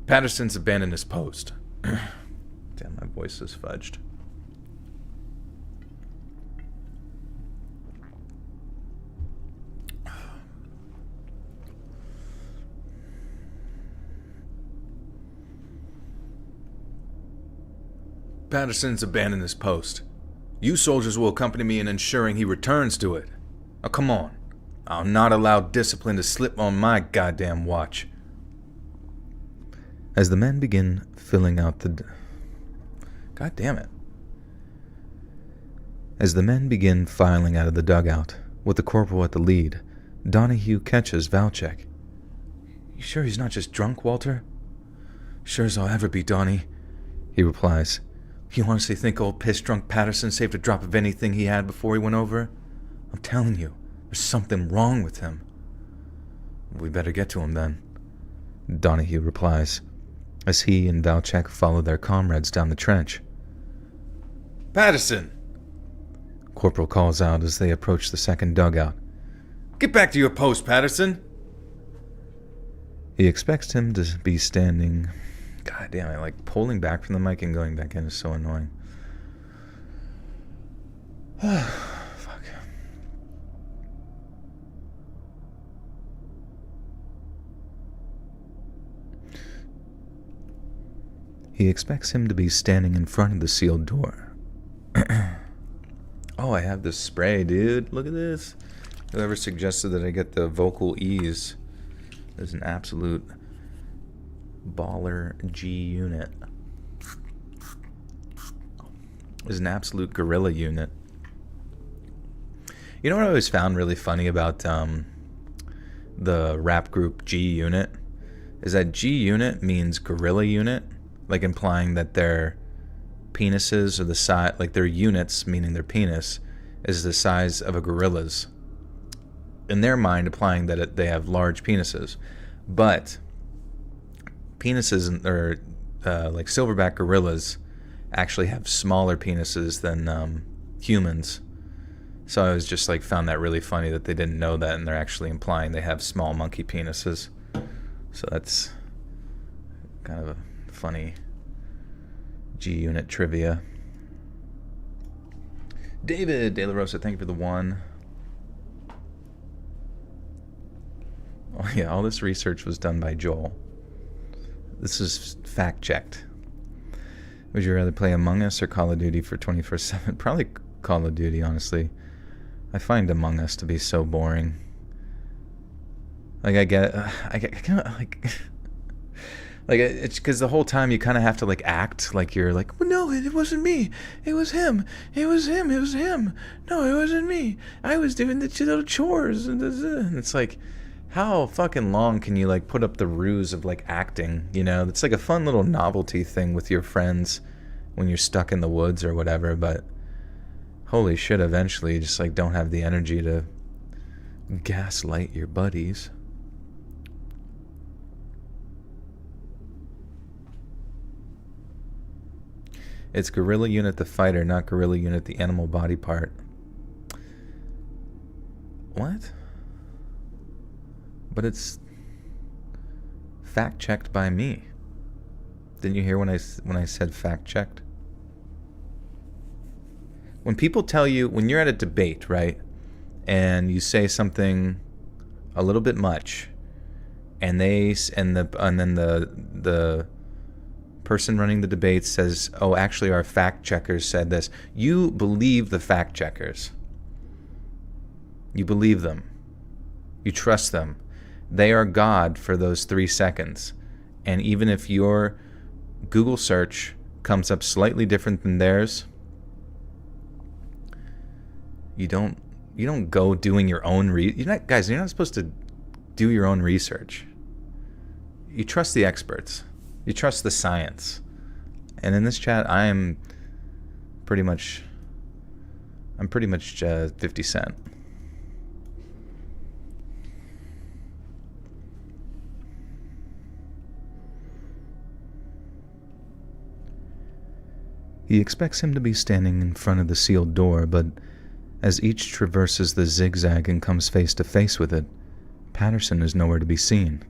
Patterson's abandoned his post. Damn, my voice is fudged. Patterson's abandoned his post. You soldiers will accompany me in ensuring he returns to it. Now come on. I'll not allow discipline to slip on my goddamn watch. As the men begin filling out the... God damn it. As the men begin filing out of the dugout, with the corporal at the lead, Donahue catches Valchek. You sure he's not just drunk, Walter? Sure as I'll ever be, Donnie, he replies. You honestly think old piss-drunk Patterson saved a drop of anything he had before he went over? I'm telling you, there's something wrong with him. We better get to him then, Donahue replies, as he and Valchek follow their comrades down the trench. Patterson! Corporal calls out as they approach the second dugout. Get back to your post, Patterson! He expects him to be standing... God damn it, like pulling back from the mic and going back in is so annoying. Fuck. He expects him to be standing in front of the sealed door. Oh, I have this spray, dude. Look at this. Whoever suggested that I get the vocal ease is an absolute baller G unit. Is an absolute gorilla unit. You know what I always found really funny about the rap group G Unit is that G Unit means gorilla unit, like implying that their penises are the size, like their units, meaning their penis, is the size of a gorilla's. In their mind, implying that they have large penises, but penises or like silverback gorillas actually have smaller penises than humans. So I was just like found that really funny that they didn't know that, and they're actually implying they have small monkey penises. So that's kind of a funny G Unit trivia. David De La Rosa, thank you for the one. Oh yeah, all this research was done by Joel. This is fact-checked. Would you rather play Among Us or Call of Duty for 24/7? Probably Call of Duty, honestly. I find Among Us to be so boring. Like, I kind of, like, it's because the whole time you kind of have to, like, act like you're like, well, no, it wasn't me. It was him. It was him. It was him. No, it wasn't me. I was doing the little chores. And it's like, how fucking long can you, like, put up the ruse of, like, acting, you know? It's like a fun little novelty thing with your friends when you're stuck in the woods or whatever, but holy shit, eventually you just, like, don't have the energy to gaslight your buddies. It's Gorilla Unit the fighter, not Gorilla Unit the animal body part. What? But it's fact-checked by me. Didn't you hear when I said fact-checked? When people tell you, when you're at a debate, right, and you say something a little bit much, and then the person running the debate says, "Oh, actually, our fact checkers said this." You believe the fact checkers. You believe them. You trust them. They are God for those 3 seconds. And even if your Google search comes up slightly different than theirs, you don't go doing your own you're not supposed to do your own research. You trust the experts. You trust the science. And in this chat, I'm pretty much 50 Cent. He expects him to be standing in front of the sealed door, but as each traverses the zigzag and comes face to face with it, Patterson is nowhere to be seen.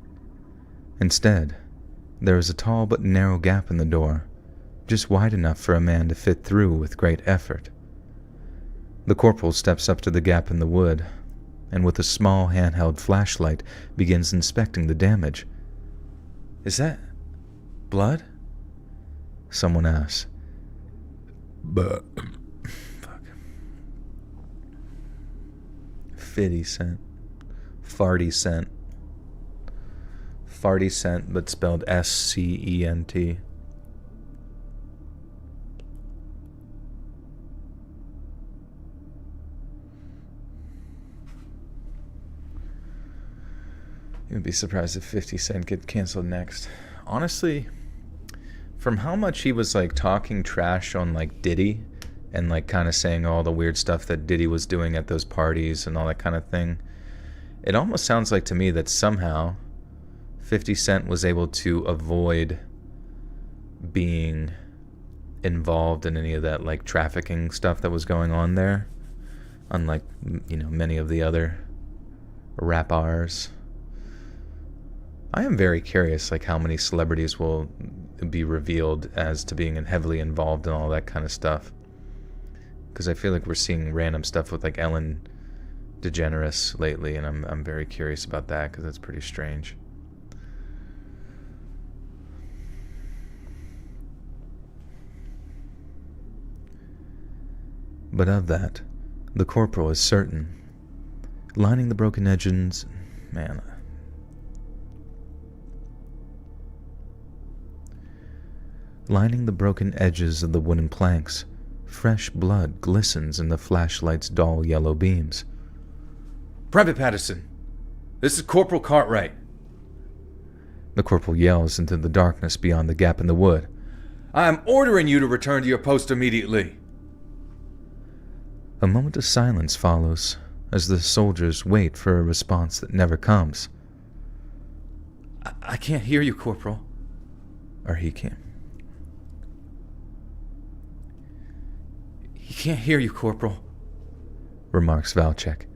Instead, there is a tall but narrow gap in the door, just wide enough for a man to fit through with great effort. The corporal steps up to the gap in the wood, and with a small handheld flashlight begins inspecting the damage. "Is that blood?" someone asks. But fuck. 50 Cent. Farty Cent. Farty Cent, but spelled Scent. It would be surprised if 50 Cent get canceled next. Honestly, from how much he was like talking trash on like Diddy and like kind of saying all the weird stuff that Diddy was doing at those parties and all that kind of thing, it almost sounds like to me that somehow 50 Cent was able to avoid being involved in any of that like trafficking stuff that was going on there, unlike, you know, many of the other rappers. I am very curious like how many celebrities will be revealed as to being heavily involved in all that kind of stuff, because I feel like we're seeing random stuff with like Ellen DeGeneres lately, and I'm very curious about that because that's pretty strange. But of that, the corporal is certain. Lining the broken edges, Lining the broken edges of the wooden planks, fresh blood glistens in the flashlight's dull yellow beams. "Private Patterson, this is Corporal Cartwright." The corporal yells into the darkness beyond the gap in the wood. "I am ordering you to return to your post immediately." A moment of silence follows as the soldiers wait for a response that never comes. I can't hear you, Corporal." Or he can't. "He can't hear you, Corporal," remarks Valchek.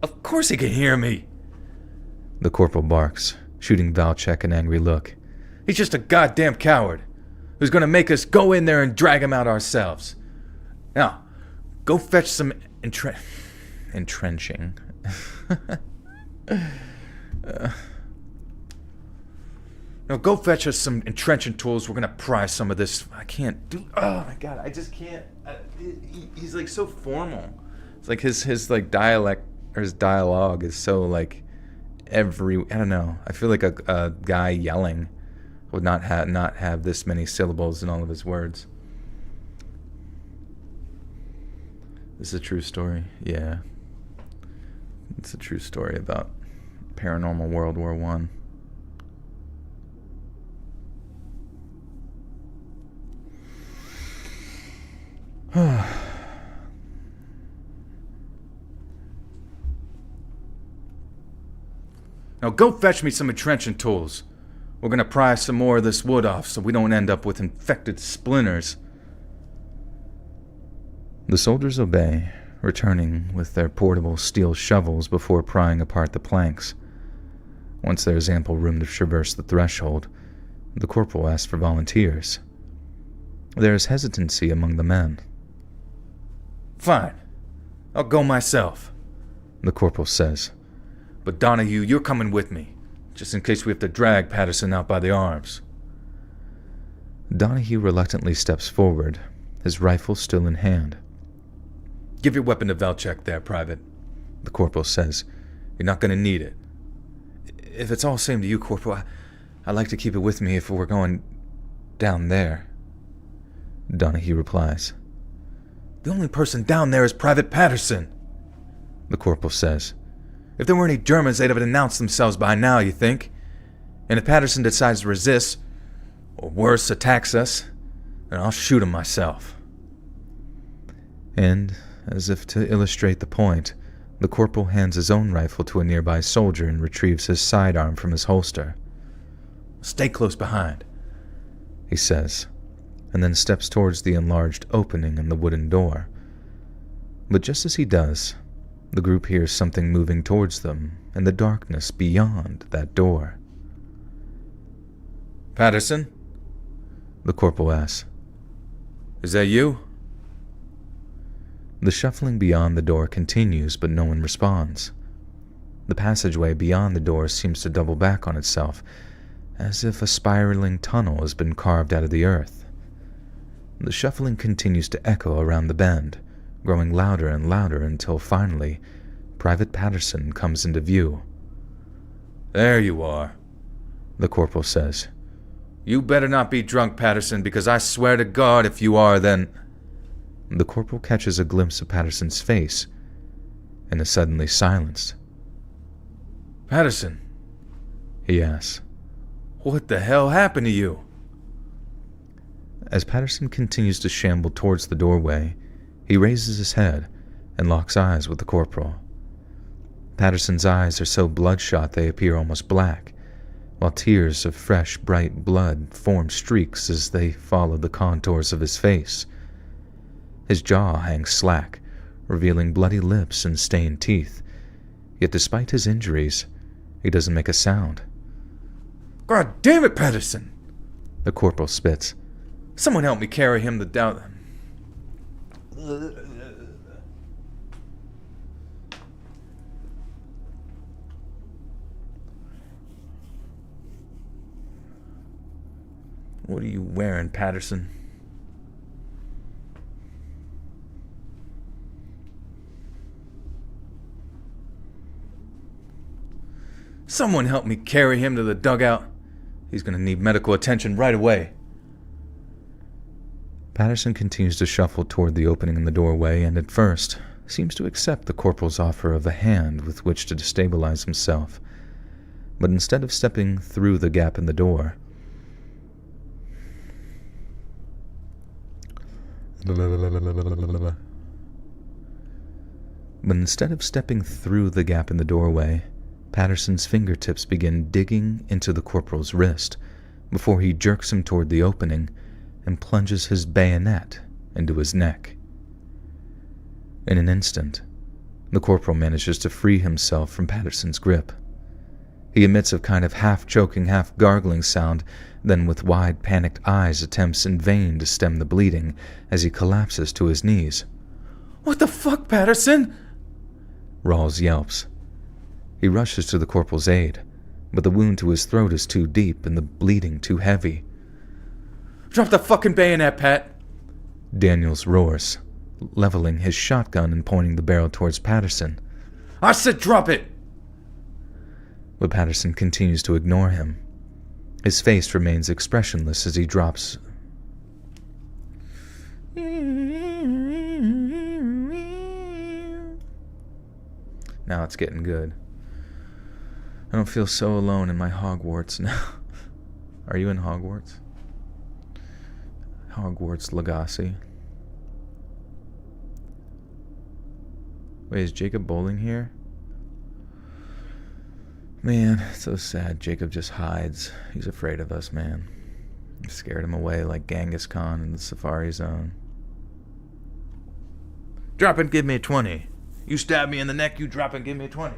"Of course he can hear me." The corporal barks, shooting Valchek an angry look. "He's just a goddamn coward who's going to make us go in there and drag him out ourselves. Now, go fetch some entrenching. Now go fetch us some entrenching tools. We're going to pry some of this. I can't do... Oh, my God. I just can't... He's, like, so formal. It's like his like, dialect, or his dialogue is so, like, I don't know. I feel like a guy yelling would not have this many syllables in all of his words. This is a true story. Yeah. It's a true story about paranormal World War I. Now go fetch me some entrenching tools. We're going to pry some more of this wood off so we don't end up with infected splinters. The soldiers obey, returning with their portable steel shovels before prying apart the planks. Once there is ample room to traverse the threshold, the corporal asks for volunteers. There is hesitancy among the men. "Fine. I'll go myself," the corporal says. "But Donahue, you're coming with me, just in case we have to drag Patterson out by the arms." Donahue reluctantly steps forward, his rifle still in hand. "Give your weapon to Valchek there, Private," the corporal says. "You're not going to need it." "If it's all the same to you, Corporal, I'd like to keep it with me if we're going down there," Donahue replies. "The only person down there is Private Patterson," the corporal says. "If there were any Germans, they'd have announced themselves by now, you think? And if Patterson decides to resist, or worse, attacks us, and I'll shoot him myself." And, as if to illustrate the point, the corporal hands his own rifle to a nearby soldier and retrieves his sidearm from his holster. "Stay close behind," he says, and then steps towards the enlarged opening in the wooden door. But just as he does, the group hears something moving towards them in the darkness beyond that door. "Patterson?" the corporal asks. "Is that you?" The shuffling beyond the door continues, but no one responds. The passageway beyond the door seems to double back on itself, as if a spiraling tunnel has been carved out of the earth. The shuffling continues to echo around the bend, growing louder and louder until finally, Private Patterson comes into view. "There you are," the corporal says. "You better not be drunk, Patterson, because I swear to God if you are, then—" The corporal catches a glimpse of Patterson's face and is suddenly silenced. "Patterson," he asks, "what the hell happened to you?" As Patterson continues to shamble towards the doorway, he raises his head and locks eyes with the corporal. Patterson's eyes are so bloodshot they appear almost black, while tears of fresh, bright blood form streaks as they follow the contours of his face. His jaw hangs slack, revealing bloody lips and stained teeth, yet despite his injuries, he doesn't make a sound. "God damn it, Patterson!" the corporal spits. "Someone help me carry him down." "What are you wearing, Patterson?" "Someone help me carry him to the dugout. He's going to need medical attention right away." Patterson continues to shuffle toward the opening in the doorway and at first seems to accept the corporal's offer of a hand with which to destabilize himself. But instead of stepping through the gap in the door, Patterson's fingertips begin digging into the corporal's wrist before he jerks him toward the opening and plunges his bayonet into his neck. In an instant, the corporal manages to free himself from Patterson's grip. He emits a kind of half-choking, half-gargling sound, then with wide, panicked eyes attempts in vain to stem the bleeding as he collapses to his knees. "What the fuck, Patterson?" Rawls yelps. He rushes to the corporal's aid, but the wound to his throat is too deep and the bleeding too heavy. "Drop the fucking bayonet, Pat!" Daniels roars, leveling his shotgun and pointing the barrel towards Patterson. "I said drop it!" But Patterson continues to ignore him. His face remains expressionless as he drops. Now it's getting good. I don't feel so alone in my Hogwarts now. Are you in Hogwarts? Hogwarts Legacy. Wait, is Jacob Bowling here? Man, it's so sad. Jacob just hides. He's afraid of us, man. I scared him away like Genghis Khan in the Safari Zone. "Drop and give me a 20. You stab me in the neck, you drop and give me a 20.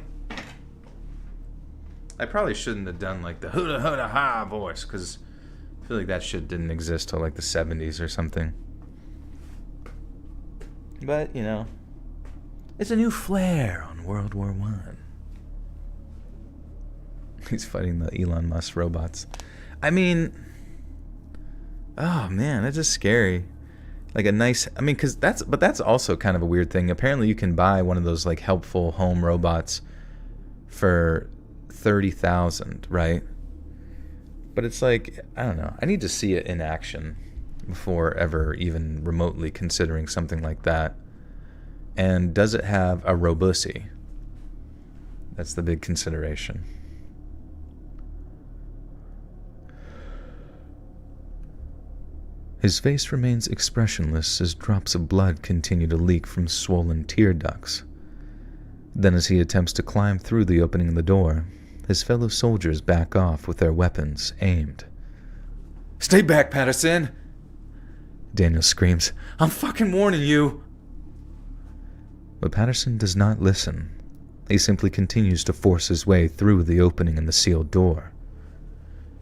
I probably shouldn't have done like the hooda hooda ha voice, because I feel like that shit didn't exist till like the 70s or something. But, you know, it's a new flair on World War I. He's fighting the Elon Musk robots. I mean, oh man, that's just scary. Like a nice, I mean, but that's also kind of a weird thing. Apparently you can buy one of those like helpful home robots for $30,000, right? But it's like, I don't know. I need to see it in action before ever even remotely considering something like that. And does it have a robussy? That's the big consideration. His face remains expressionless as drops of blood continue to leak from swollen tear ducts. Then, as he attempts to climb through the opening in the door, his fellow soldiers back off with their weapons aimed. "Stay back, Patterson!" Daniel screams, "I'm fucking warning you!" But Patterson does not listen. He simply continues to force his way through the opening in the sealed door.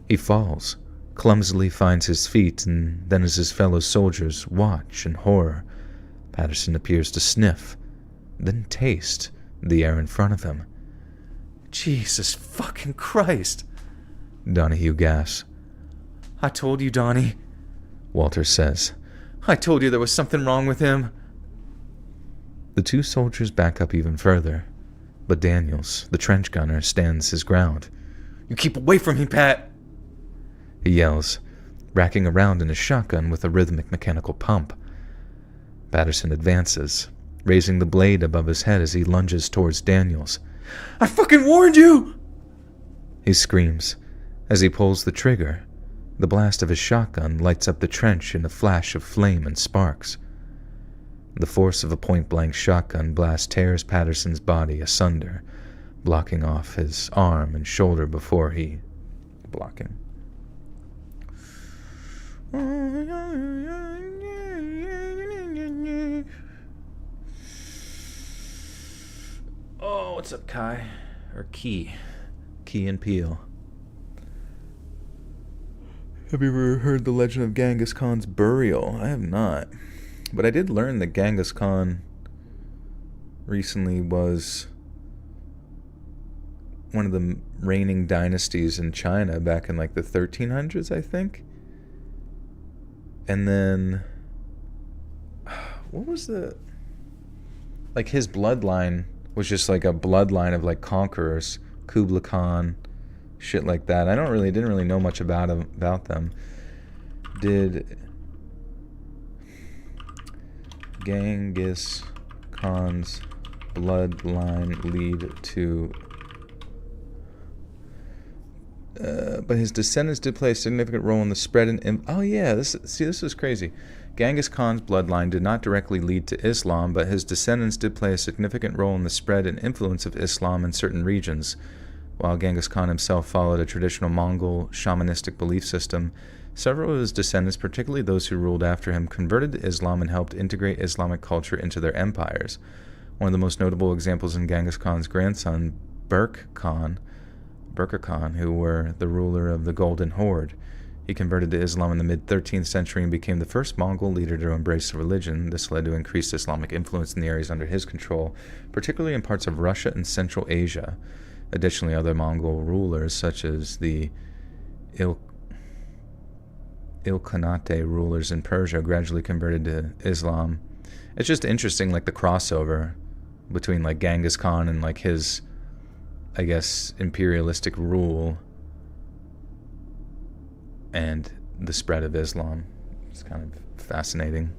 He falls, clumsily finds his feet, and then as his fellow soldiers watch in horror, Patterson appears to sniff, then taste the air in front of him. "Jesus fucking Christ!" Donahue gasps. "I told you, Donnie," Walter says. "I told you there was something wrong with him." The two soldiers back up even further, but Daniels, the trench gunner, stands his ground. "You keep away from me, Pat!" He yells, racking around in his shotgun with a rhythmic mechanical pump. Patterson advances, raising the blade above his head as he lunges towards Daniels. "I fucking warned you!" He screams. As he pulls the trigger, the blast of his shotgun lights up the trench in a flash of flame and sparks. The force of a point-blank shotgun blast tears Patterson's body asunder, blocking off his arm and shoulder before he... blocking. Oh, what's up, Kai? Or Key? Key and Peele. Have you ever heard the legend of Genghis Khan's burial? I have not. But I did learn that Genghis Khan recently was one of the reigning dynasties in China back in like the 1300s, I think. And then, what was the... like his bloodline was just like a bloodline of like conquerors, Kublai Khan, shit like that. I didn't really know much about them. Did Genghis Khan's bloodline lead to... but his descendants did play a significant role in the spread and... oh yeah, this is crazy. Genghis Khan's bloodline did not directly lead to Islam, but his descendants did play a significant role in the spread and influence of Islam in certain regions. While Genghis Khan himself followed a traditional Mongol shamanistic belief system, several of his descendants, particularly those who ruled after him, converted to Islam and helped integrate Islamic culture into their empires. One of the most notable examples in Genghis Khan's grandson, Burqa Khan, who were the ruler of the Golden Horde. He converted to Islam in the mid-13th century and became the first Mongol leader to embrace the religion. This led to increased Islamic influence in the areas under his control, particularly in parts of Russia and Central Asia. Additionally, other Mongol rulers, such as the Ilkhanate rulers in Persia, gradually converted to Islam. It's just interesting, like the crossover between like Genghis Khan and like his, I guess, imperialistic rule and the spread of Islam. It's kind of fascinating.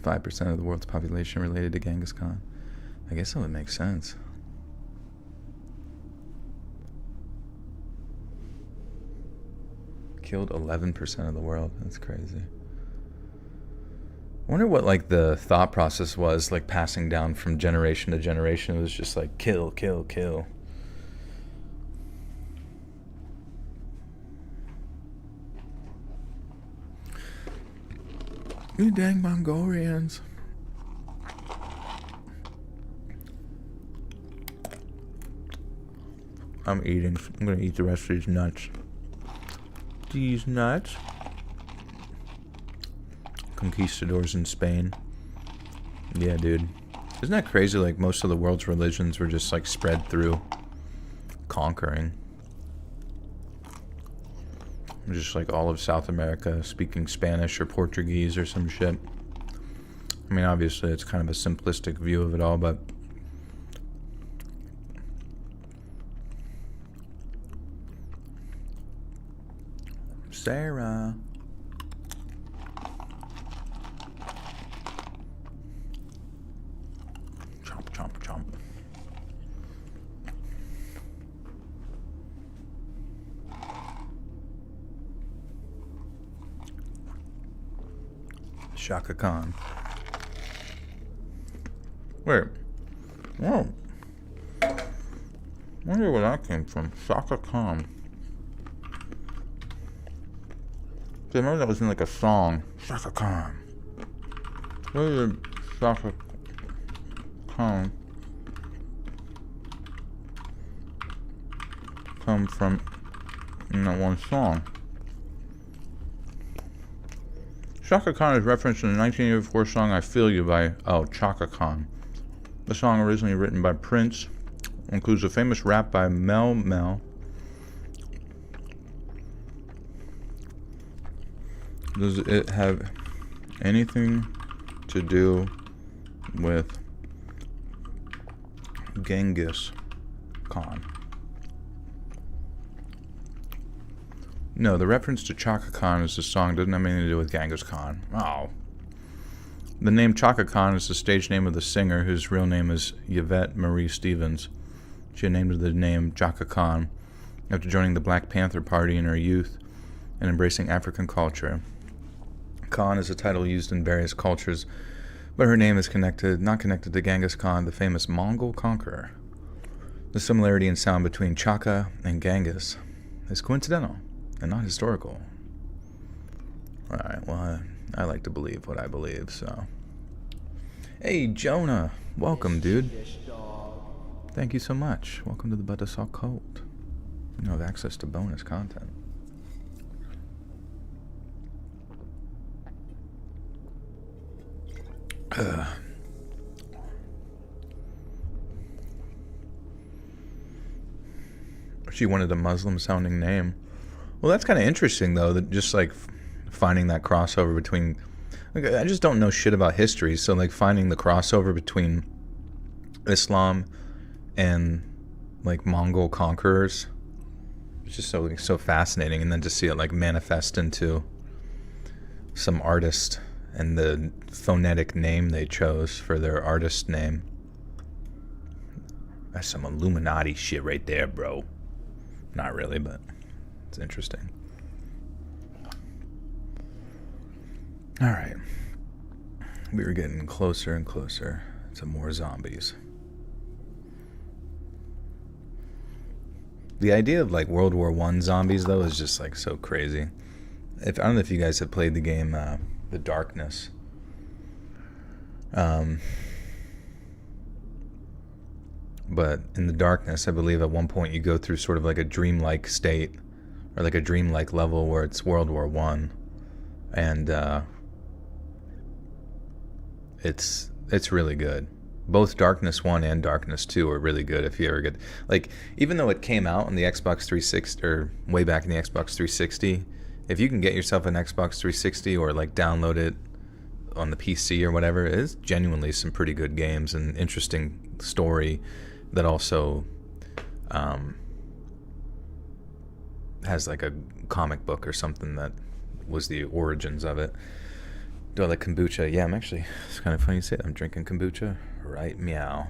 .5% of the world's population related to Genghis Khan. I guess that would make sense. Killed 11% of the world. That's crazy. I wonder what like the thought process was, like passing down from generation to generation. It was just like kill, kill, kill. You dang Mongolians. I'm gonna eat the rest of these nuts. These nuts. Conquistadors in Spain. Yeah, dude. Isn't that crazy? Like, most of the world's religions were just, like, spread through conquering. Just, like, all of South America speaking Spanish or Portuguese or some shit. I mean, obviously, it's kind of a simplistic view of it all, but... Sarah. Shaka Khan. Wait. Whoa. I wonder where that came from. Shaka Khan. I remember that was in like a song. Shaka Khan. Where did Shaka Khan come from in that one song? Shaka Khan is referenced in the 1984 song I Feel You by Chaka Khan. The song, originally written by Prince, includes a famous rap by Mel Mel. Does it have anything to do with Genghis Khan? No, the reference to Chaka Khan is the song doesn't have anything to do with Genghis Khan. Oh. The name Chaka Khan is the stage name of the singer whose real name is Yvette Marie Stevens. She named the name Chaka Khan after joining the Black Panther Party in her youth and embracing African culture. Khan is a title used in various cultures, but her name is not connected to Genghis Khan, the famous Mongol conqueror. The similarity in sound between Chaka and Genghis is coincidental and not historical. Alright, well, I like to believe what I believe, so. Hey, Jonah! Welcome, dude. Thank you so much. Welcome to the Buttersalt Cult. You have access to bonus content. She wanted a Muslim-sounding name. Well, that's kind of interesting, though, that just, like, finding that crossover between... Like, I just don't know shit about history, so, like, finding the crossover between Islam and, like, Mongol conquerors, it's just so, like, so fascinating, and then to see it, like, manifest into some artist and the phonetic name they chose for their artist name. That's some Illuminati shit right there, bro. Not really, but it's interesting. Alright. We were getting closer and closer to more zombies. The idea of, like, World War I zombies, though, is just, like, so crazy. I don't know if you guys have played the game, The Darkness. But in The Darkness, I believe at one point you go through sort of like a dreamlike state, or like a dreamlike level where it's World War I. And it's really good. Both Darkness 1 and Darkness 2 are really good if you ever get... Like, even though it came out on the Xbox 360, or way back in the Xbox 360, if you can get yourself an Xbox 360 or, like, download it on the PC or whatever, it is genuinely some pretty good games and interesting story that also has, like, a comic book or something that was the origins of it. Do I like kombucha? Yeah, it's kind of funny you say that. I'm drinking kombucha. Right, meow.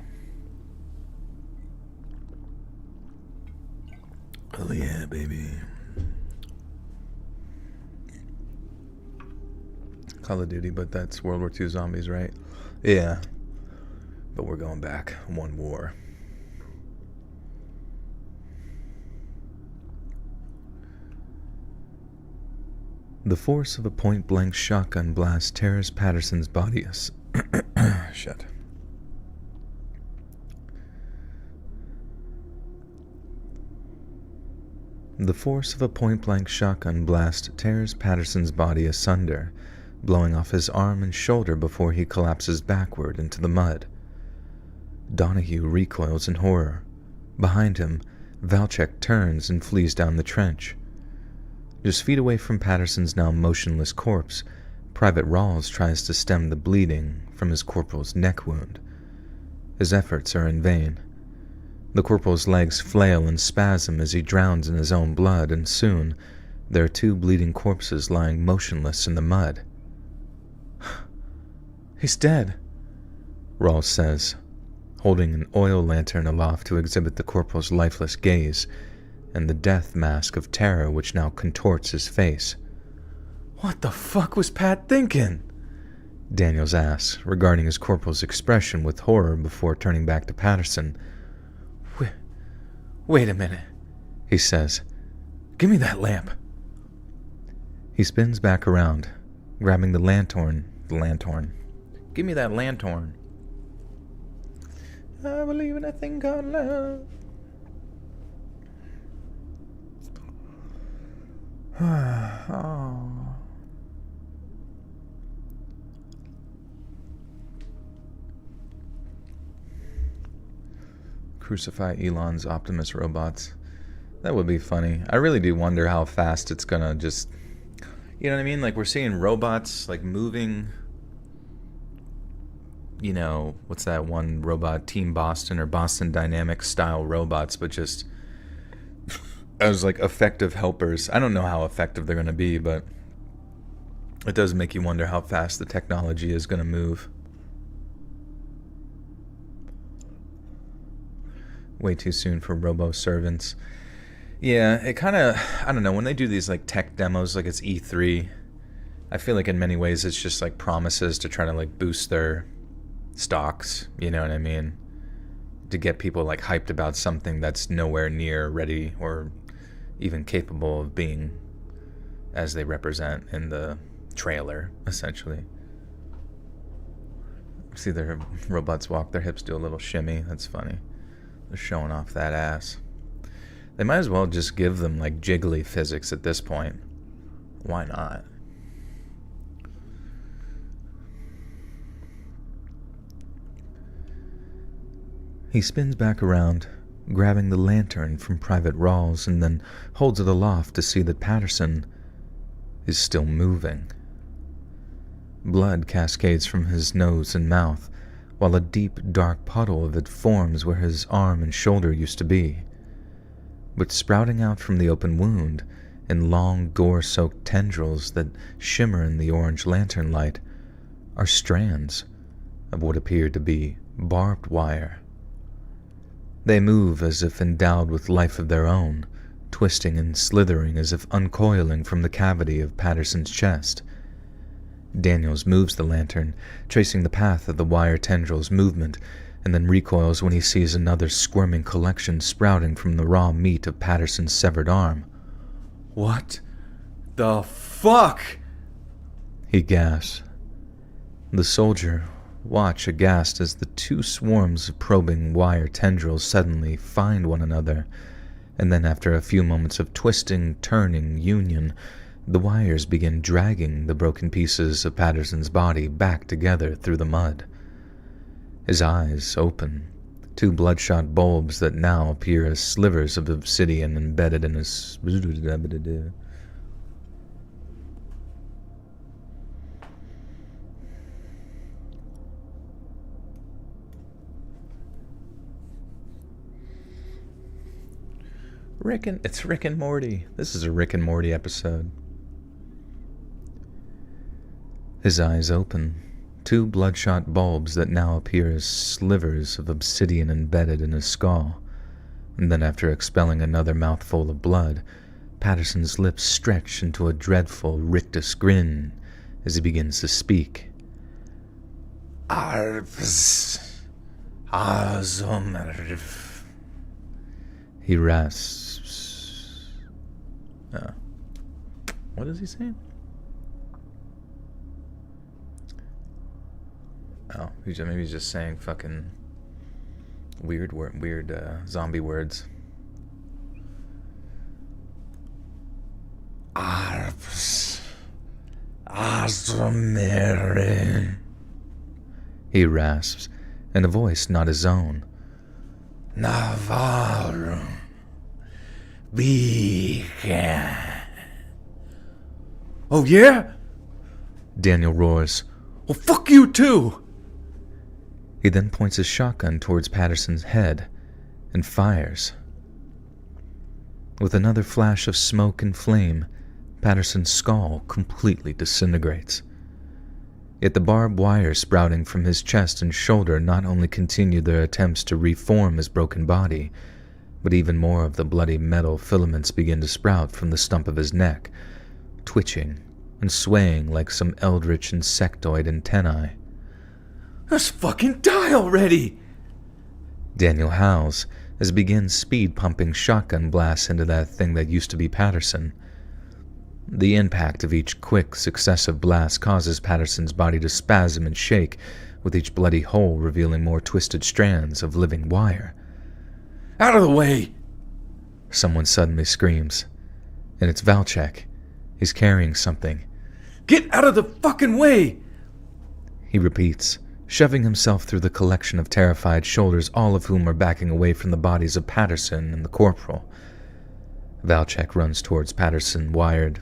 Oh yeah, baby. Call of Duty, but that's World War II zombies, right? Yeah. But we're going back one war. The force of a point-blank shotgun blast tears Patterson's body shut. The force of a point-blank shotgun blast tears Patterson's body asunder, blowing off his arm and shoulder before he collapses backward into the mud. Donahue recoils in horror. Behind him, Valchek turns and flees down the trench. Just feet away from Patterson's now motionless corpse, Private Rawls tries to stem the bleeding from his corporal's neck wound. His efforts are in vain. The corporal's legs flail and spasm as he drowns in his own blood, and soon there are two bleeding corpses lying motionless in the mud. "He's dead," Rawls says, holding an oil lantern aloft to exhibit the corporal's lifeless gaze and the death mask of terror which now contorts his face. What the fuck was Pat thinking? Daniels asks, regarding his corporal's expression with horror before turning back to Patterson. Wait a minute, he says. Give me that lamp. He spins back around, grabbing the lantern. Give me that lantern. I believe in a thing called love. Oh. Crucify Elon's Optimus robots. That would be funny. I really do wonder how fast it's gonna just... You know what I mean? Like, we're seeing robots, like, moving... You know, what's that one robot? Team Boston or Boston Dynamics style robots, but just... as, like, effective helpers. I don't know how effective they're gonna be, but... It does make you wonder how fast the technology is gonna move. Way too soon for robo-servants. Yeah, it kind of, I don't know, when they do these like tech demos, like it's E3, I feel like in many ways it's just like promises to try to like boost their stocks, you know what I mean? To get people like hyped about something that's nowhere near ready or even capable of being as they represent in the trailer, essentially. See their robots walk, their hips do a little shimmy, that's funny. They're showing off that ass. They might as well just give them like jiggly physics at this point. Why not? He spins back around, grabbing the lantern from Private Rawls, and then holds it aloft to see that Patterson is still moving. Blood cascades from his nose and mouth, while a deep, dark puddle of it forms where his arm and shoulder used to be. But sprouting out from the open wound, in long, gore-soaked tendrils that shimmer in the orange lantern light, are strands of what appear to be barbed wire. They move as if endowed with life of their own, twisting and slithering as if uncoiling from the cavity of Patterson's chest. Daniels moves the lantern, tracing the path of the wire tendrils' movement, and then recoils when he sees another squirming collection sprouting from the raw meat of Patterson's severed arm. What the fuck? He gasps. The soldier watch aghast as the two swarms of probing wire tendrils suddenly find one another, and then after a few moments of twisting, turning union, the wires begin dragging the broken pieces of Patterson's body back together through the mud. His eyes open, two bloodshot bulbs that now appear as slivers of obsidian embedded in his... It's Rick and Morty. This is a Rick and Morty episode. His eyes open, two bloodshot bulbs that now appear as slivers of obsidian embedded in his skull, and then after expelling another mouthful of blood, Patterson's lips stretch into a dreadful rictus grin as he begins to speak. Arps, Azomerv. He rasps. What is he saying? Oh, maybe he's just saying fucking weird zombie words. Arps, Azomerv. He rasps, in a voice not his own. Navarro. Beacon. Oh, yeah? Daniel roars. Well, fuck you, too! He then points his shotgun towards Patterson's head and fires. With another flash of smoke and flame, Patterson's skull completely disintegrates. Yet the barbed wire sprouting from his chest and shoulder not only continue their attempts to reform his broken body, but even more of the bloody metal filaments begin to sprout from the stump of his neck, twitching and swaying like some eldritch insectoid antennae. Just fucking die already! Daniel howls as he begins speed-pumping shotgun blasts into that thing that used to be Patterson. The impact of each quick, successive blast causes Patterson's body to spasm and shake, with each bloody hole revealing more twisted strands of living wire. Out of the way! Someone suddenly screams. And it's Valchek. He's carrying something. Get out of the fucking way! He repeats, shoving himself through the collection of terrified shoulders, all of whom are backing away from the bodies of Patterson and the corporal. Valchek runs towards Patterson, wired.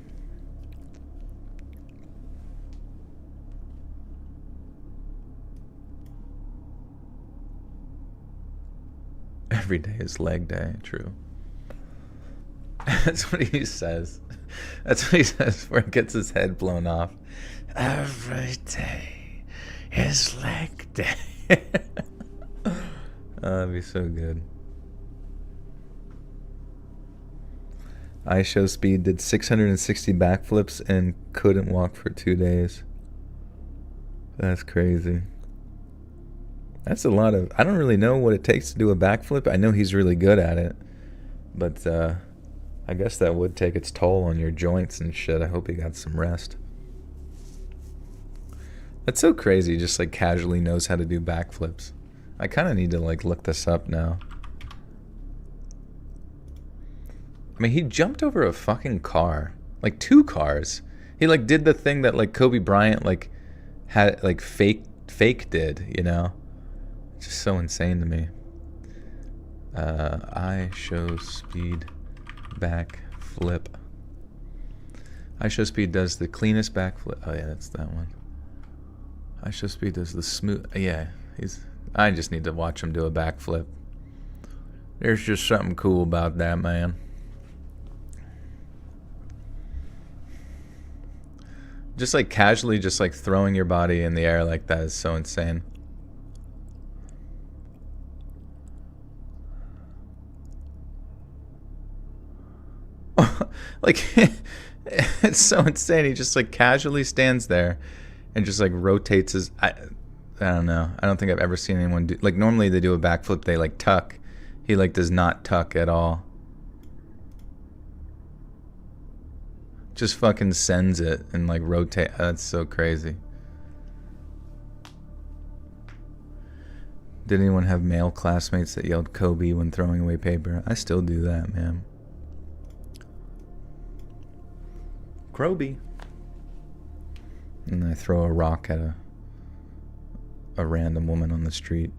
Every day is leg day, true. That's what he says. That's what he says before he gets his head blown off. Every day is leg day. Oh, that'd be so good. iShow Speed did 660 backflips and couldn't walk for 2 days. That's crazy. That's a lot of... I don't really know what it takes to do a backflip. I know he's really good at it. But I guess that would take its toll on your joints and shit. I hope he got some rest. That's so crazy. He just like casually knows how to do backflips. I kind of need to like look this up now. I mean, he jumped over a fucking car. Like 2 cars. He like did the thing that like Kobe Bryant like had like fake did, you know? It's just so insane to me. iShow Speed backflip. iShow Speed does the cleanest backflip. Oh yeah, that's that one. iShow Speed does the smooth. Yeah, I just need to watch him do a backflip. There's just something cool about that, man. Just like casually, just like throwing your body in the air like that is so insane. Like, it's so insane. He just like casually stands there and just like rotates his... I don't know. I don't think I've ever seen anyone do... Like, normally they do a backflip, they like tuck. He like does not tuck at all. Just fucking sends it and like rotate. That's so crazy. Did anyone have male classmates that yelled Kobe when throwing away paper? I still do that, man. Kroby. And I throw a rock at a random woman on the street.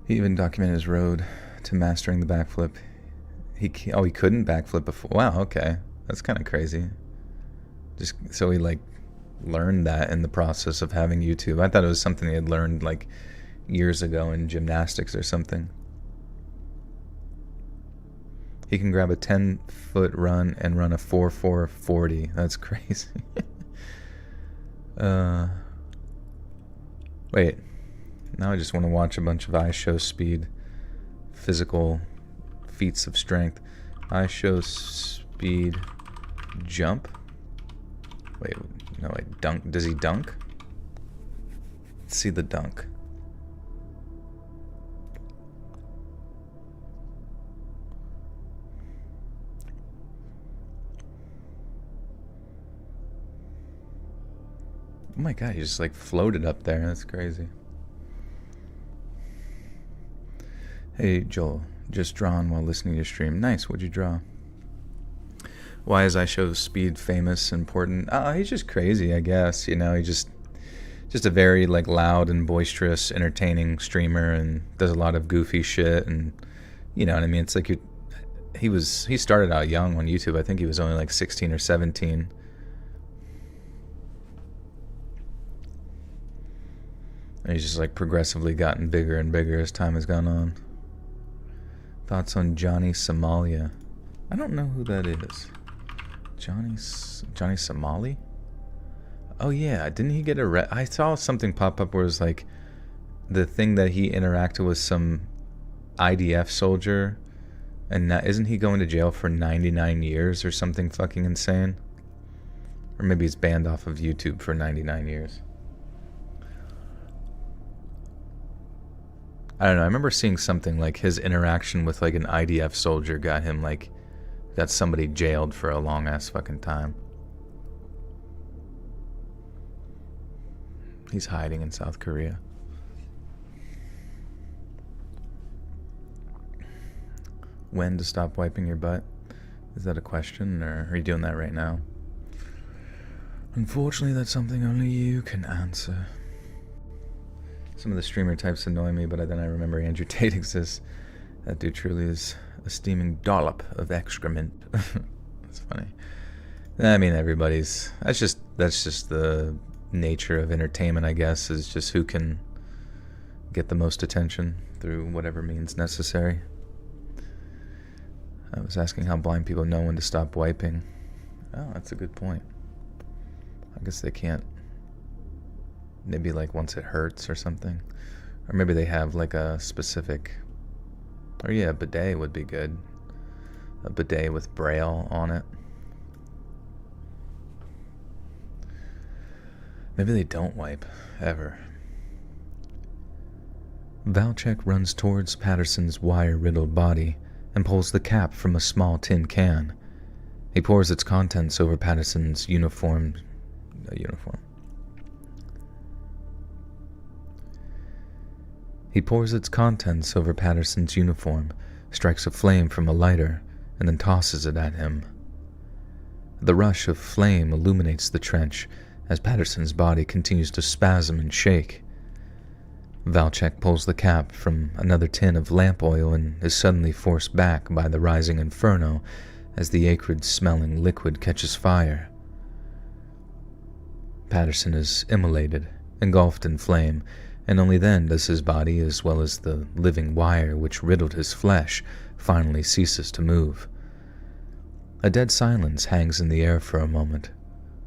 He even documented his road to mastering the backflip. He couldn't backflip before. Wow, okay. That's kind of crazy. Just so he like learned that in the process of having YouTube. I thought it was something he had learned like years ago in gymnastics or something. He can grab a 10-foot run and run a 4.440. That's crazy. Wait. Now I just want to watch a bunch of iShow Speed physical feats of strength. iShow Speed jump. Wait, no, wait, dunk. Does he dunk? Let's see the dunk. Oh my god, he just like floated up there. That's crazy. Hey Joel, just drawn while listening to your stream. Nice, what'd you draw? Why is iShow Speed famous, important? He's just crazy, I guess. You know, he just a very like loud and boisterous, entertaining streamer, and does a lot of goofy shit. And you know what I mean? It's like he started out young on YouTube. I think he was only like 16 or 17. And he's just like progressively gotten bigger and bigger as time has gone on. Thoughts on Johnny Somalia? I don't know who that is. Johnny Somali? Oh yeah, didn't he get arrested? I saw something pop up where it was like the thing that he interacted with some IDF soldier And isn't he going to jail for 99 years or something fucking insane? Or maybe he's banned off of YouTube for 99 years. I don't know. I remember seeing something like his interaction with like an IDF soldier got him like, got somebody jailed for a long ass fucking time. He's hiding in South Korea. When to stop wiping your butt? Is that a question, or are you doing that right now? Unfortunately, that's something only you can answer. Some of the streamer types annoy me, but then I remember Andrew Tate exists. That dude truly is a steaming dollop of excrement. That's funny. I mean, that's just the nature of entertainment, I guess, is just who can get the most attention through whatever means necessary. I was asking how blind people know when to stop wiping. Oh, that's a good point. I guess they can't. Maybe like once it hurts or something. Or maybe they have like a specific... Or yeah, a bidet would be good. A bidet with Braille on it. Maybe they don't wipe, ever. Valchek runs towards Patterson's wire-riddled body and pulls the cap from a small tin can. He pours its contents over Patterson's uniform. He pours its contents over Patterson's uniform, strikes a flame from a lighter, and then tosses it at him. The rush of flame illuminates the trench as Patterson's body continues to spasm and shake. Valchek pulls the cap from another tin of lamp oil and is suddenly forced back by the rising inferno as the acrid-smelling liquid catches fire. Patterson is immolated, engulfed in flame, and only then does his body, as well as the living wire which riddled his flesh, finally ceases to move. A dead silence hangs in the air for a moment,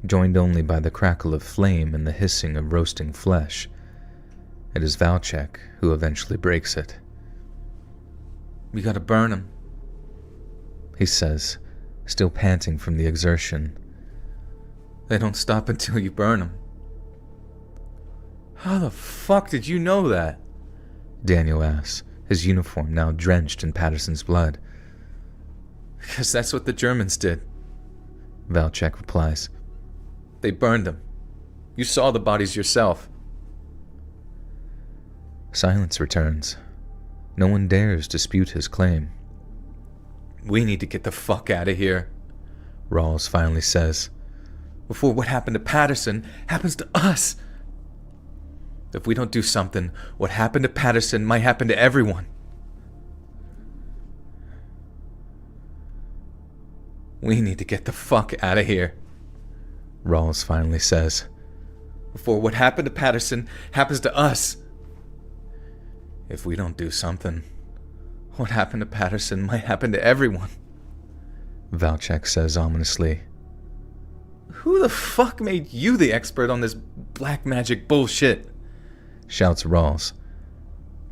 joined only by the crackle of flame and the hissing of roasting flesh. It is Valchek who eventually breaks it. "We gotta burn him," he says, still panting from the exertion. "They don't stop until you burn him." "How the fuck did you know that?" Daniel asks, his uniform now drenched in Patterson's blood. "Because that's what the Germans did," Valchek replies. "They burned them. You saw the bodies yourself." Silence returns. No one dares dispute his claim. "We need to get the fuck out of here," Rawls finally says, "before what happened to Patterson happens to us. If we don't do something, what happened to Patterson might happen to everyone." "We need to get the fuck out of here," Rawls finally says, "before what happened to Patterson happens to us. If we don't do something, what happened to Patterson might happen to everyone," Valchek says ominously. "Who the fuck made you the expert on this black magic bullshit?" shouts Rawls.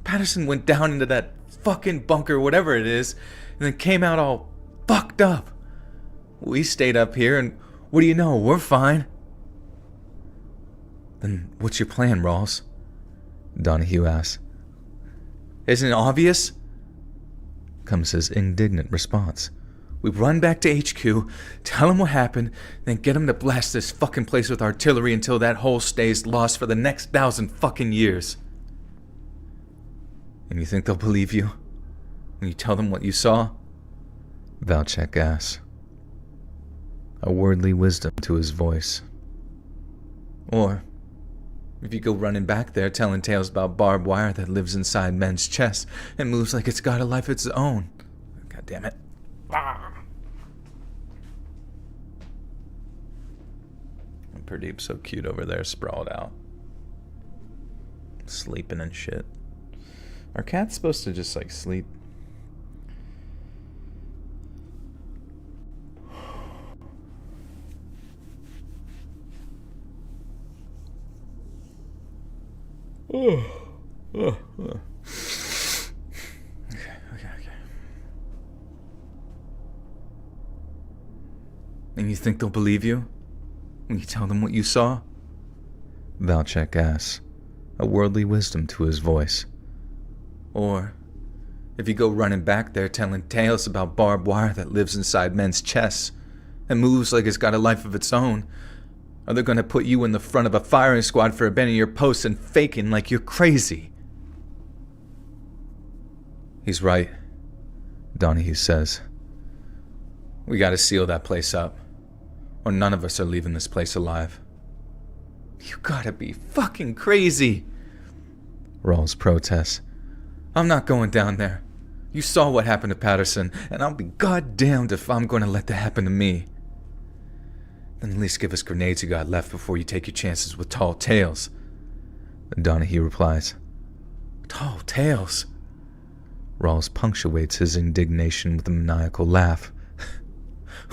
"Patterson went down into that fucking bunker, whatever it is, and then came out all fucked up. We stayed up here, and what do you know, we're fine." "Then what's your plan, Rawls?" Donahue asks. "Isn't it obvious?" comes his indignant response. "We run back to HQ, tell him what happened, then get him to blast this fucking place with artillery until that hole stays lost for the next 1,000 fucking years." "And you think they'll believe you when you tell them what you saw?" Valchek asks. A worldly wisdom to his voice. "Or if you go running back there telling tales about barbed wire that lives inside men's chests and moves like it's got a life of its own." God damn it. Pradeep's so cute over there, sprawled out, sleeping and shit. Are cats supposed to just like sleep? Okay. And you think they'll believe you when you tell them what you saw? Valchek asks, a worldly wisdom to his voice. Or if you go running back there telling tales about barbed wire that lives inside men's chests and moves like it's got a life of its own, are they going to put you in the front of a firing squad for abandoning your post and faking like you're crazy? He's right, Donahue says. We gotta seal that place up, or none of us are leaving this place alive. You gotta be fucking crazy, Rawls protests. I'm not going down there. You saw what happened to Patterson, and I'll be goddamned if I'm going to let that happen to me. Then at least give us grenades you got left before you take your chances with tall tales, Donahue replies. Tall tales? Rawls punctuates his indignation with a maniacal laugh.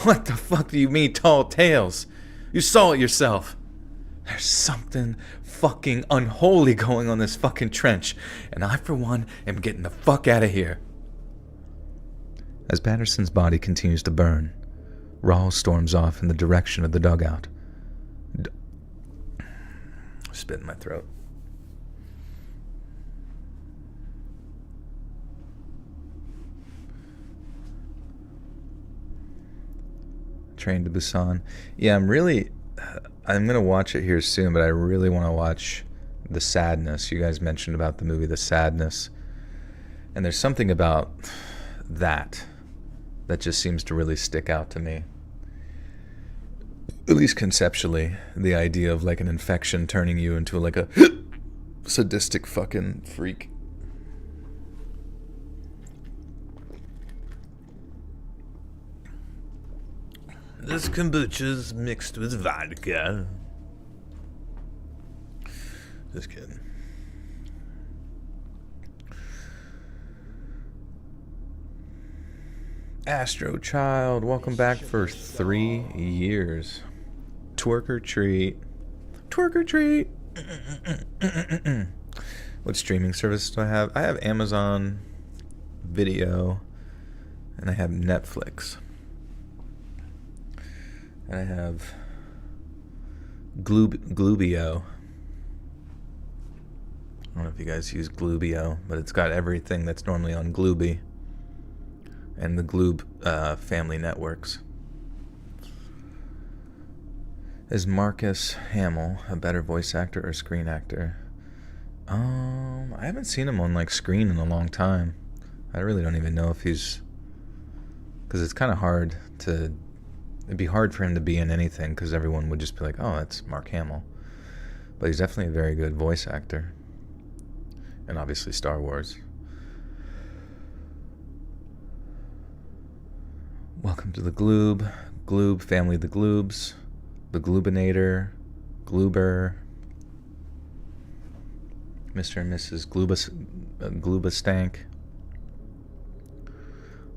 What the fuck do you mean, tall tales? You saw it yourself. There's something fucking unholy going on this fucking trench, and I, for one, am getting the fuck out of here. As Patterson's body continues to burn, Rawls storms off in the direction of the dugout. Spit in my throat. Train to Busan. Yeah, I'm gonna watch it here soon, but I really want to watch The Sadness. You guys mentioned about the movie The Sadness, and there's something about that just seems to really stick out to me. At least conceptually, the idea of like an infection turning you into like a sadistic fucking freak. This kombucha's mixed with vodka. Just kidding. Astro Child, welcome back for 3 years. Twerk or treat. Twerk or treat. What streaming service do I have? I have Amazon Video, and I have Netflix. And I have Glubio. I don't know if you guys use Glubio, but it's got everything that's normally on Glooby and the Gloob family networks. Is Marcus Hamill a better voice actor or screen actor? I haven't seen him on like screen in a long time. I really don't even know if he's, because it's kind of hard to. It'd be hard for him to be in anything because everyone would just be like, oh, that's Mark Hamill. But he's definitely a very good voice actor. And obviously Star Wars. Welcome to the Gloob. Gloob, family of the Gloobs. The Gloobinator. Gloober. Mr. and Mrs. Gloobastank.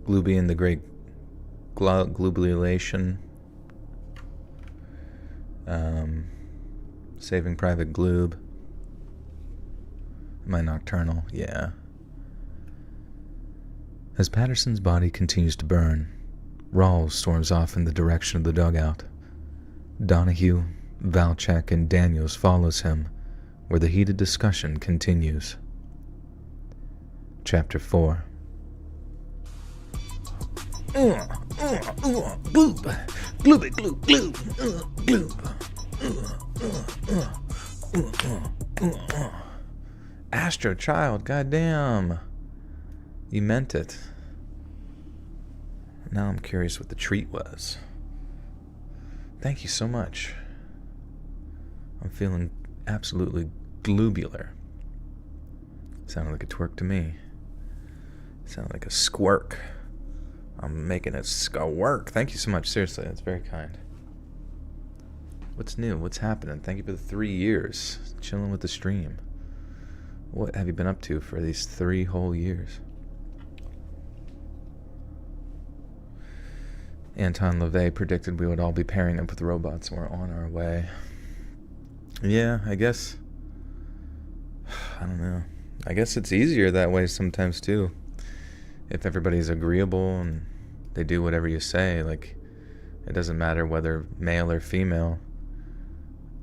Glooby and the Great Globulation. Saving Private Gloob. Am I nocturnal? Yeah. As Patterson's body continues to burn, Rawls storms off in the direction of the dugout. Donahue, Valchek, and Daniels follows him, where the heated discussion continues. Chapter 4. Gloob, glooby, gloob, gloob, gloob. Astro Child, goddamn. You meant it. Now I'm curious what the treat was. Thank you so much. I'm feeling absolutely globular. Sounded like a twerk to me. Sounded like a squirk. I'm making it squirk. Thank you so much. Seriously, that's very kind. What's new? What's happening? Thank you for the 3 years. Chilling with the stream. What have you been up to for these 3 whole years? Anton LaVey predicted we would all be pairing up with robots and we're on our way. Yeah, I guess. I don't know. I guess it's easier that way sometimes too. If everybody's agreeable and they do whatever you say, like, It doesn't matter whether male or female.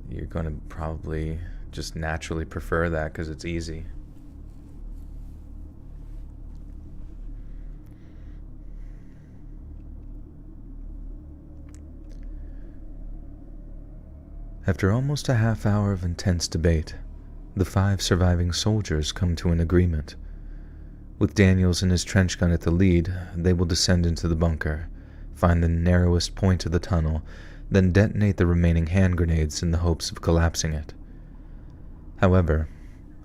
You're going to probably just naturally prefer that because it's easy. After almost a half hour of intense debate, the 5 surviving soldiers come to an agreement. With Daniels and his trench gun at the lead, they will descend into the bunker, find the narrowest point of the tunnel, then detonate the remaining hand grenades in the hopes of collapsing it. However,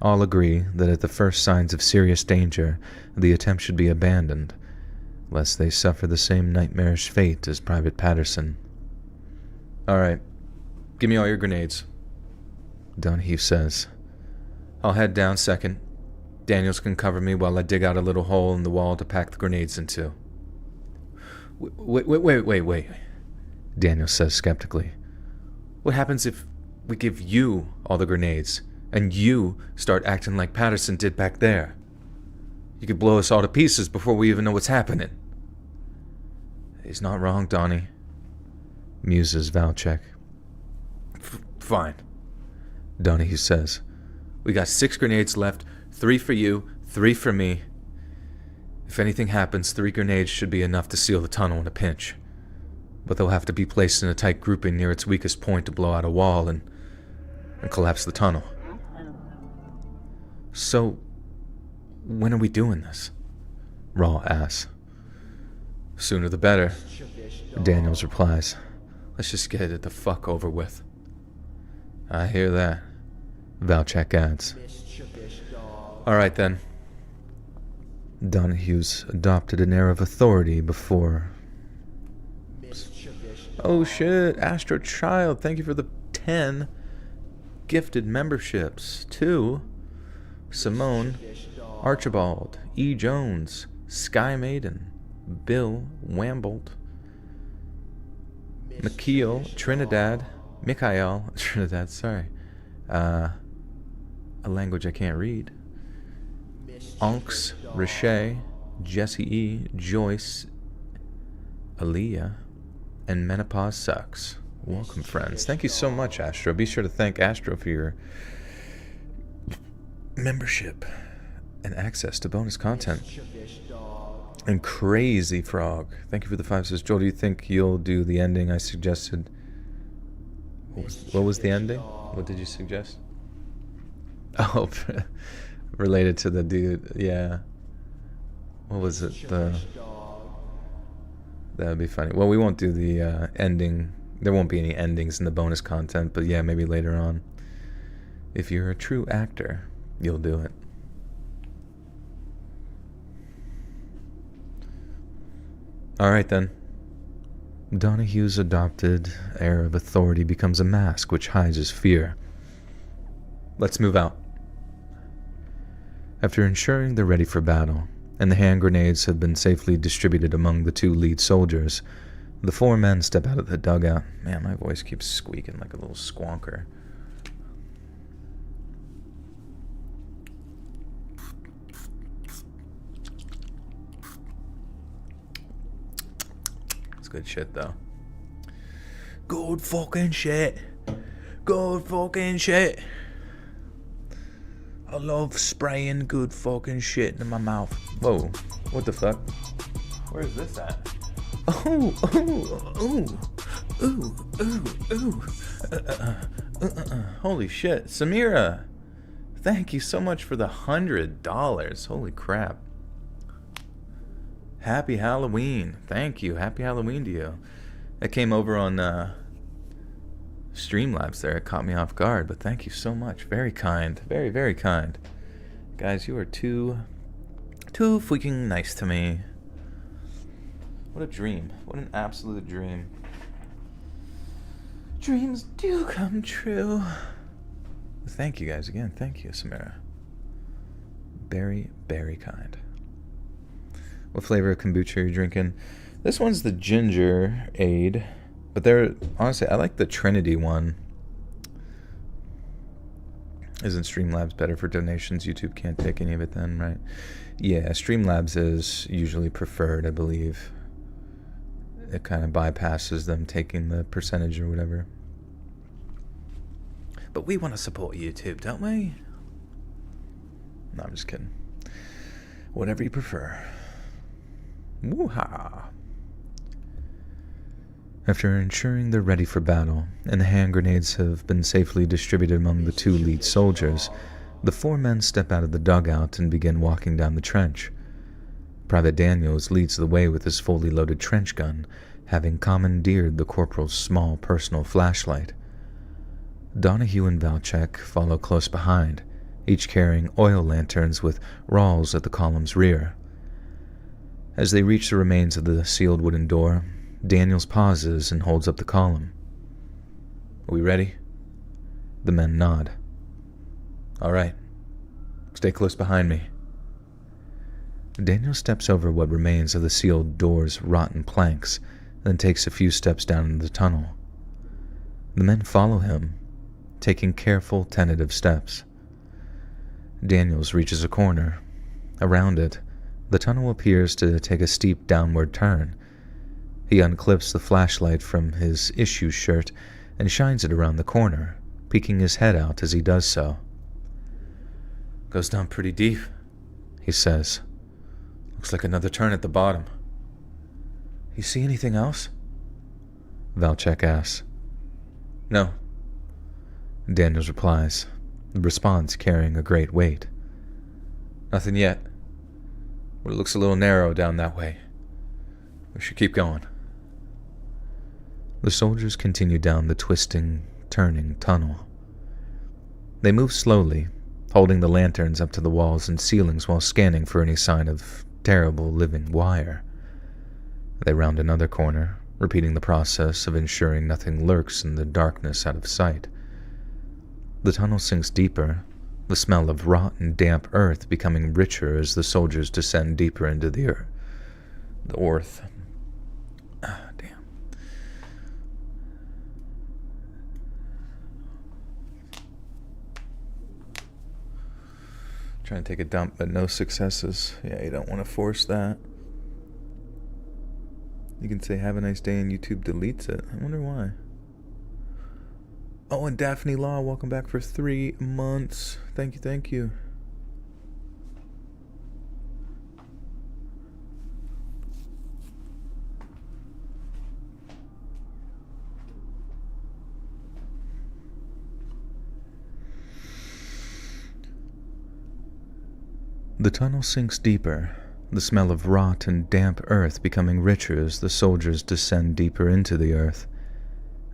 all agree that at the first signs of serious danger, the attempt should be abandoned, lest they suffer the same nightmarish fate as Private Patterson. "All right. Give me all your grenades," Donahue says. "I'll head down second. Daniels can cover me while I dig out a little hole in the wall to pack the grenades into." Wait, Daniels says skeptically. "What happens if we give you all the grenades and you start acting like Patterson did back there? You could blow us all to pieces before we even know what's happening." "He's not wrong, Donnie," muses Valchek. "Fine," Donahue says. "We got 6 grenades left, 3 for you, 3 for me. If anything happens, 3 grenades should be enough to seal the tunnel in a pinch. But they'll have to be placed in a tight grouping near its weakest point to blow out a wall and collapse the tunnel." "So, when are we doing this?" Raw asks. "Sooner the better," Daniels replies. "Let's just get it the fuck over with." "I hear that," Valchek adds. "All right then." Donahue's adopted an air of authority before. Oh shit, Astro Child, thank you for the 10 gifted memberships. 2, Simone, Archibald, E. Jones, Sky Maiden, Bill Wambold, Mikhail Trinidad, sorry. A language I can't read. Onks, Riche, Jesse E., Joyce, Aaliyah, and Menopause Sucks. Welcome, friends. Thank you so much, Astro. Be sure to thank Astro for your membership and access to bonus content. And Crazy Frog, thank you for the 5 stars. Joel, do you think you'll do the ending I suggested? What was the ending? What did you suggest? Oh, related to the dude, yeah. What was it? That would be funny. Well, we won't do the ending. There won't be any endings in the bonus content, but yeah, maybe later on. If you're a true actor, you'll do it. All right, then. Donahue's adopted air of authority becomes a mask which hides his fear. Let's move out. After ensuring they're ready for battle, and the hand grenades have been safely distributed among the 2 lead soldiers, the 4 men step out of the dugout. Man, my voice keeps squeaking like a little squonker. It's good shit, though. Good fucking shit. Good fucking shit. I love spraying good fucking shit in my mouth. Whoa, what the fuck? Where is this at? Oh, holy shit. Samira, thank you so much for the $100. Holy crap. Happy Halloween. Thank you. Happy Halloween to you. That came over on Streamlabs there. It caught me off guard, but thank you so much. Very kind. Very, very kind. Guys, you are too freaking nice to me. What a dream. What an absolute dream. Dreams do come true. Thank you guys again. Thank you, Samira. Very, very kind. What flavor of kombucha are you drinking? This one's the ginger aid. But honestly, I like the Trinity one. Isn't Streamlabs better for donations? YouTube can't take any of it then, right? Yeah, Streamlabs is usually preferred, I believe. it kind of bypasses them taking the percentage or whatever. But we want to support YouTube, don't we? No, I'm just kidding. Whatever you prefer. Woo-ha! After ensuring they're ready for battle, and the hand grenades have been safely distributed among the 2 lead soldiers, the 4 men step out of the dugout and begin walking down the trench. Private Daniels leads the way with his fully loaded trench gun, having commandeered the corporal's small personal flashlight. Donahue and Valchek follow close behind, each carrying oil lanterns with Rawls at the column's rear. As they reach the remains of the sealed wooden door, Daniels pauses and holds up the column. Are we ready? The men nod. All right. Stay close behind me. Daniel steps over what remains of the sealed door's rotten planks, then takes a few steps down into the tunnel. The men follow him, taking careful, tentative steps. Daniels reaches a corner. Around it, the tunnel appears to take a steep downward turn. He unclips the flashlight from his issue shirt and shines it around the corner, peeking his head out as he does so. Goes down pretty deep, he says. Looks like another turn at the bottom. You see anything else? Valchek asks. No. Daniels replies, the response carrying a great weight. Nothing yet. But it looks a little narrow down that way. We should keep going. The soldiers continue down the twisting, turning tunnel. They move slowly, holding the lanterns up to the walls and ceilings while scanning for any sign of terrible living wire. They round another corner, repeating the process of ensuring nothing lurks in the darkness out of sight. The tunnel sinks deeper, the smell of rotten, damp earth becoming richer as the soldiers descend deeper into the earth. Damn. Trying to take a dump, but no successes. Yeah, you don't want to force that. You can say have a nice day and YouTube deletes it. I wonder why. Oh, and Daphne Law, welcome back for 3 months. Thank you, thank you. The tunnel sinks deeper, the smell of rot and damp earth becoming richer as the soldiers descend deeper into the earth,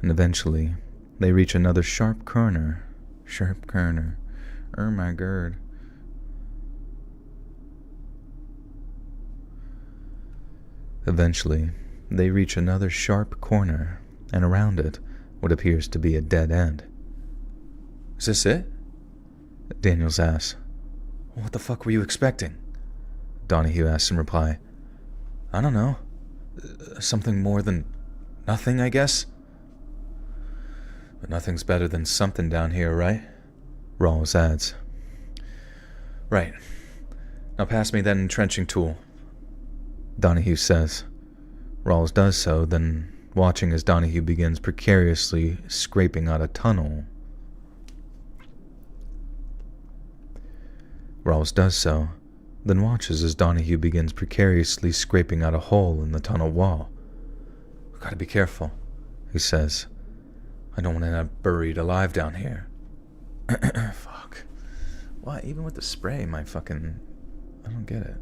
and eventually they reach another sharp corner. Sharp corner. Oh my god. Eventually, they reach another sharp corner, and around it, what appears to be a dead end. Is this it? Daniels asks. What the fuck were you expecting? Donahue asks in reply. I don't know. Something more than nothing, I guess? But nothing's better than something down here, right? Rawls adds. Right. Now pass me that entrenching tool. Donahue says. Rawls does so, then watching as Donahue begins precariously scraping out a tunnel. Rawls does so, then watches as Donahue begins precariously scraping out a hole in the tunnel wall. Gotta be careful, he says. I don't want to end up buried alive down here. Fuck. Why? Even with the spray, I don't get it.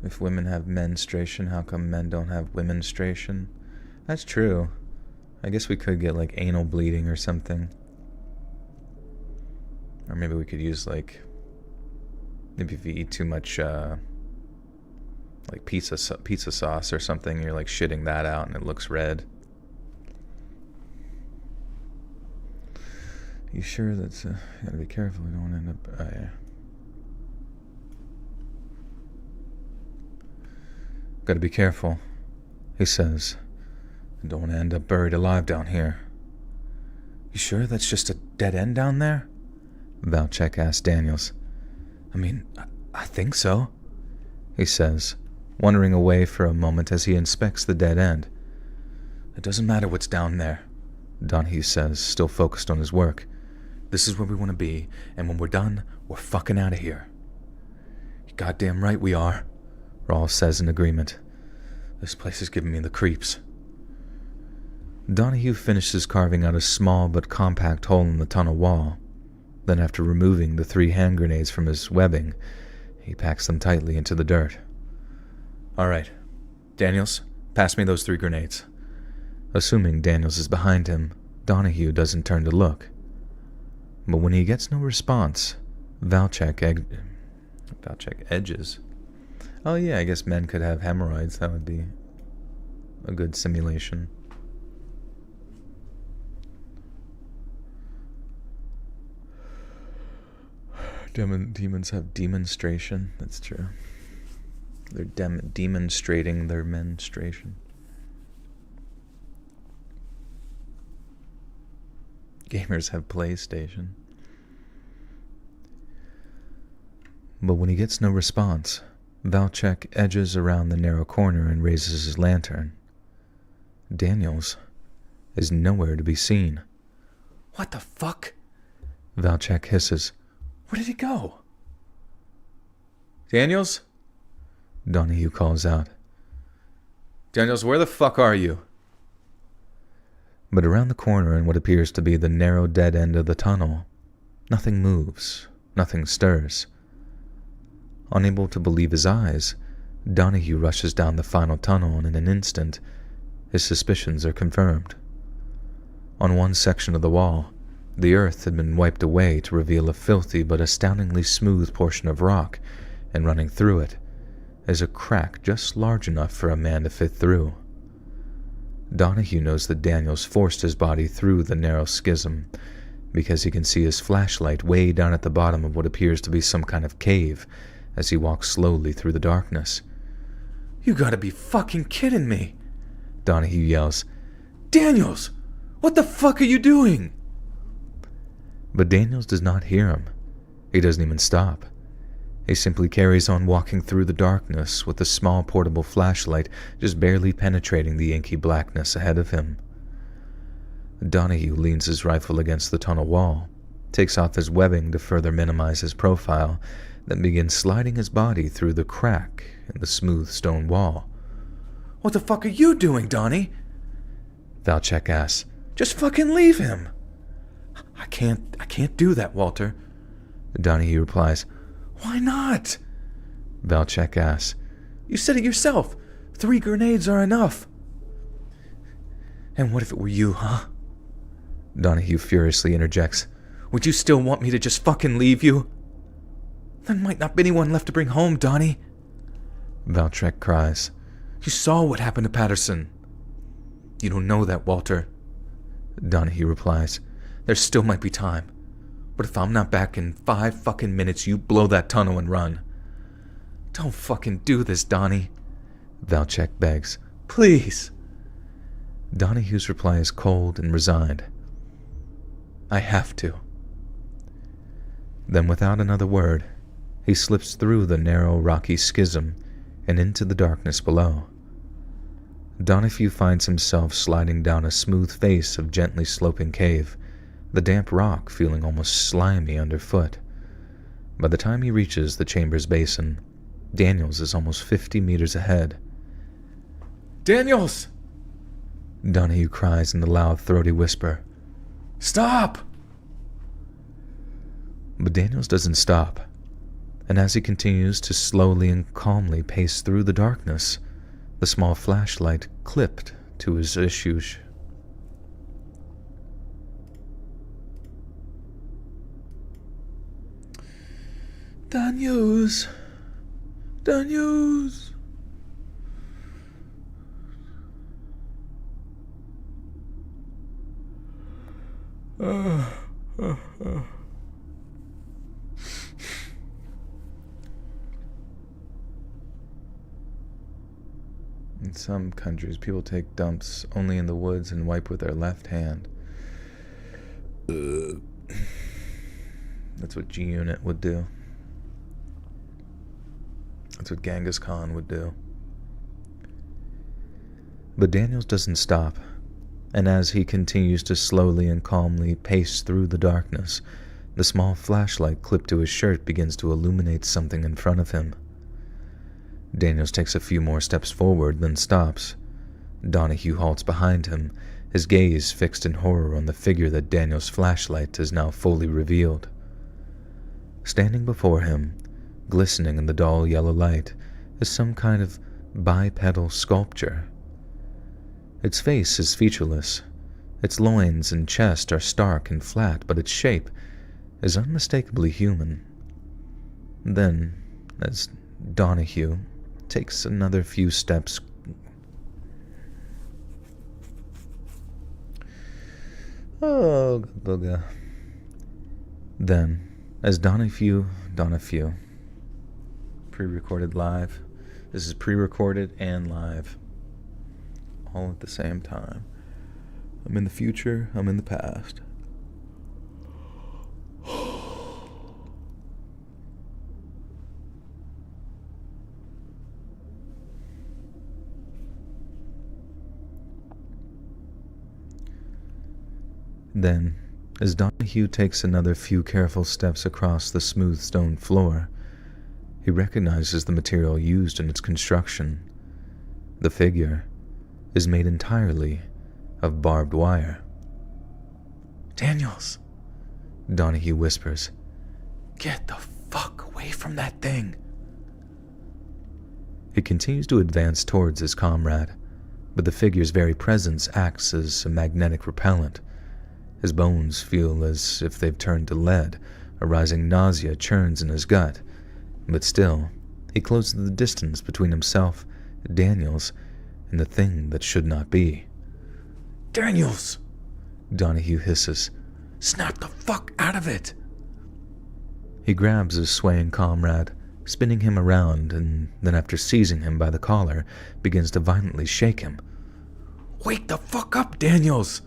If women have menstruation, how come men don't have womenstration? That's true. I guess we could get like anal bleeding or something. Or maybe we could use like, maybe if you eat too much like pizza sauce or something, you're like shitting that out and it looks red. You sure that's you gotta be careful, we don't want to end up yeah. Gotta be careful, he says. I don't want to end up buried alive down here. You sure that's just a dead end down there? Valchek asks Daniels. I mean, I think so, he says, wandering away for a moment as he inspects the dead end. It doesn't matter what's down there, Donahue says, still focused on his work. This is where we want to be, and when we're done, we're fucking out of here. You're goddamn right we are, Rawls says in agreement. This place is giving me the creeps. Donahue finishes carving out a small but compact hole in the tunnel wall. Then, after removing the 3 hand grenades from his webbing, he packs them tightly into the dirt. All right, Daniels, pass me those 3 grenades. Assuming Daniels is behind him, Donahue doesn't turn to look. But when he gets no response, Valchek edges. Oh yeah, I guess men could have hemorrhoids. That would be a good simulation. Demons have demonstration. That's true. They're demonstrating their menstruation. Gamers have PlayStation. But when he gets no response, Valchek edges around the narrow corner and raises his lantern. Daniels is nowhere to be seen. What the fuck? Valchek hisses. Where did he go? Daniels? Donahue calls out. Daniels, where the fuck are you? But around the corner in what appears to be the narrow dead end of the tunnel, nothing moves, nothing stirs. Unable to believe his eyes, Donahue rushes down the final tunnel, and in an instant, his suspicions are confirmed. On one section of the wall, the earth had been wiped away to reveal a filthy but astoundingly smooth portion of rock, and running through it is a crack just large enough for a man to fit through. Donahue knows that Daniels forced his body through the narrow schism, because he can see his flashlight way down at the bottom of what appears to be some kind of cave as he walks slowly through the darkness. You gotta be fucking kidding me, Donahue yells. Daniels, what the fuck are you doing? But Daniels does not hear him. He doesn't even stop. He simply carries on walking through the darkness with a small portable flashlight just barely penetrating the inky blackness ahead of him. Donahue leans his rifle against the tunnel wall, takes off his webbing to further minimize his profile, then begins sliding his body through the crack in the smooth stone wall. What the fuck are you doing, Donnie? Valchek asks. Just fucking leave him. I can't do that, Walter. Donahue replies. Why not? Valchek asks. You said it yourself. 3 grenades are enough. And what if it were you, huh? Donahue furiously interjects. Would you still want me to just fucking leave you? There might not be anyone left to bring home, Donnie. Valchek cries. You saw what happened to Patterson. You don't know that, Walter. Donahue replies. There still might be time. But if I'm not back in 5 fucking minutes, you blow that tunnel and run. Don't fucking do this, Donnie. Valchek begs. Please. Donahue's reply is cold and resigned. I have to. Then without another word, he slips through the narrow rocky schism and into the darkness below. Donahue finds himself sliding down a smooth face of gently sloping cave, the damp rock feeling almost slimy underfoot. By the time he reaches the chamber's basin, Daniels is almost 50 meters ahead. Daniels! Donahue cries in the loud, throaty whisper. Stop! But Daniels doesn't stop, and as he continues to slowly and calmly pace through the darkness, the small flashlight clipped to his issues. Daniels! Daniels! In some countries, people take dumps only in the woods and wipe with their left hand. That's what G-Unit would do. That's what Genghis Khan would do. But Daniels doesn't stop, and as he continues to slowly and calmly pace through the darkness, the small flashlight clipped to his shirt begins to illuminate something in front of him. Daniels takes a few more steps forward, then stops. Donahue halts behind him, his gaze fixed in horror on the figure that Daniels' flashlight has now fully revealed. Standing before him, glistening in the dull yellow light, is some kind of bipedal sculpture. Its face is featureless. Its loins and chest are stark and flat, but its shape is unmistakably human. Then, as Donahue takes another few steps Then, as Donahue, pre-recorded live. This is pre-recorded and live. All at the same time. I'm in the future, I'm in the past. Then, as Donahue takes another few careful steps across the smooth stone floor, he recognizes the material used in its construction. The figure is made entirely of barbed wire. "Daniels," Donahue whispers, "get the fuck away from that thing." He continues to advance towards his comrade, but the figure's very presence acts as a magnetic repellent. His bones feel as if they've turned to lead. A rising nausea churns in his gut. But still, he closes the distance between himself, Daniels, and the thing that should not be. "Daniels!" Donahue hisses. "Snap the fuck out of it!" He grabs his swaying comrade, spinning him around, and then after seizing him by the collar, begins to violently shake him. "Wake the fuck up, Daniels!"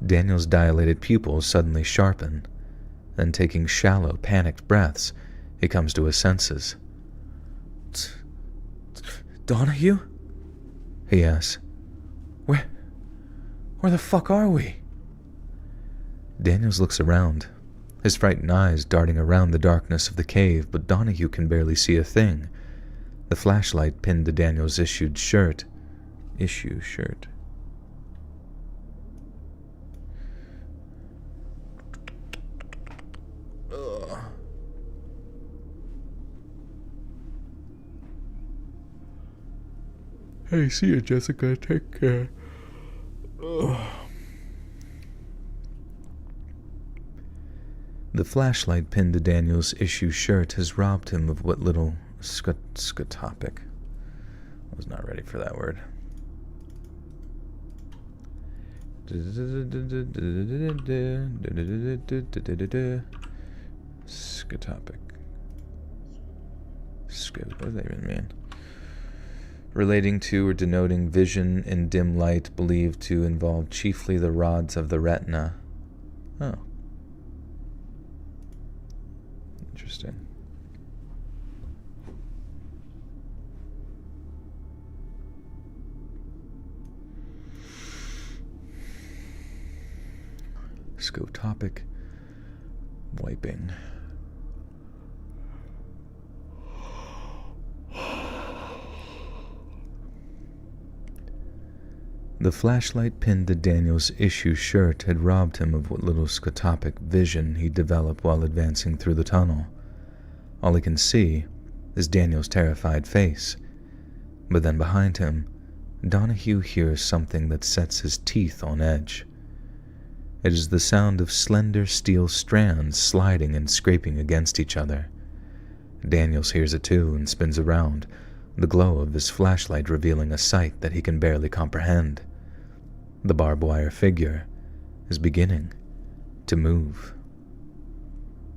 Daniel's dilated pupils suddenly sharpen. Then, taking shallow, panicked breaths, he comes to his senses. "Donahue?" he asks. Where the fuck are we?" Daniels looks around, his frightened eyes darting around the darkness of the cave, but Donahue can barely see a thing. The flashlight pinned to Daniel's issue shirt. "Hey, see you, Jessica. Take care." The flashlight pinned to Daniel's issue shirt has robbed him of what little scotopic. I was not ready for that word. Scotopic. What does that even mean? Relating to or denoting vision in dim light, believed to involve chiefly the rods of the retina. Oh. Interesting. Scotopic wiping. The flashlight pinned to Daniel's issue shirt had robbed him of what little scotopic vision he developed while advancing through the tunnel. All he can see is Daniel's terrified face. But then behind him, Donahue hears something that sets his teeth on edge. It is the sound of slender steel strands sliding and scraping against each other. Daniels hears it too and spins around, the glow of his flashlight revealing a sight that he can barely comprehend. The barbed wire figure is beginning to move.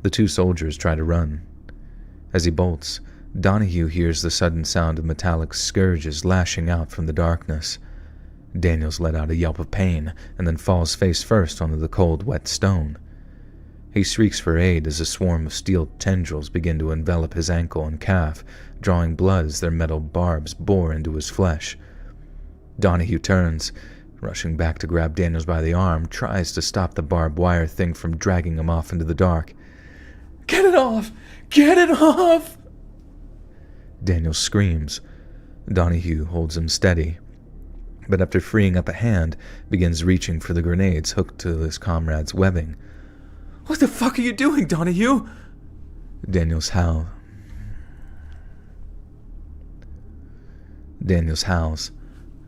The two soldiers try to run. As he bolts, Donahue hears the sudden sound of metallic scourges lashing out from the darkness. Daniels let out a yelp of pain and then falls face first onto the cold, wet stone. He shrieks for aid as a swarm of steel tendrils begin to envelop his ankle and calf, drawing blood as their metal barbs bore into his flesh. Donahue turns, rushing back to grab Daniels by the arm, tries to stop the barbed wire thing from dragging him off into the dark. Get it off! Get it off! Daniels screams. Donahue holds him steady, but after freeing up a hand, begins reaching for the grenades hooked to his comrade's webbing. What the fuck are you doing, Donahue? Daniels howls.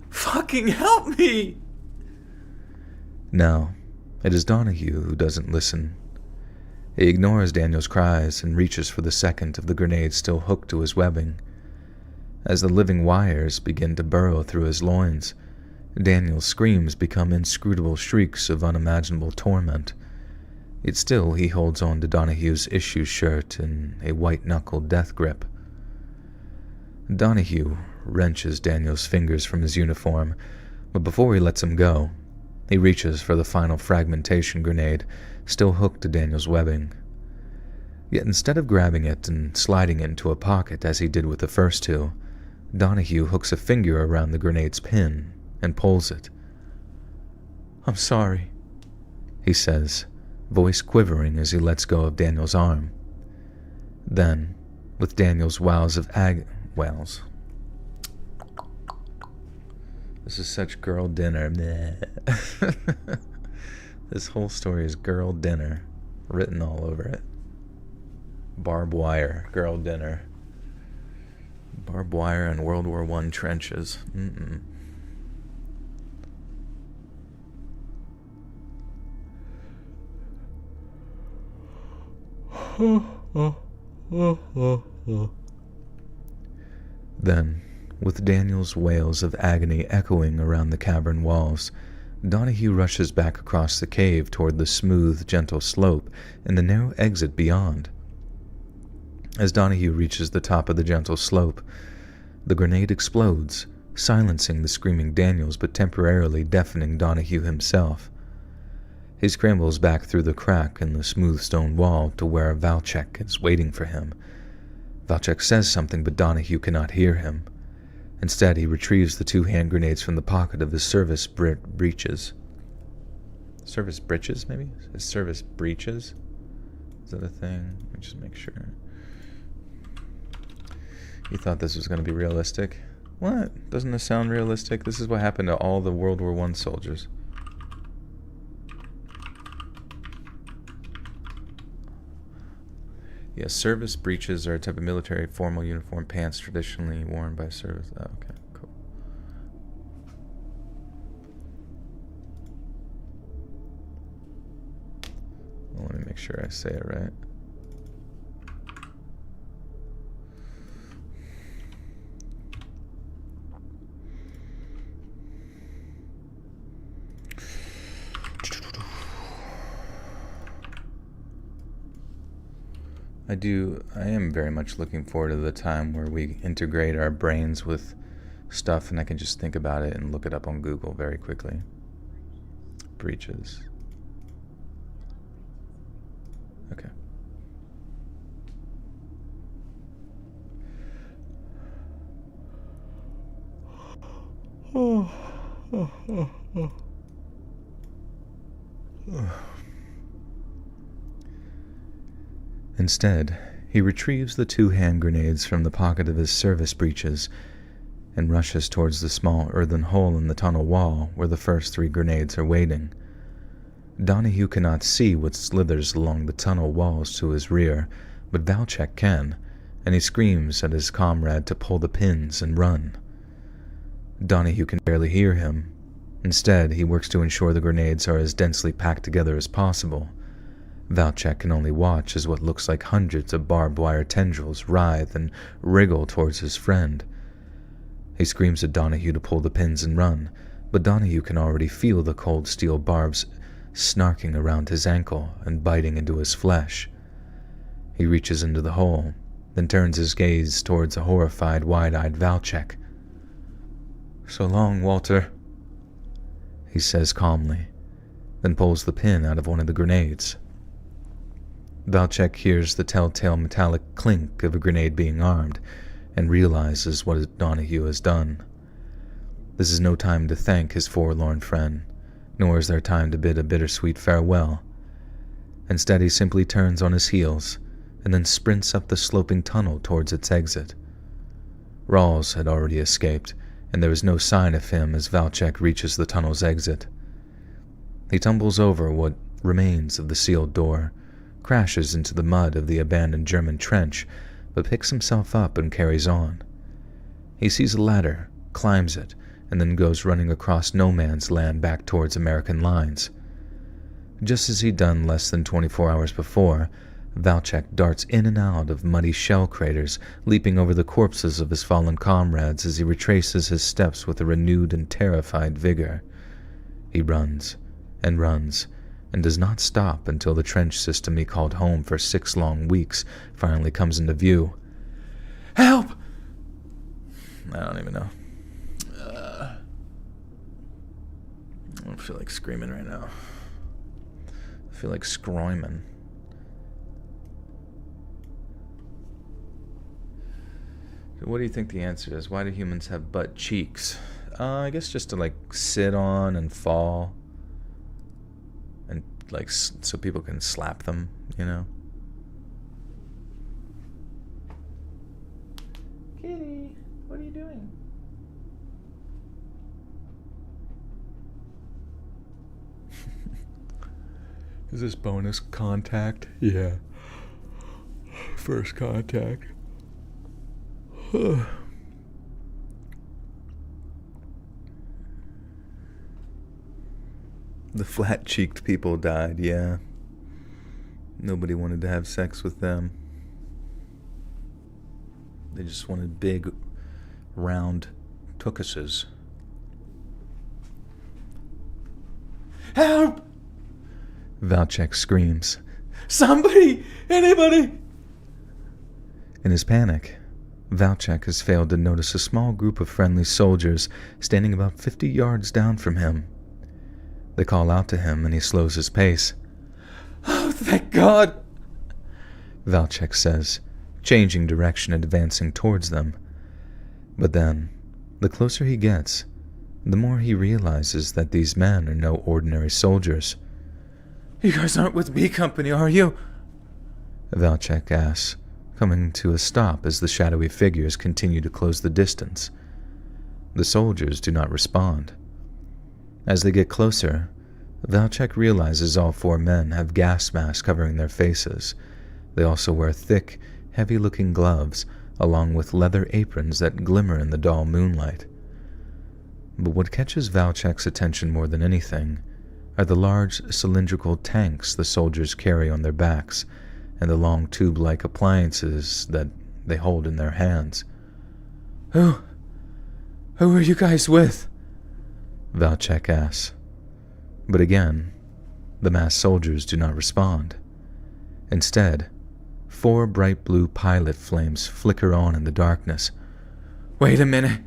Fucking help me! Now, it is Donahue who doesn't listen. He ignores Daniel's cries and reaches for the second of the grenades still hooked to his webbing. As the living wires begin to burrow through his loins, Daniel's screams become inscrutable shrieks of unimaginable torment. Yet still he holds on to Donahue's issue shirt in a white-knuckled death grip. Donahue wrenches Daniel's fingers from his uniform, but before he lets him go, he reaches for the final fragmentation grenade, still hooked to Daniel's webbing. Yet instead of grabbing it and sliding it into a pocket as he did with the first two, Donahue hooks a finger around the grenade's pin and pulls it. I'm sorry, he says, voice quivering as he lets go of Daniel's arm. Then, with Daniel's wails of wails. This is such girl dinner. This whole story is girl dinner, written all over it. Barbed wire, girl dinner. Barbed wire and World War I trenches. Then, with Daniel's wails of agony echoing around the cavern walls, Donahue rushes back across the cave toward the smooth, gentle slope and the narrow exit beyond. As Donahue reaches the top of the gentle slope, the grenade explodes, silencing the screaming Daniels but temporarily deafening Donahue himself. He scrambles back through the crack in the smooth stone wall to where Valchek is waiting for him. Valchek says something, but Donahue cannot hear him. Instead, he retrieves the 2 hand grenades from the pocket of his service breeches. Service breeches, maybe? His service breeches? Is that a thing? Let me just make sure. You thought this was going to be realistic? What? Doesn't this sound realistic? This is what happened to all the World War I soldiers. Yeah, service breeches are a type of military formal uniform pants traditionally worn by service. Oh, okay, cool. Well, let me make sure I say it right. I am very much looking forward to the time where we integrate our brains with stuff and I can just think about it and look it up on Google very quickly. Breaches. Okay. Instead, he retrieves the 2 hand grenades from the pocket of his service breeches and rushes towards the small earthen hole in the tunnel wall where the first 3 grenades are waiting. Donahue cannot see what slithers along the tunnel walls to his rear, but Valchek can, and he screams at his comrade to pull the pins and run. Donahue can barely hear him. Instead, he works to ensure the grenades are as densely packed together as possible. Valchek can only watch as what looks like hundreds of barbed wire tendrils writhe and wriggle towards his friend. He screams at Donahue to pull the pins and run, but Donahue can already feel the cold steel barbs snarking around his ankle and biting into his flesh. He reaches into the hole, then turns his gaze towards a horrified, wide-eyed Valchek. "So long, Walter," he says calmly, then pulls the pin out of one of the grenades. Valchek hears the telltale metallic clink of a grenade being armed and realizes what Donahue has done. This is no time to thank his forlorn friend, nor is there time to bid a bittersweet farewell. Instead, he simply turns on his heels and then sprints up the sloping tunnel towards its exit. Rawls had already escaped, and there is no sign of him as Valchek reaches the tunnel's exit. He tumbles over what remains of the sealed door, crashes into the mud of the abandoned German trench, but picks himself up and carries on. He sees a ladder, climbs it, and then goes running across no man's land back towards American lines. Just as he'd done less than 24 hours before, Valchek darts in and out of muddy shell craters, leaping over the corpses of his fallen comrades as he retraces his steps with a renewed and terrified vigor. He runs, and does not stop until the trench system he called home for 6 long weeks finally comes into view. Help! I don't even know. I don't feel like screaming right now. I feel like scroiming. What do you think the answer is? Why do humans have butt cheeks? I guess just to like sit on and fall. And like so people can slap them, you know? Kitty, what are you doing? Is this bonus contact? Yeah. First contact. The flat-cheeked people died, yeah. Nobody wanted to have sex with them. They just wanted big, round tookuses. Help! Valchek screams. Somebody! Anybody! In his panic, Valchek has failed to notice a small group of friendly soldiers standing about 50 yards down from him. They call out to him and he slows his pace. Oh, thank God! Valchek says, changing direction and advancing towards them. But then, the closer he gets, the more he realizes that these men are no ordinary soldiers. You guys aren't with B Company, are you? Valchek asks, coming to a stop as the shadowy figures continue to close the distance. The soldiers do not respond. As they get closer, Valchek realizes all 4 men have gas masks covering their faces. They also wear thick, heavy-looking gloves, along with leather aprons that glimmer in the dull moonlight. But what catches Valchek's attention more than anything are the large cylindrical tanks the soldiers carry on their backs, and the long tube-like appliances that they hold in their hands. Who are you guys with? Valchek asks. But again, the masked soldiers do not respond. Instead, 4 bright blue pilot flames flicker on in the darkness. Wait a minute,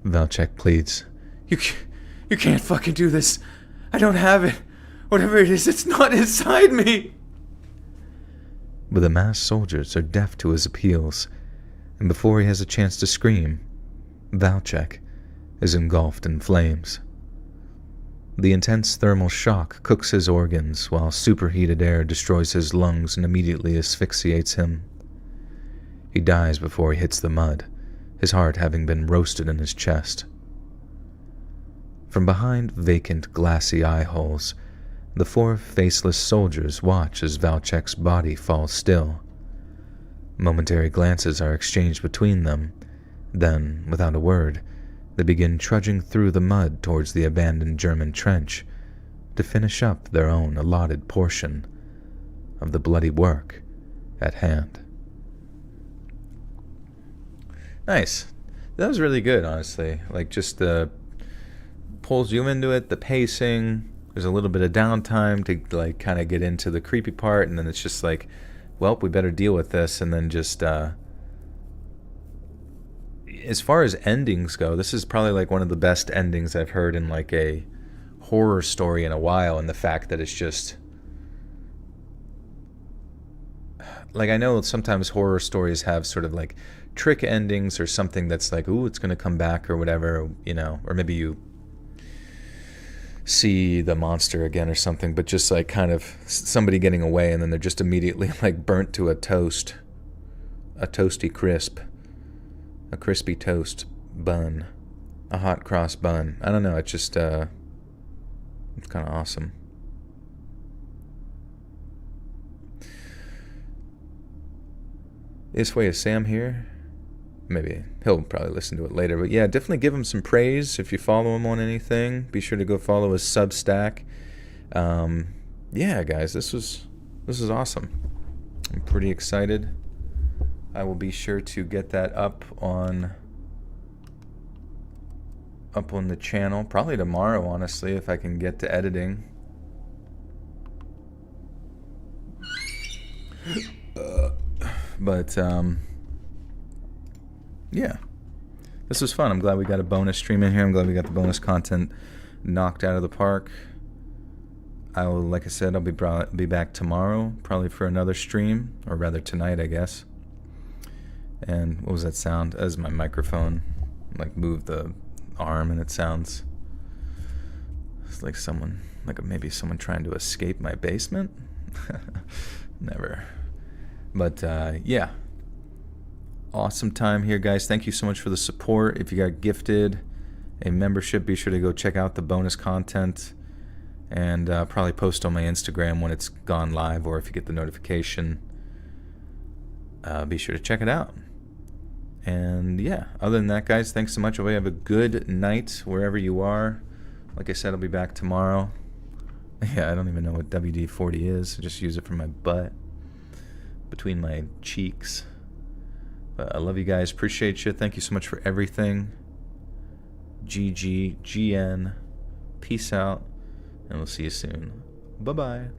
Valchek pleads. You can't fucking do this. I don't have it. Whatever it is, it's not inside me. But the masked soldiers are deaf to his appeals, and before he has a chance to scream, Valchek is engulfed in flames. The intense thermal shock cooks his organs, while superheated air destroys his lungs and immediately asphyxiates him. He dies before he hits the mud, his heart having been roasted in his chest. From behind vacant, glassy eye holes, the 4 faceless soldiers watch as Valchek's body falls still. Momentary glances are exchanged between them. Then, without a word, they begin trudging through the mud towards the abandoned German trench to finish up their own allotted portion of the bloody work at hand. Nice. That was really good, honestly. Like, just pulls you into it, the pacing. There's a little bit of downtime to, like, kind of get into the creepy part, and then it's just like, well, we better deal with this, and then just, as far as endings go, this is probably, like, one of the best endings I've heard in, like, a horror story in a while, and the fact that it's just like, I know sometimes horror stories have sort of like trick endings or something that's like, ooh, it's going to come back or whatever, you know, or maybe you see the monster again or something, but just like kind of somebody getting away and then they're just immediately like burnt to a toasty crisp, a crispy toast bun, a hot cross bun. I don't know, it's just, it's kind of awesome. This way is Sam here. Maybe he'll probably listen to it later, but yeah, definitely give him some praise if you follow him on anything. Be sure to go follow his Substack. Yeah, guys, this was awesome. I'm pretty excited. I will be sure to get that up on the channel probably tomorrow, honestly, if I can get to editing. But yeah, this was fun. I'm glad we got a bonus stream in here. I'm glad we got the bonus content knocked out of the park. I will, like I said, I'll be back tomorrow, probably for another stream, or rather tonight, I guess. And what was that sound? That was my microphone. Like, moved the arm, and it sounds. It's like someone, maybe someone trying to escape my basement. Never. But yeah, awesome time here, guys. Thank you so much for the support. If you got gifted a membership, be sure to go check out the bonus content, and probably post on my Instagram when it's gone live, or if you get the notification, be sure to check it out. And yeah, other than that, guys, thanks so much. I hope you have a good night wherever you are. Like I said, I'll be back tomorrow. Yeah, I don't even know what WD-40 is. I just use it for my butt, between my cheeks. But I love you guys. Appreciate you. Thank you so much for everything. GG, GN. Peace out. And we'll see you soon. Bye-bye.